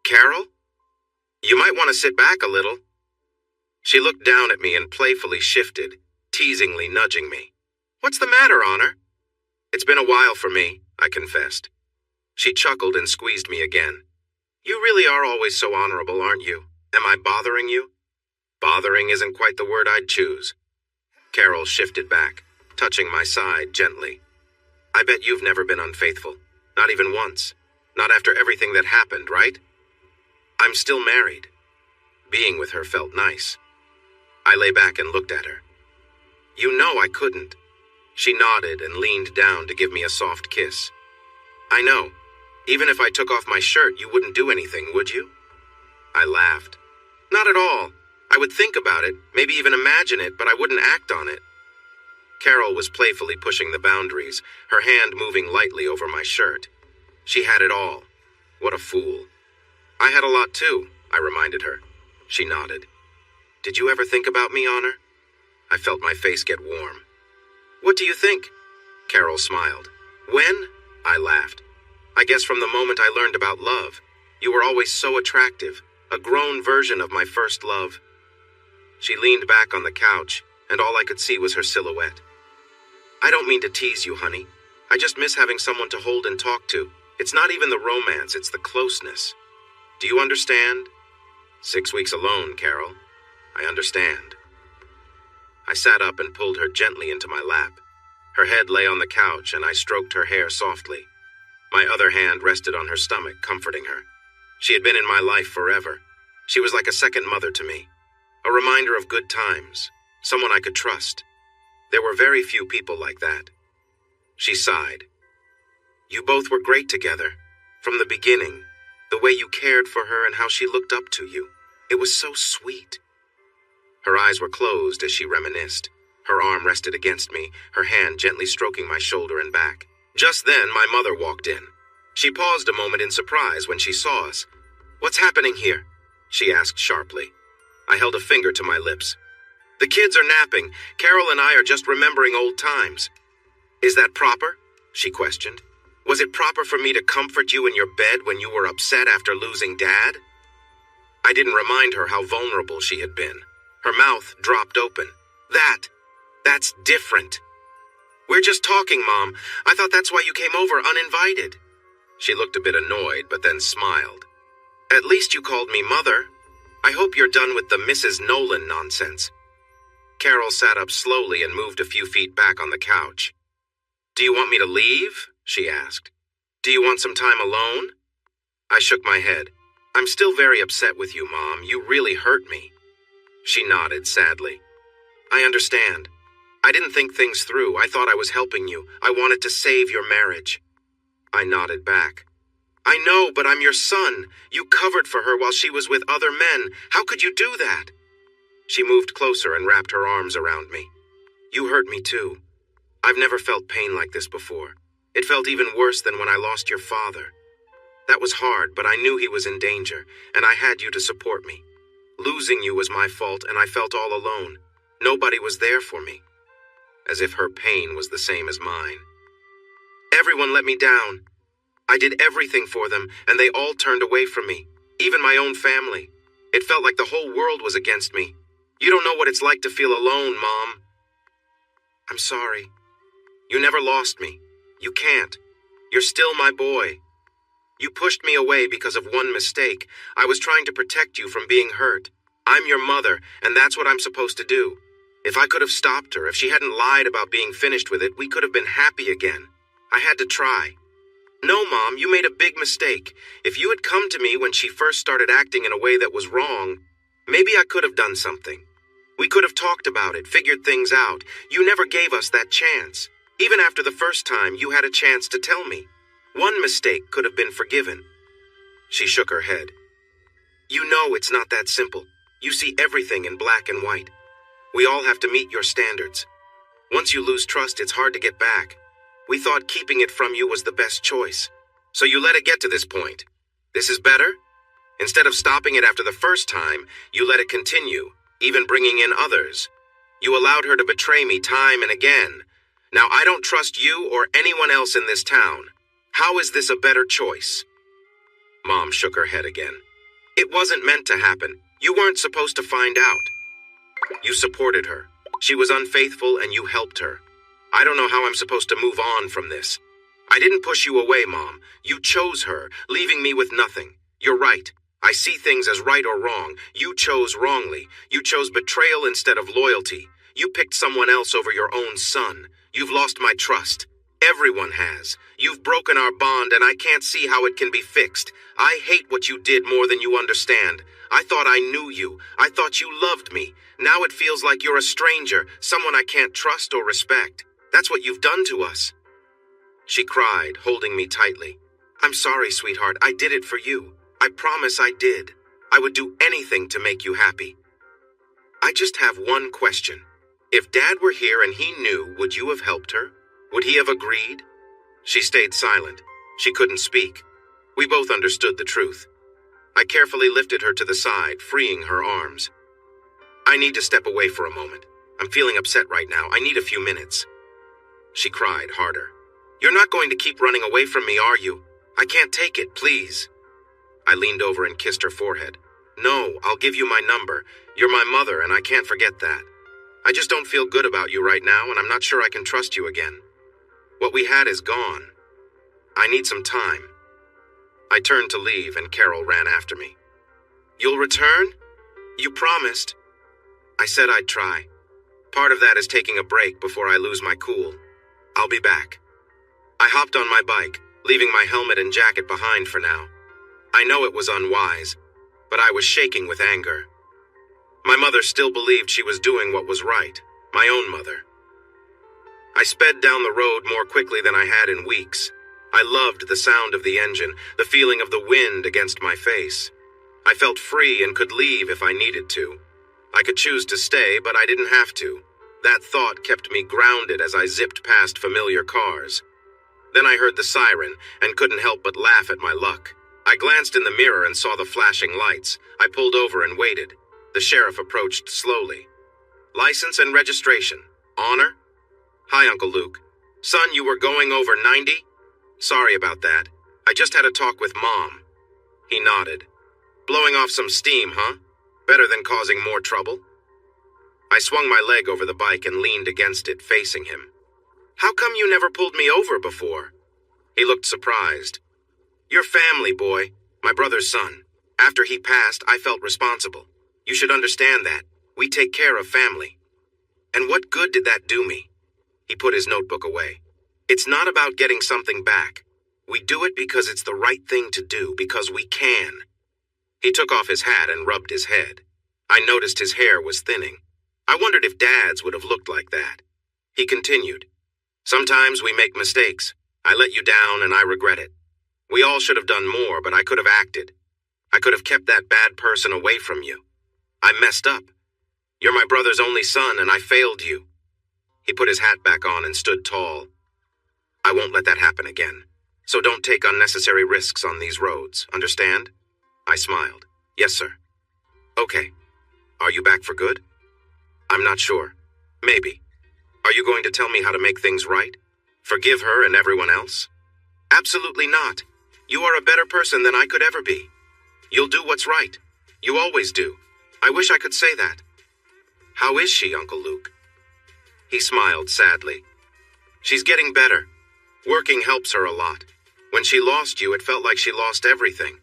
Carol? You might want to sit back a little. She looked down at me and playfully shifted, teasingly nudging me. What's the matter, Honor? It's been a while for me, I confessed. She chuckled and squeezed me again. You really are always so honorable, aren't you? Am I bothering you? Bothering isn't quite the word I'd choose. Carol shifted back, touching my side gently. I bet you've never been unfaithful. Not even once. Not after everything that happened, right? I'm still married. Being with her felt nice. I lay back and looked at her. You know I couldn't. She nodded and leaned down to give me a soft kiss. I know. Even if I took off my shirt, you wouldn't do anything, would you? I laughed. Not at all. I would think about it, maybe even imagine it, but I wouldn't act on it. Carol was playfully pushing the boundaries, her hand moving lightly over my shirt. She had it all. What a fool. I had a lot too, I reminded her. She nodded. Did you ever think about me, Honor? I felt my face get warm. What do you think? Carol smiled. When? I laughed. I guess from the moment I learned about love. You were always so attractive, a grown version of my first love. She leaned back on the couch, and all I could see was her silhouette. I don't mean to tease you, honey. I just miss having someone to hold and talk to. It's not even the romance, it's the closeness. Do you understand? 6 weeks alone, Carol. I understand. I sat up and pulled her gently into my lap. Her head lay on the couch, and I stroked her hair softly. My other hand rested on her stomach, comforting her. She had been in my life forever. She was like a second mother to me. A reminder of good times. Someone I could trust. There were very few people like that. She sighed. You both were great together. From the beginning. The way you cared for her and how she looked up to you. It was so sweet. Her eyes were closed as she reminisced. Her arm rested against me, her hand gently stroking my shoulder and back. Just then, my mother walked in. She paused a moment in surprise when she saw us. What's happening here? She asked sharply. I held a finger to my lips. The kids are napping. Carol and I are just remembering old times. Is that proper? She questioned. Was it proper for me to comfort you in your bed when you were upset after losing Dad? I didn't remind her how vulnerable she had been. Her mouth dropped open. That's different. We're just talking, Mom. I thought that's why you came over uninvited. She looked a bit annoyed, but then smiled. At least you called me Mother. I hope you're done with the Mrs. Nolan nonsense. Carol sat up slowly and moved a few feet back on the couch. Do you want me to leave? She asked. Do you want some time alone? I shook my head. I'm still very upset with you, Mom. You really hurt me. She nodded sadly. I understand. I didn't think things through. I thought I was helping you. I wanted to save your marriage. I nodded back. I know, but I'm your son. You covered for her while she was with other men. How could you do that? She moved closer and wrapped her arms around me. You hurt me too. I've never felt pain like this before. It felt even worse than when I lost your father. That was hard, but I knew he was in danger, and I had you to support me. Losing you was my fault, and I felt all alone. Nobody was there for me. As if her pain was the same as mine. Everyone let me down. I did everything for them, and they all turned away from me, even my own family. It felt like the whole world was against me. You don't know what it's like to feel alone, Mom. I'm sorry. You never lost me. You can't. You're still my boy. You pushed me away because of one mistake. I was trying to protect you from being hurt. I'm your mother, and that's what I'm supposed to do. If I could have stopped her, if she hadn't lied about being finished with it, we could have been happy again. I had to try. No, Mom, you made a big mistake. If you had come to me when she first started acting in a way that was wrong, maybe I could have done something. We could have talked about it, figured things out. You never gave us that chance. Even after the first time, you had a chance to tell me. One mistake could have been forgiven. She shook her head. You know it's not that simple. You see everything in black and white. We all have to meet your standards. Once you lose trust, it's hard to get back. We thought keeping it from you was the best choice. So you let it get to this point. This is better? Instead of stopping it after the first time, you let it continue, even bringing in others. You allowed her to betray me time and again. Now I don't trust you or anyone else in this town. How is this a better choice? Mom shook her head again. It wasn't meant to happen. You weren't supposed to find out. You supported her. She was unfaithful and you helped her. I don't know how I'm supposed to move on from this. I didn't push you away, Mom. You chose her, leaving me with nothing. You're right. I see things as right or wrong. You chose wrongly. You chose betrayal instead of loyalty. You picked someone else over your own son. You've lost my trust. Everyone has. You've broken our bond, and I can't see how it can be fixed. I hate what you did more than you understand. I thought I knew you. I thought you loved me. Now it feels like you're a stranger, someone I can't trust or respect. That's what you've done to us." She cried, holding me tightly. "I'm sorry, sweetheart. I did it for you. I promise I did. I would do anything to make you happy. I just have one question. If Dad were here and he knew, would you have helped her? Would he have agreed?" She stayed silent. She couldn't speak. We both understood the truth. I carefully lifted her to the side, freeing her arms. "I need to step away for a moment. I'm feeling upset right now. I need a few minutes." She cried harder. "You're not going to keep running away from me, are you? I can't take it, please." I leaned over and kissed her forehead. "No, I'll give you my number. You're my mother, and I can't forget that. I just don't feel good about you right now, and I'm not sure I can trust you again. What we had is gone. I need some time." I turned to leave, and Carol ran after me. "You'll return? You promised." I said I'd try. Part of that is taking a break before I lose my cool. I'll be back. I hopped on my bike, leaving my helmet and jacket behind for now. I know it was unwise, but I was shaking with anger. My mother still believed she was doing what was right, my own mother. I sped down the road more quickly than I had in weeks. I loved the sound of the engine, the feeling of the wind against my face. I felt free and could leave if I needed to. I could choose to stay, but I didn't have to. That thought kept me grounded as I zipped past familiar cars. Then I heard the siren and couldn't help but laugh at my luck. I glanced in the mirror and saw the flashing lights. I pulled over and waited. The sheriff approached slowly. "License and registration. Honor?" "Hi, Uncle Luke. Son, you were going over 90? Sorry about that. I just had a talk with Mom." He nodded. "Blowing off some steam, huh? Better than causing more trouble?" I swung my leg over the bike and leaned against it, facing him. "How come you never pulled me over before?" He looked surprised. "You're family, boy. My brother's son. After he passed, I felt responsible. You should understand that. We take care of family." "And what good did that do me?" He put his notebook away. "It's not about getting something back. We do it because it's the right thing to do, because we can." He took off his hat and rubbed his head. I noticed his hair was thinning. I wondered if Dad's would have looked like that. He continued. "Sometimes we make mistakes. I let you down and I regret it. We all should have done more, but I could have acted. I could have kept that bad person away from you. I messed up. You're my brother's only son, and I failed you." He put his hat back on and stood tall. "I won't let that happen again. So don't take unnecessary risks on these roads, understand?" I smiled. "Yes, sir." "Okay. Are you back for good?" "I'm not sure. Maybe. Are you going to tell me how to make things right? Forgive her and everyone else?" "Absolutely not. You are a better person than I could ever be. You'll do what's right. You always do. I wish I could say that." "How is she, Uncle Luke?" He smiled sadly. "She's getting better. Working helps her a lot. When she lost you, it felt like she lost everything.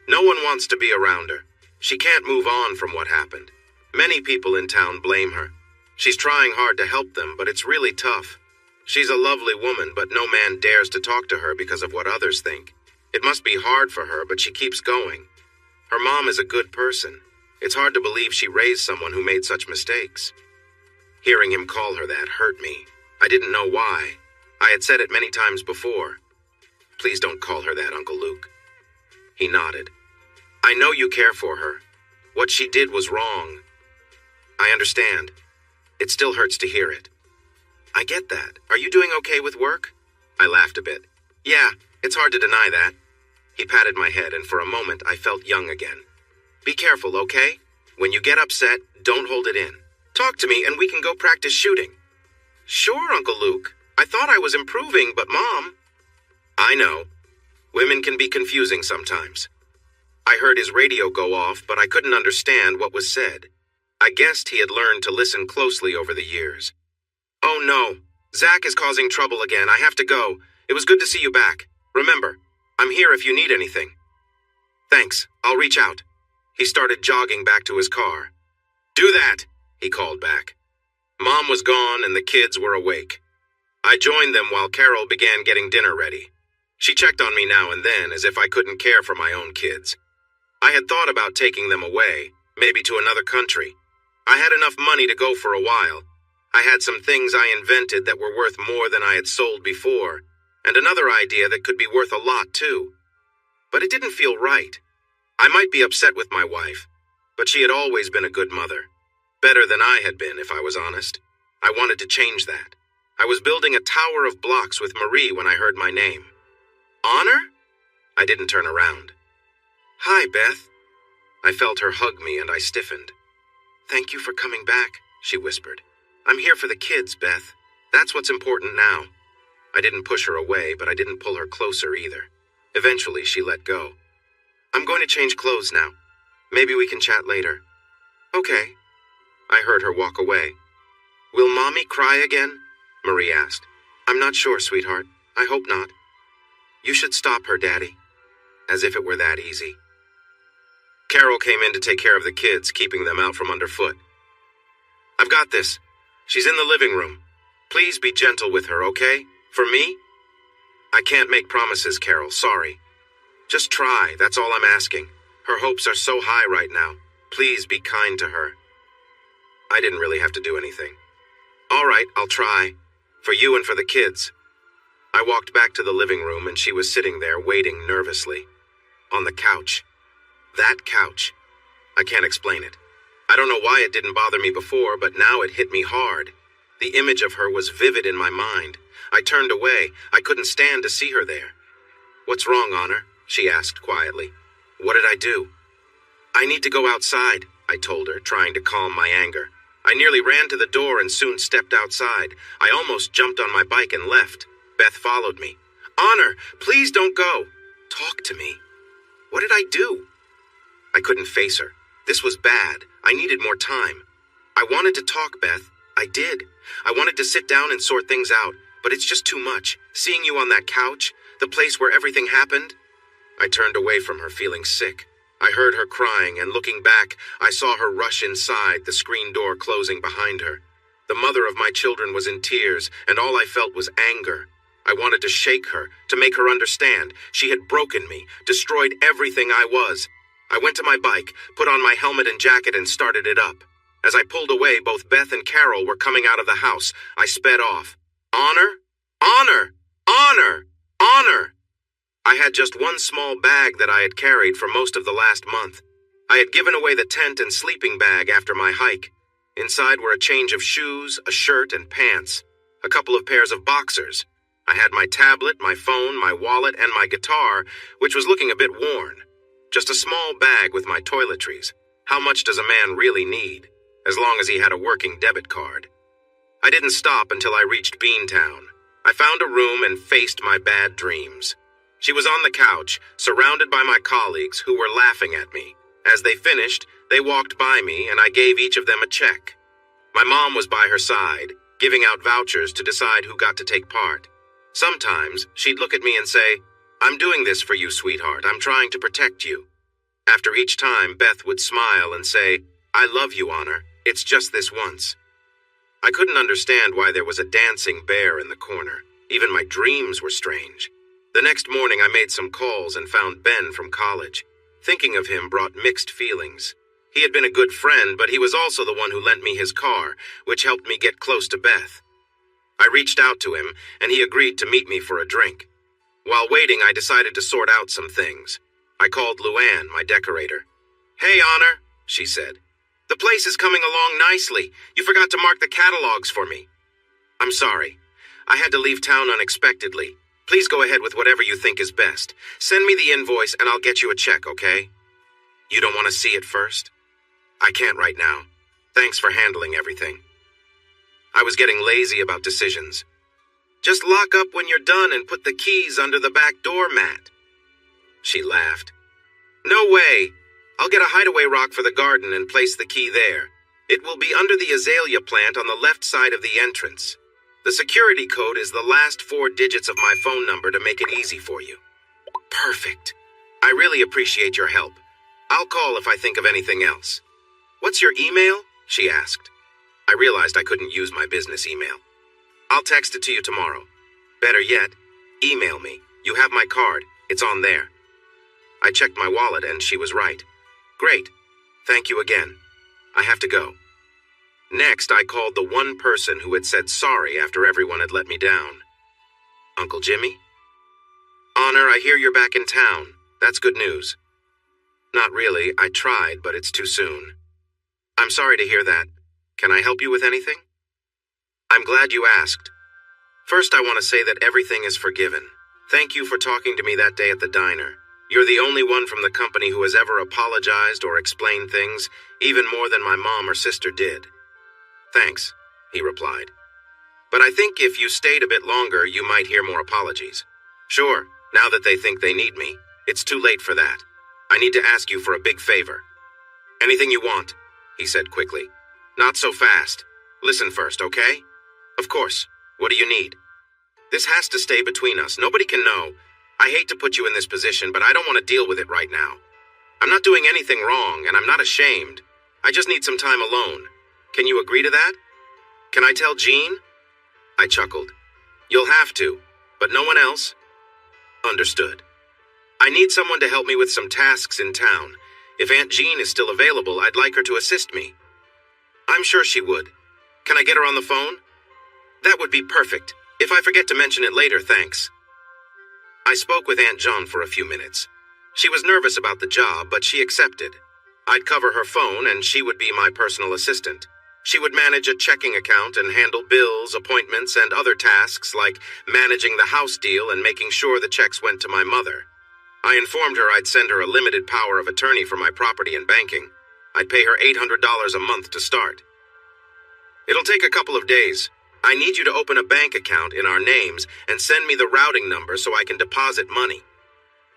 No one wants to be around her. She can't move on from what happened. Many people in town blame her. She's trying hard to help them, but it's really tough. She's a lovely woman, but no man dares to talk to her because of what others think. It must be hard for her, but she keeps going. Her mom is a good person. It's hard to believe she raised someone who made such mistakes." Hearing him call her that hurt me. I didn't know why. I had said it many times before. "Please don't call her that, Uncle Luke." He nodded. "I know you care for her. What she did was wrong. I understand. It still hurts to hear it." "I get that. Are you doing okay with work?" I laughed a bit. "Yeah, it's hard to deny that." He patted my head, and for a moment I felt young again. "Be careful, okay? When you get upset, don't hold it in. Talk to me and we can go practice shooting." "Sure, Uncle Luke. I thought I was improving, but Mom..." "I know. Women can be confusing sometimes." I heard his radio go off, but I couldn't understand what was said. I guessed he had learned to listen closely over the years. "Oh no, Zach is causing trouble again. I have to go. It was good to see you back. Remember, I'm here if you need anything." Thanks, I'll reach out. He started jogging back to his car. Do that, he called back. Mom was gone and the kids were awake. I joined them while Carol began getting dinner ready. She checked on me now and then as if I couldn't care for my own kids. I had thought about taking them away, maybe to another country. I had enough money to go for a while. I had some things I invented that were worth more than I had sold before, and another idea that could be worth a lot too. But it didn't feel right. I might be upset with my wife, but she had always been a good mother. Better than I had been, if I was honest. I wanted to change that. I was building a tower of blocks with Marie when I heard my name. Honor? I didn't turn around. Hi, Beth. I felt her hug me and I stiffened. Thank you for coming back, she whispered. I'm here for the kids, Beth. That's what's important now. I didn't push her away, but I didn't pull her closer either. Eventually, she let go. I'm going to change clothes now. Maybe we can chat later. Okay. I heard her walk away. Will Mommy cry again? Marie asked. I'm not sure, sweetheart. I hope not. You should stop her, Daddy. As if it were that easy. Carol came in to take care of the kids, keeping them out from underfoot. I've got this. She's in the living room. Please be gentle with her, okay? For me? I can't make promises, Carol. Sorry. Just try, that's all I'm asking. Her hopes are so high right now. Please be kind to her. I didn't really have to do anything. All right, I'll try. For you and for the kids. I walked back to the living room and she was sitting there waiting nervously. On the couch. That couch. I can't explain it. I don't know why it didn't bother me before, but now it hit me hard. The image of her was vivid in my mind. I turned away. I couldn't stand to see her there. What's wrong, Honor? She asked quietly. What did I do? I need to go outside, I told her, trying to calm my anger. I nearly ran to the door and soon stepped outside. I almost jumped on my bike and left. Beth followed me. Honor, please don't go. Talk to me. What did I do? I couldn't face her. This was bad. I needed more time. I wanted to talk, Beth. I did. I wanted to sit down and sort things out, but it's just too much. Seeing you on that couch, the place where everything happened. I turned away from her, feeling sick. I heard her crying, and looking back, I saw her rush inside, the screen door closing behind her. The mother of my children was in tears, and all I felt was anger. I wanted to shake her, to make her understand. She had broken me, destroyed everything I was. I went to my bike, put on my helmet and jacket, and started it up. As I pulled away, both Beth and Carol were coming out of the house. I sped off. Honor? Honor! Honor! Honor! I had just one small bag that I had carried for most of the last month. I had given away the tent and sleeping bag after my hike. Inside were a change of shoes, a shirt, and pants. A couple of pairs of boxers. I had my tablet, my phone, my wallet, and my guitar, which was looking a bit worn. Just a small bag with my toiletries. How much does a man really need? As long as he had a working debit card. I didn't stop until I reached Beantown. I found a room and faced my bad dreams. She was on the couch, surrounded by my colleagues who were laughing at me. As they finished, they walked by me and I gave each of them a check. My mom was by her side, giving out vouchers to decide who got to take part. Sometimes she'd look at me and say, I'm doing this for you, sweetheart. I'm trying to protect you. After each time, Beth would smile and say, I love you, Honor. It's just this once. I couldn't understand why there was a dancing bear in the corner. Even my dreams were strange. The next morning I made some calls and found Ben from college. Thinking of him brought mixed feelings. He had been a good friend, but he was also the one who lent me his car, which helped me get close to Beth. I reached out to him, and he agreed to meet me for a drink. While waiting, I decided to sort out some things. I called Luann, my decorator. Hey, Honor, she said. The place is coming along nicely. You forgot to mark the catalogs for me. I'm sorry. I had to leave town unexpectedly. Please go ahead with whatever you think is best. Send me the invoice and I'll get you a check, okay? You don't want to see it first? I can't right now. Thanks for handling everything. I was getting lazy about decisions. Just lock up when you're done and put the keys under the back door mat. She laughed. No way. I'll get a hideaway rock for the garden and place the key there. It will be under the azalea plant on the left side of the entrance. The security code is the last 4 digits of my phone number to make it easy for you. Perfect. I really appreciate your help. I'll call if I think of anything else. What's your email? She asked. I realized I couldn't use my business email. I'll text it to you tomorrow. Better yet, email me. You have my card. It's on there. I checked my wallet and she was right. Great. Thank you again. I have to go. Next, I called the one person who had said sorry after everyone had let me down. Uncle Jimmy? Honor, I hear you're back in town. That's good news. Not really. I tried, but it's too soon. I'm sorry to hear that. Can I help you with anything? I'm glad you asked. First, I want to say that everything is forgiven. Thank you for talking to me that day at the diner. You're the only one from the company who has ever apologized or explained things, even more than my mom or sister did. Thanks, he replied. But I think if you stayed a bit longer, you might hear more apologies. Sure, now that they think they need me, it's too late for that. I need to ask you for a big favor. Anything you want, he said quickly. Not so fast. Listen first, okay? Of course. What do you need? This has to stay between us. Nobody can know. I hate to put you in this position, but I don't want to deal with it right now. I'm not doing anything wrong, and I'm not ashamed. I just need some time alone. Can you agree to that? Can I tell Jean? I chuckled. You'll have to, but no one else? Understood. I need someone to help me with some tasks in town. If Aunt Jean is still available, I'd like her to assist me. I'm sure she would. Can I get her on the phone? That would be perfect. If I forget to mention it later, thanks. I spoke with Aunt Jean for a few minutes. She was nervous about the job, but she accepted. I'd cover her phone, and she would be my personal assistant. She would manage a checking account and handle bills, appointments, and other tasks like managing the house deal and making sure the checks went to my mother. I informed her I'd send her a limited power of attorney for my property and banking. I'd pay her $800 a month to start. It'll take a couple of days. I need you to open a bank account in our names and send me the routing number so I can deposit money.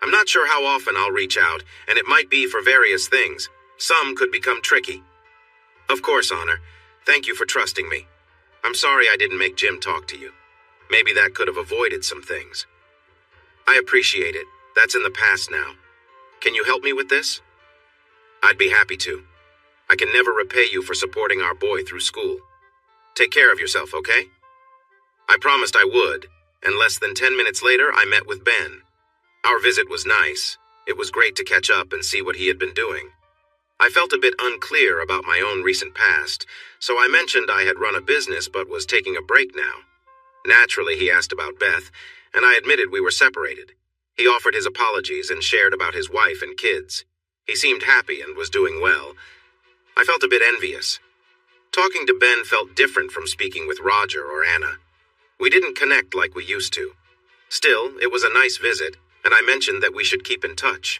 I'm not sure how often I'll reach out, and it might be for various things. Some could become tricky. Of course, Honor. Thank you for trusting me. I'm sorry I didn't make Jim talk to you. Maybe that could have avoided some things. I appreciate it. That's in the past now. Can you help me with this? I'd be happy to. I can never repay you for supporting our boy through school. Take care of yourself, okay? I promised I would, and less than 10 minutes later, I met with Ben. Our visit was nice. It was great to catch up and see what he had been doing. I felt a bit unclear about my own recent past, so I mentioned I had run a business but was taking a break now. Naturally, he asked about Beth, and I admitted we were separated. He offered his apologies and shared about his wife and kids. He seemed happy and was doing well. I felt a bit envious. Talking to Ben felt different from speaking with Roger or Anna. We didn't connect like we used to. Still, it was a nice visit, and I mentioned that we should keep in touch.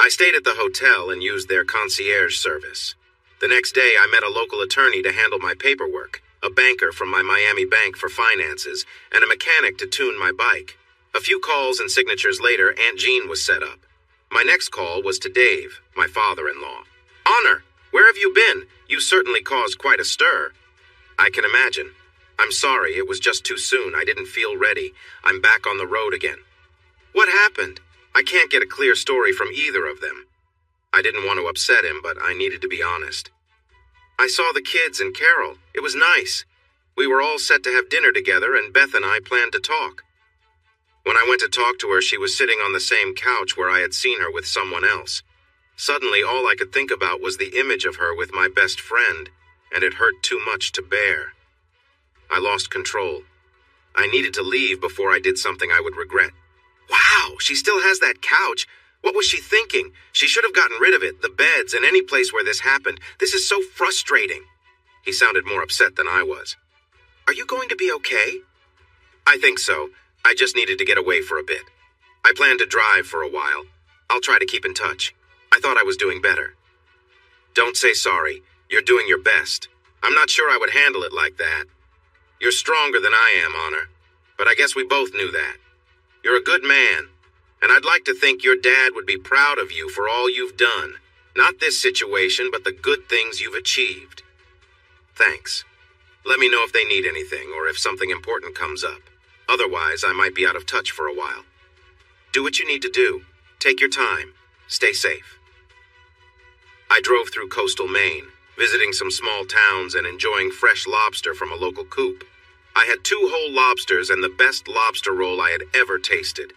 I stayed at the hotel and used their concierge service. The next day, I met a local attorney to handle my paperwork, a banker from my Miami bank for finances, and a mechanic to tune my bike. A few calls and signatures later, Aunt Jean was set up. My next call was to Dave, my father-in-law. Honor, where have you been? You certainly caused quite a stir. I can imagine. I'm sorry, it was just too soon. I didn't feel ready. I'm back on the road again. What happened? I can't get a clear story from either of them. I didn't want to upset him, but I needed to be honest. I saw the kids and Carol. It was nice. We were all set to have dinner together, and Beth and I planned to talk. When I went to talk to her, she was sitting on the same couch where I had seen her with someone else. Suddenly, all I could think about was the image of her with my best friend, and it hurt too much to bear. I lost control. I needed to leave before I did something I would regret. Wow, she still has that couch. What was she thinking? She should have gotten rid of it, the beds, and any place where this happened. This is so frustrating. He sounded more upset than I was. Are you going to be okay? I think so. I just needed to get away for a bit. I plan to drive for a while. I'll try to keep in touch. I thought I was doing better. Don't say sorry. You're doing your best. I'm not sure I would handle it like that. You're stronger than I am, Honor. But I guess we both knew that. You're a good man. And I'd like to think your dad would be proud of you for all you've done. Not this situation, but the good things you've achieved. Thanks. Let me know if they need anything or if something important comes up. Otherwise, I might be out of touch for a while. Do what you need to do. Take your time. Stay safe. I drove through coastal Maine, visiting some small towns and enjoying fresh lobster from a local coop. I had 2 whole lobsters and the best lobster roll I had ever tasted.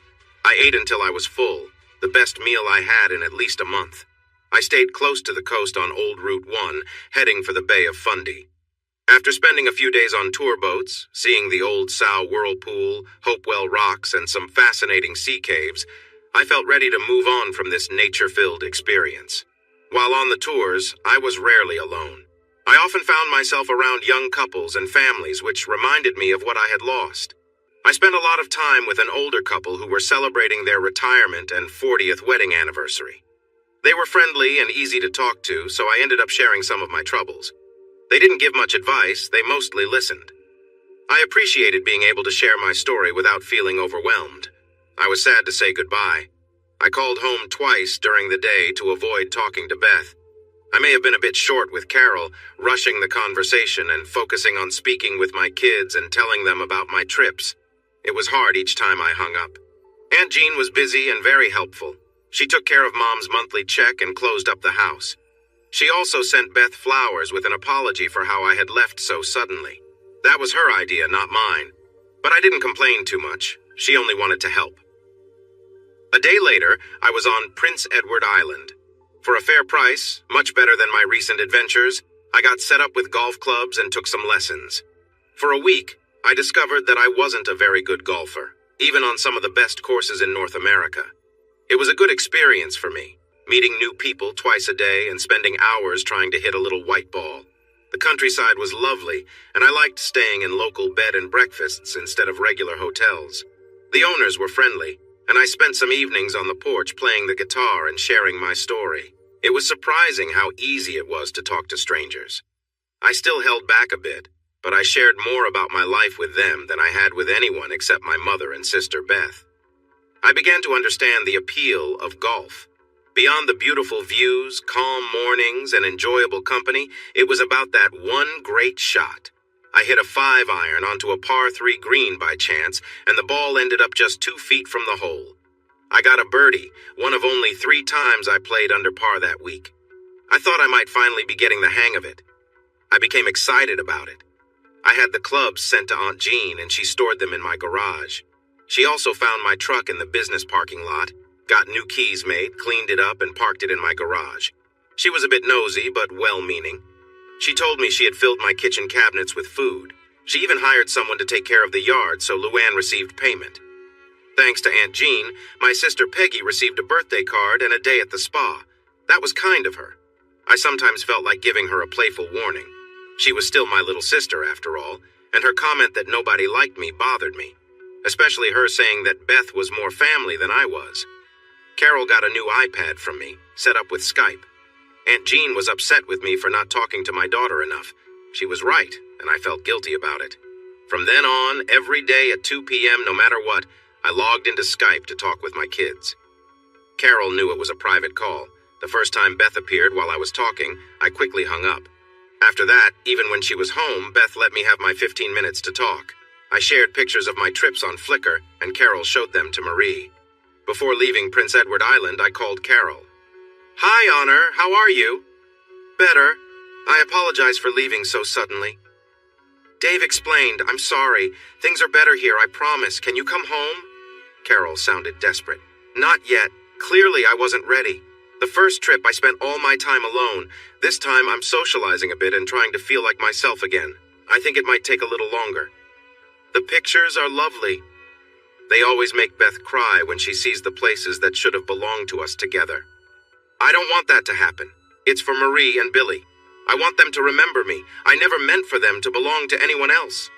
I ate until I was full, the best meal I had in at least a month. I stayed close to the coast on Old Route 1, heading for the Bay of Fundy. After spending a few days on tour boats, seeing the Old Sow Whirlpool, Hopewell Rocks, and some fascinating sea caves, I felt ready to move on from this nature-filled experience. While on the tours, I was rarely alone. I often found myself around young couples and families, which reminded me of what I had lost. I spent a lot of time with an older couple who were celebrating their retirement and 40th wedding anniversary. They were friendly and easy to talk to, so I ended up sharing some of my troubles. They didn't give much advice, they mostly listened. I appreciated being able to share my story without feeling overwhelmed. I was sad to say goodbye. I called home twice during the day to avoid talking to Beth. I may have been a bit short with Carol, rushing the conversation and focusing on speaking with my kids and telling them about my trips. It was hard each time I hung up. Aunt Jean was busy and very helpful. She took care of Mom's monthly check and closed up the house. She also sent Beth flowers with an apology for how I had left so suddenly. That was her idea, not mine. But I didn't complain too much. She only wanted to help. A day later, I was on Prince Edward Island. For a fair price, much better than my recent adventures, I got set up with golf clubs and took some lessons. For a week, I discovered that I wasn't a very good golfer, even on some of the best courses in North America. It was a good experience for me, meeting new people twice a day and spending hours trying to hit a little white ball. The countryside was lovely, and I liked staying in local bed and breakfasts instead of regular hotels. The owners were friendly, and I spent some evenings on the porch playing the guitar and sharing my story. It was surprising how easy it was to talk to strangers. I still held back a bit, but I shared more about my life with them than I had with anyone except my mother and sister Beth. I began to understand the appeal of golf. Beyond the beautiful views, calm mornings, and enjoyable company, it was about that one great shot. I hit a 5-iron onto a par 3 green by chance, and the ball ended up just 2 feet from the hole. I got a birdie, one of only 3 times I played under par that week. I thought I might finally be getting the hang of it. I became excited about it. I had the clubs sent to Aunt Jean, and she stored them in my garage. She also found my truck in the business parking lot, got new keys made, cleaned it up, and parked it in my garage. She was a bit nosy, but well-meaning. She told me she had filled my kitchen cabinets with food. She even hired someone to take care of the yard, so Luann received payment. Thanks to Aunt Jean, my sister Peggy received a birthday card and a day at the spa. That was kind of her. I sometimes felt like giving her a playful warning. She was still my little sister, after all, and her comment that nobody liked me bothered me, especially her saying that Beth was more family than I was. Carol got a new iPad from me, set up with Skype. Aunt Jean was upset with me for not talking to my daughter enough. She was right, and I felt guilty about it. From then on, every day at 2 p.m., no matter what, I logged into Skype to talk with my kids. Carol knew it was a private call. The first time Beth appeared while I was talking, I quickly hung up. After that, even when she was home, Beth let me have my 15 minutes to talk. I shared pictures of my trips on Flickr, and Carol showed them to Marie. Before leaving Prince Edward Island, I called Carol. "Hi, Honor. How are you?" "Better. I apologize for leaving so suddenly." "Dave explained. I'm sorry. Things are better here, I promise. Can you come home?" Carol sounded desperate. "Not yet. Clearly, I wasn't ready. The first trip, I spent all my time alone. This time, I'm socializing a bit and trying to feel like myself again. I think it might take a little longer." "The pictures are lovely." They always make Beth cry when she sees the places that should have belonged to us together. I don't want that to happen. It's for Marie and Billy. I want them to remember me. I never meant for them to belong to anyone else.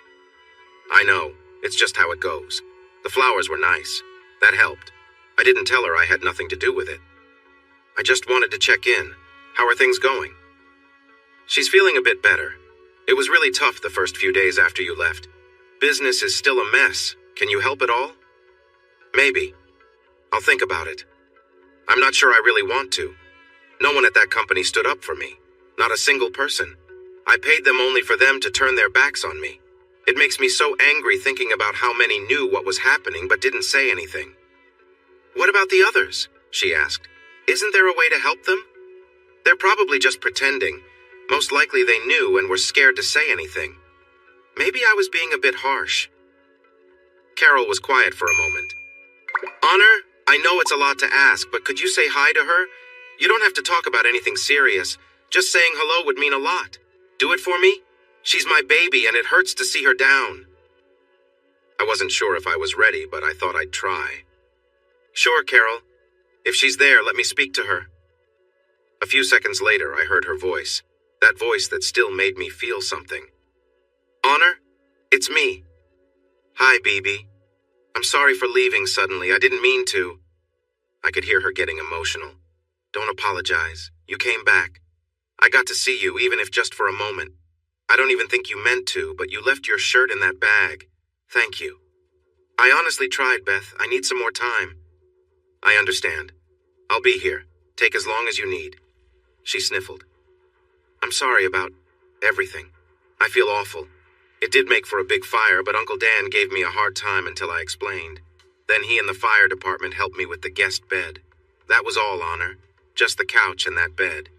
I know. It's just how it goes. The flowers were nice. That helped. I didn't tell her I had nothing to do with it. I just wanted to check in. How are things going? She's feeling a bit better. It was really tough the first few days after you left. Business is still a mess. Can you help at all? Maybe. I'll think about it. I'm not sure I really want to. No one at that company stood up for me. Not a single person. I paid them only for them to turn their backs on me. It makes me so angry thinking about how many knew what was happening but didn't say anything. What about the others? she asked. "Isn't there a way to help them?" "They're probably just pretending. Most likely they knew and were scared to say anything. Maybe I was being a bit harsh." Carol was quiet for a moment. "Honor, I know it's a lot to ask, but could you say hi to her? You don't have to talk about anything serious. Just saying hello would mean a lot. Do it for me? She's my baby, and it hurts to see her down." I wasn't sure if I was ready, but I thought I'd try. "Sure, Carol. If she's there, let me speak to her." A few seconds later, I heard her voice, that voice that still made me feel something. "Honor, it's me." "Hi, BB. I'm sorry for leaving suddenly. I didn't mean to." I could hear her getting emotional. "Don't apologize. You came back. I got to see you, even if just for a moment. I don't even think you meant to, but you left your shirt in that bag. Thank you." "I honestly tried, Beth. I need some more time." "I understand. I'll be here. Take as long as you need." She sniffled. "I'm sorry about everything. I feel awful. It did make for a big fire, but Uncle Dan gave me a hard time until I explained. Then he and the fire department helped me with the guest bed. That was all, Honor. Just the couch and that bed.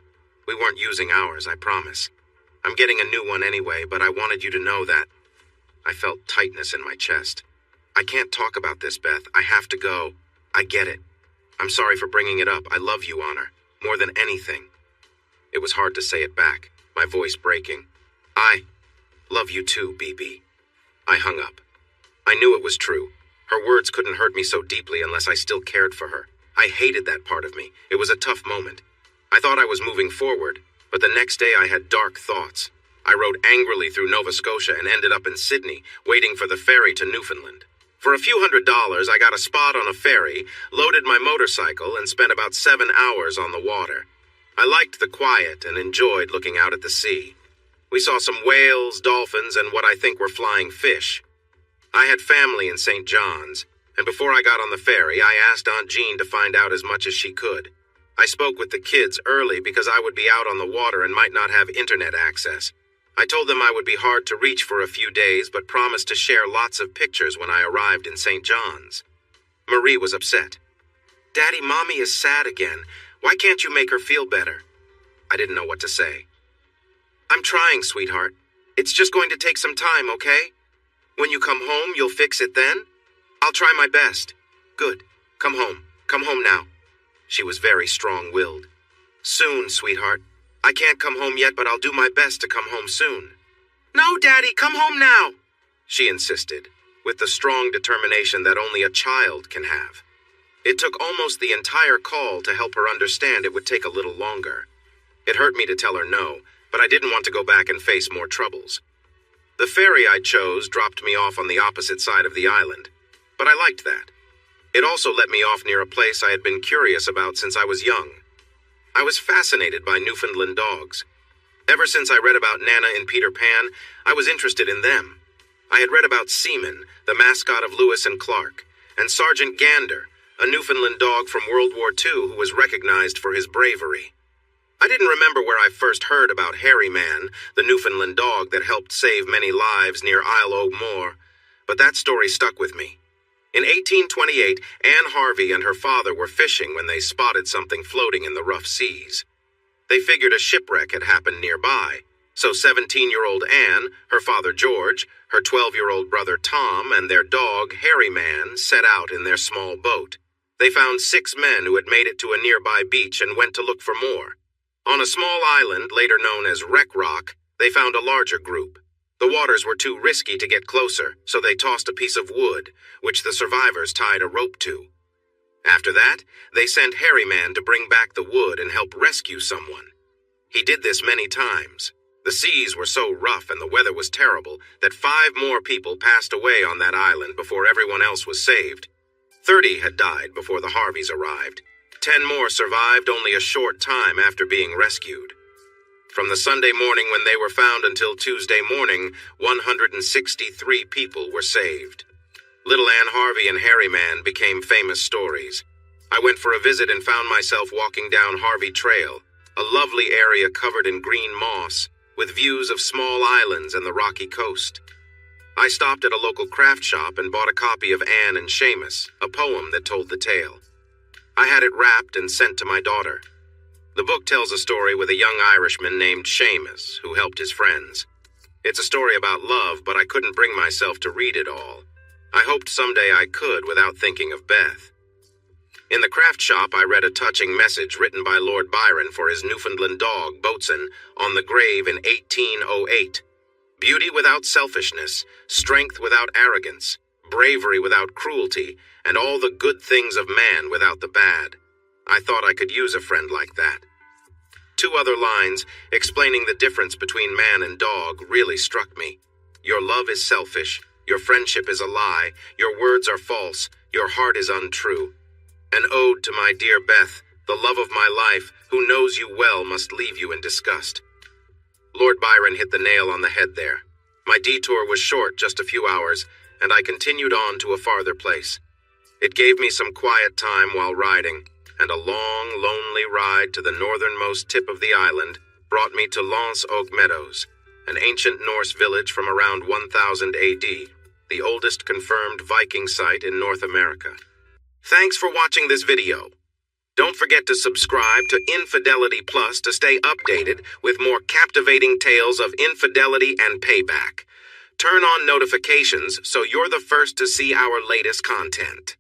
We weren't using ours, I promise. I'm getting a new one anyway, but I wanted you to know that." I felt tightness in my chest. "I can't talk about this, Beth. I have to go. I get it. I'm sorry for bringing it up. I love you, Honor, more than anything." It was hard to say it back, my voice breaking. "I love you too, BB." I hung up. I knew it was true. Her words couldn't hurt me so deeply unless I still cared for her. I hated that part of me. It was a tough moment. I thought I was moving forward, but the next day I had dark thoughts. I rode angrily through Nova Scotia and ended up in Sydney, waiting for the ferry to Newfoundland. For a few $100s, I got a spot on a ferry, loaded my motorcycle, and spent about 7 hours on the water. I liked the quiet and enjoyed looking out at the sea. We saw some whales, dolphins, and what I think were flying fish. I had family in St. John's, and before I got on the ferry, I asked Aunt Jean to find out as much as she could. I spoke with the kids early because I would be out on the water and might not have internet access. I told them I would be hard to reach for a few days, but promised to share lots of pictures when I arrived in St. John's. Marie was upset. "Daddy, Mommy is sad again. Why can't you make her feel better?" I didn't know what to say. "I'm trying, sweetheart. It's just going to take some time, okay? When you come home, you'll fix it then? I'll try my best." "Good. Come home. Come home now." She was very strong-willed. "Soon, sweetheart. I can't come home yet, but I'll do my best to come home soon." "No, Daddy, come home now," she insisted, with the strong determination that only a child can have. It took almost the entire call to help her understand it would take a little longer. It hurt me to tell her no, but I didn't want to go back and face more troubles. The ferry I chose dropped me off on the opposite side of the island, but I liked that. It also let me off near a place I had been curious about since I was young. I was fascinated by Newfoundland dogs. Ever since I read about Nana in Peter Pan, I was interested in them. I had read about Seaman, the mascot of Lewis and Clark, and Sergeant Gander, a Newfoundland dog from World War II who was recognized for his bravery. I didn't remember where I first heard about Harry Man, the Newfoundland dog that helped save many lives near Isle aux Morts, but that story stuck with me. In 1828, Anne Harvey and her father were fishing when they spotted something floating in the rough seas. They figured a shipwreck had happened nearby, so 17-year-old Anne, her father George, her 12-year-old brother Tom, and their dog, Harry Man, set out in their small boat. They found 6 men who had made it to a nearby beach and went to look for more. On a small island, later known as Wreck Rock, they found a larger group. The waters were too risky to get closer, so they tossed a piece of wood, which the survivors tied a rope to. After that, they sent Harry Man to bring back the wood and help rescue someone. He did this many times. The seas were so rough and the weather was terrible that 5 more people passed away on that island before everyone else was saved. 30 had died before the Harveys arrived. 10 more survived only a short time after being rescued. From the Sunday morning when they were found until Tuesday morning, 163 people were saved. Little Anne Harvey and Harry Man became famous stories. I went for a visit and found myself walking down Harvey Trail, a lovely area covered in green moss, with views of small islands and the rocky coast. I stopped at a local craft shop and bought a copy of Anne and Seamus, a poem that told the tale. I had it wrapped and sent to my daughter. The book tells a story with a young Irishman named Seamus, who helped his friends. It's a story about love, but I couldn't bring myself to read it all. I hoped someday I could without thinking of Beth. In the craft shop, I read a touching message written by Lord Byron for his Newfoundland dog, Boatswain, on the grave in 1808. Beauty without selfishness, strength without arrogance, bravery without cruelty, and all the good things of man without the bad. I thought I could use a friend like that. 2 other lines, explaining the difference between man and dog, really struck me. Your love is selfish, your friendship is a lie, your words are false, your heart is untrue. An ode to my dear Beth, the love of my life, who knows you well must leave you in disgust. Lord Byron hit the nail on the head there. My detour was short, just a few hours, and I continued on to a farther place. It gave me some quiet time while riding, and a long, lonely ride to the northernmost tip of the island brought me to Lance Oak Meadows, an ancient Norse village from around 1000 AD, the oldest confirmed Viking site in North America. Thanks for watching this video. Don't forget to subscribe to Infidelity Plus to stay updated with more captivating tales of infidelity and payback. Turn on notifications so you're the first to see our latest content.